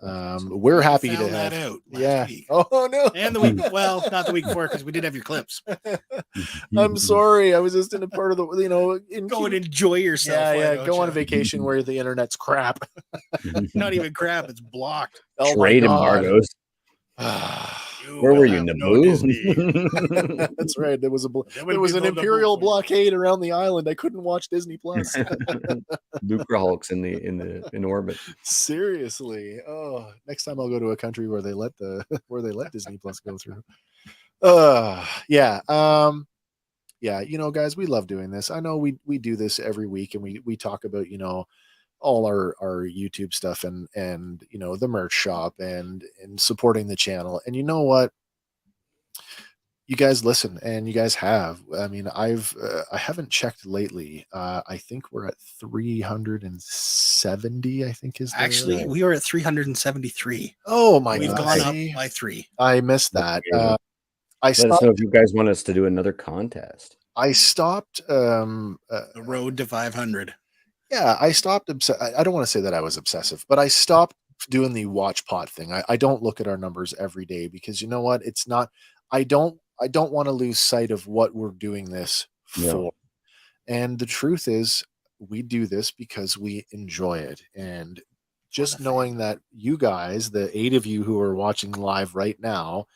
we're happy to have that out. Week. Oh no! And the week, well, not the week before because we did have your clips. I'm sorry. I was just in a part of the, go and enjoy yourself. Yeah. Go on a vacation where the internet's crap. Not even crap. It's blocked. Trade embargoes. Where were you, Naboo? That's right. There was an imperial blockade around the island. I couldn't watch Disney Plus. Lucre Hulk's in orbit. Seriously. Oh, next time I'll go to a country where they let Disney Plus go through. Yeah. Guys, we love doing this. I know we do this every week, and we talk about all our YouTube stuff and the merch shop and supporting the channel. And you know what? You guys listen, and you guys have. I mean, I haven't checked lately. I think we're at 370. I think is actually we are at 373. Oh my God! We've gone up by 3. I missed that. Let us know if you guys want us to do another contest. I stopped the road to 500. Yeah, I stopped. I don't want to say that I was obsessive, but I stopped doing the watch pot thing. I don't look at our numbers every day because you know what? It's not. I don't want to lose sight of what we're doing this for. And the truth is, we do this because we enjoy it. And just knowing that you guys, the 8 of you who are watching live right now,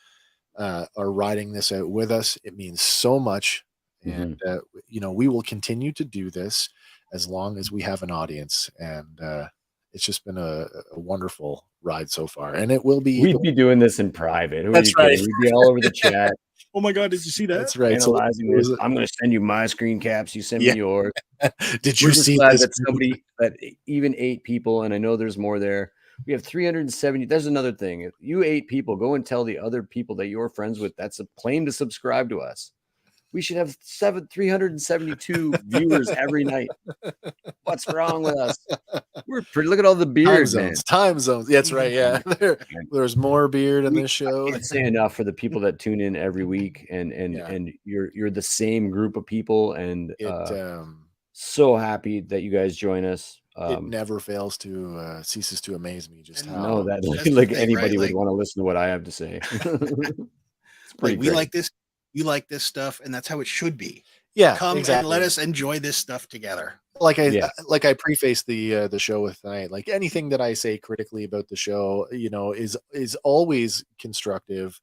are riding this out with us, it means so much. And we will continue to do this as long as we have an audience, and it's just been a wonderful ride so far, and it will be. We'd be doing this in private. Who That's are you right. kidding? We'd be all over the chat. Oh my God, did you see that? That's right. Analyzing this. I'm going to send you my screen caps. You send me yours. Did you see glad this? that even 8 people, and I know there's more there. We have 370. There's another thing. If you 8 people, go and tell the other people that you're friends with that's a claim to subscribe to us. We should have 372 viewers every night. What's wrong with us? We're pretty. Look at all the beard, Time zones. That's right. Yeah, there's more beard in this show. I can't say enough for the people that tune in every week, and you're the same group of people, and so happy that you guys join us. It never fails to ceases to amaze me just how no that like anybody would want to listen to what I have to say. It's pretty we like this. You like this stuff, and that's how it should be. Yeah, come exactly. and let us enjoy this stuff together. Like I prefaced the show with tonight. Like anything that I say critically about the show, is always constructive.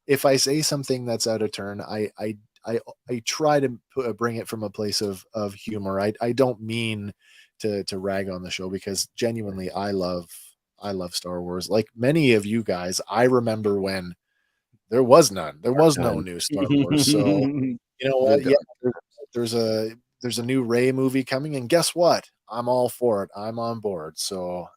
If I say something that's out of turn, I try to bring it from a place of humor. I don't mean to rag on the show, because genuinely I love Star Wars. Like many of you guys, I remember when there was none. There was no new Star Wars. So you know what? Yeah, there's a new Rey movie coming, and guess what? I'm all for it. I'm on board. So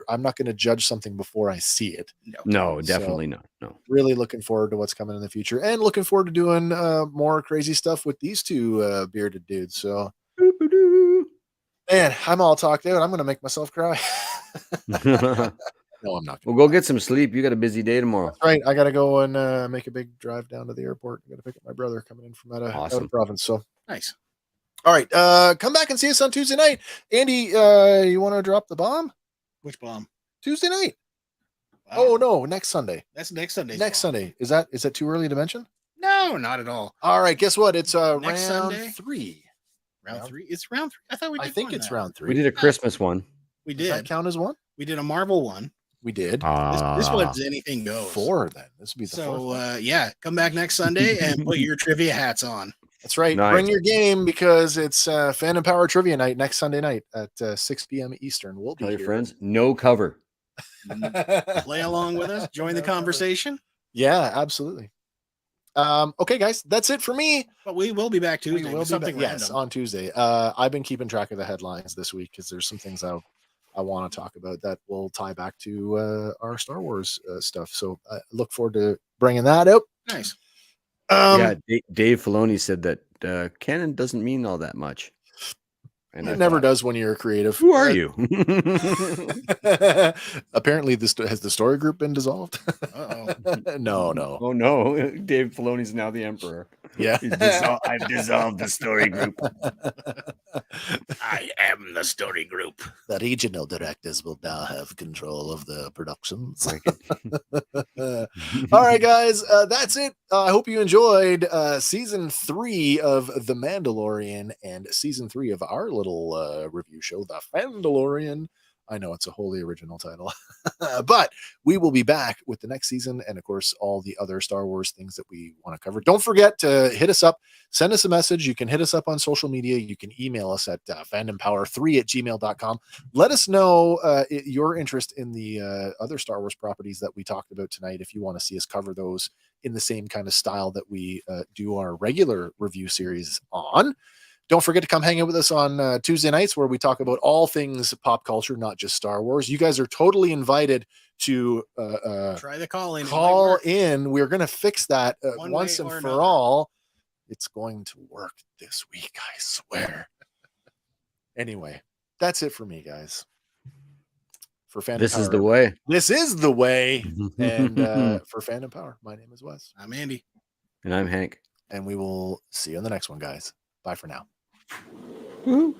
I'm not going to judge something before I see it. No, definitely not. No. Really looking forward to what's coming in the future, and looking forward to doing more crazy stuff with these two bearded dudes. So, man, I'm all talked out. I'm going to make myself cry. No, I'm not. Well, go get some sleep. You got a busy day tomorrow. That's right. I got to go and make a big drive down to the airport. I got to pick up my brother coming in from out of province. So nice. All right. Come back and see us on Tuesday night. Andy, you want to drop the bomb? Which bomb? Tuesday night. Wow. Oh no, next Sunday. That's next Sunday. Next Sunday. Is that too early to mention? No, not at all. All right. Guess what? It's next round Sunday? 3. Round 3. It's round 3. I thought we did. I think it's round 3. We did a Christmas one. We did. Does that count as one? We did a Marvel one. We did. This one's anything goes. 4 then. This would be the 4th. So come back next Sunday and put your trivia hats on. That's right. Nice. Bring your game, because it's Fan and Power Trivia Night next Sunday night at 6 p.m. Eastern. We'll be Tell your here. friends, no cover. Play along with us. Join the conversation. Yeah, absolutely. Okay, guys, that's it for me. But we will be back Tuesday. We will be back, yes, on Tuesday. I've been keeping track of the headlines this week, because there's some things I want to talk about that will tie back to our Star Wars stuff. So I look forward to bringing that out. Nice. Dave Filoni said that canon doesn't mean all that much. And it never does when you're a creative. Who are you? Apparently, has the story group been dissolved? No. Oh no, Dave Filoni's now the emperor. Yeah, I've dissolved the story group. I am the story group. The regional directors will now have control of the productions. All right, guys, that's it. I hope you enjoyed season 3 of The Mandalorian and season 3 of our little review show, The FANdalorian. I know it's a wholly original title, but we will be back with the next season, and of course all the other Star Wars things that we want to cover. Don't forget to hit us up, send us a message. You can hit us up on social media. You can email us at fandompower3@gmail.com. Let us know your interest in the other Star Wars properties that we talked about tonight, if you want to see us cover those in the same kind of style that we do our regular review series on. Don't forget to come hang out with us on Tuesday nights, where we talk about all things pop culture, not just Star Wars. You guys are totally invited to try the call in. Call in. We're going to fix that once and for all. It's going to work this week, I swear. Anyway, that's it for me, guys. For Fan This and Power, is the way. This is the way. And for Fan and Power, my name is Wes. I'm Andy. And I'm Hank. And we will see you on the next one, guys. Bye for now. Woo-hoo.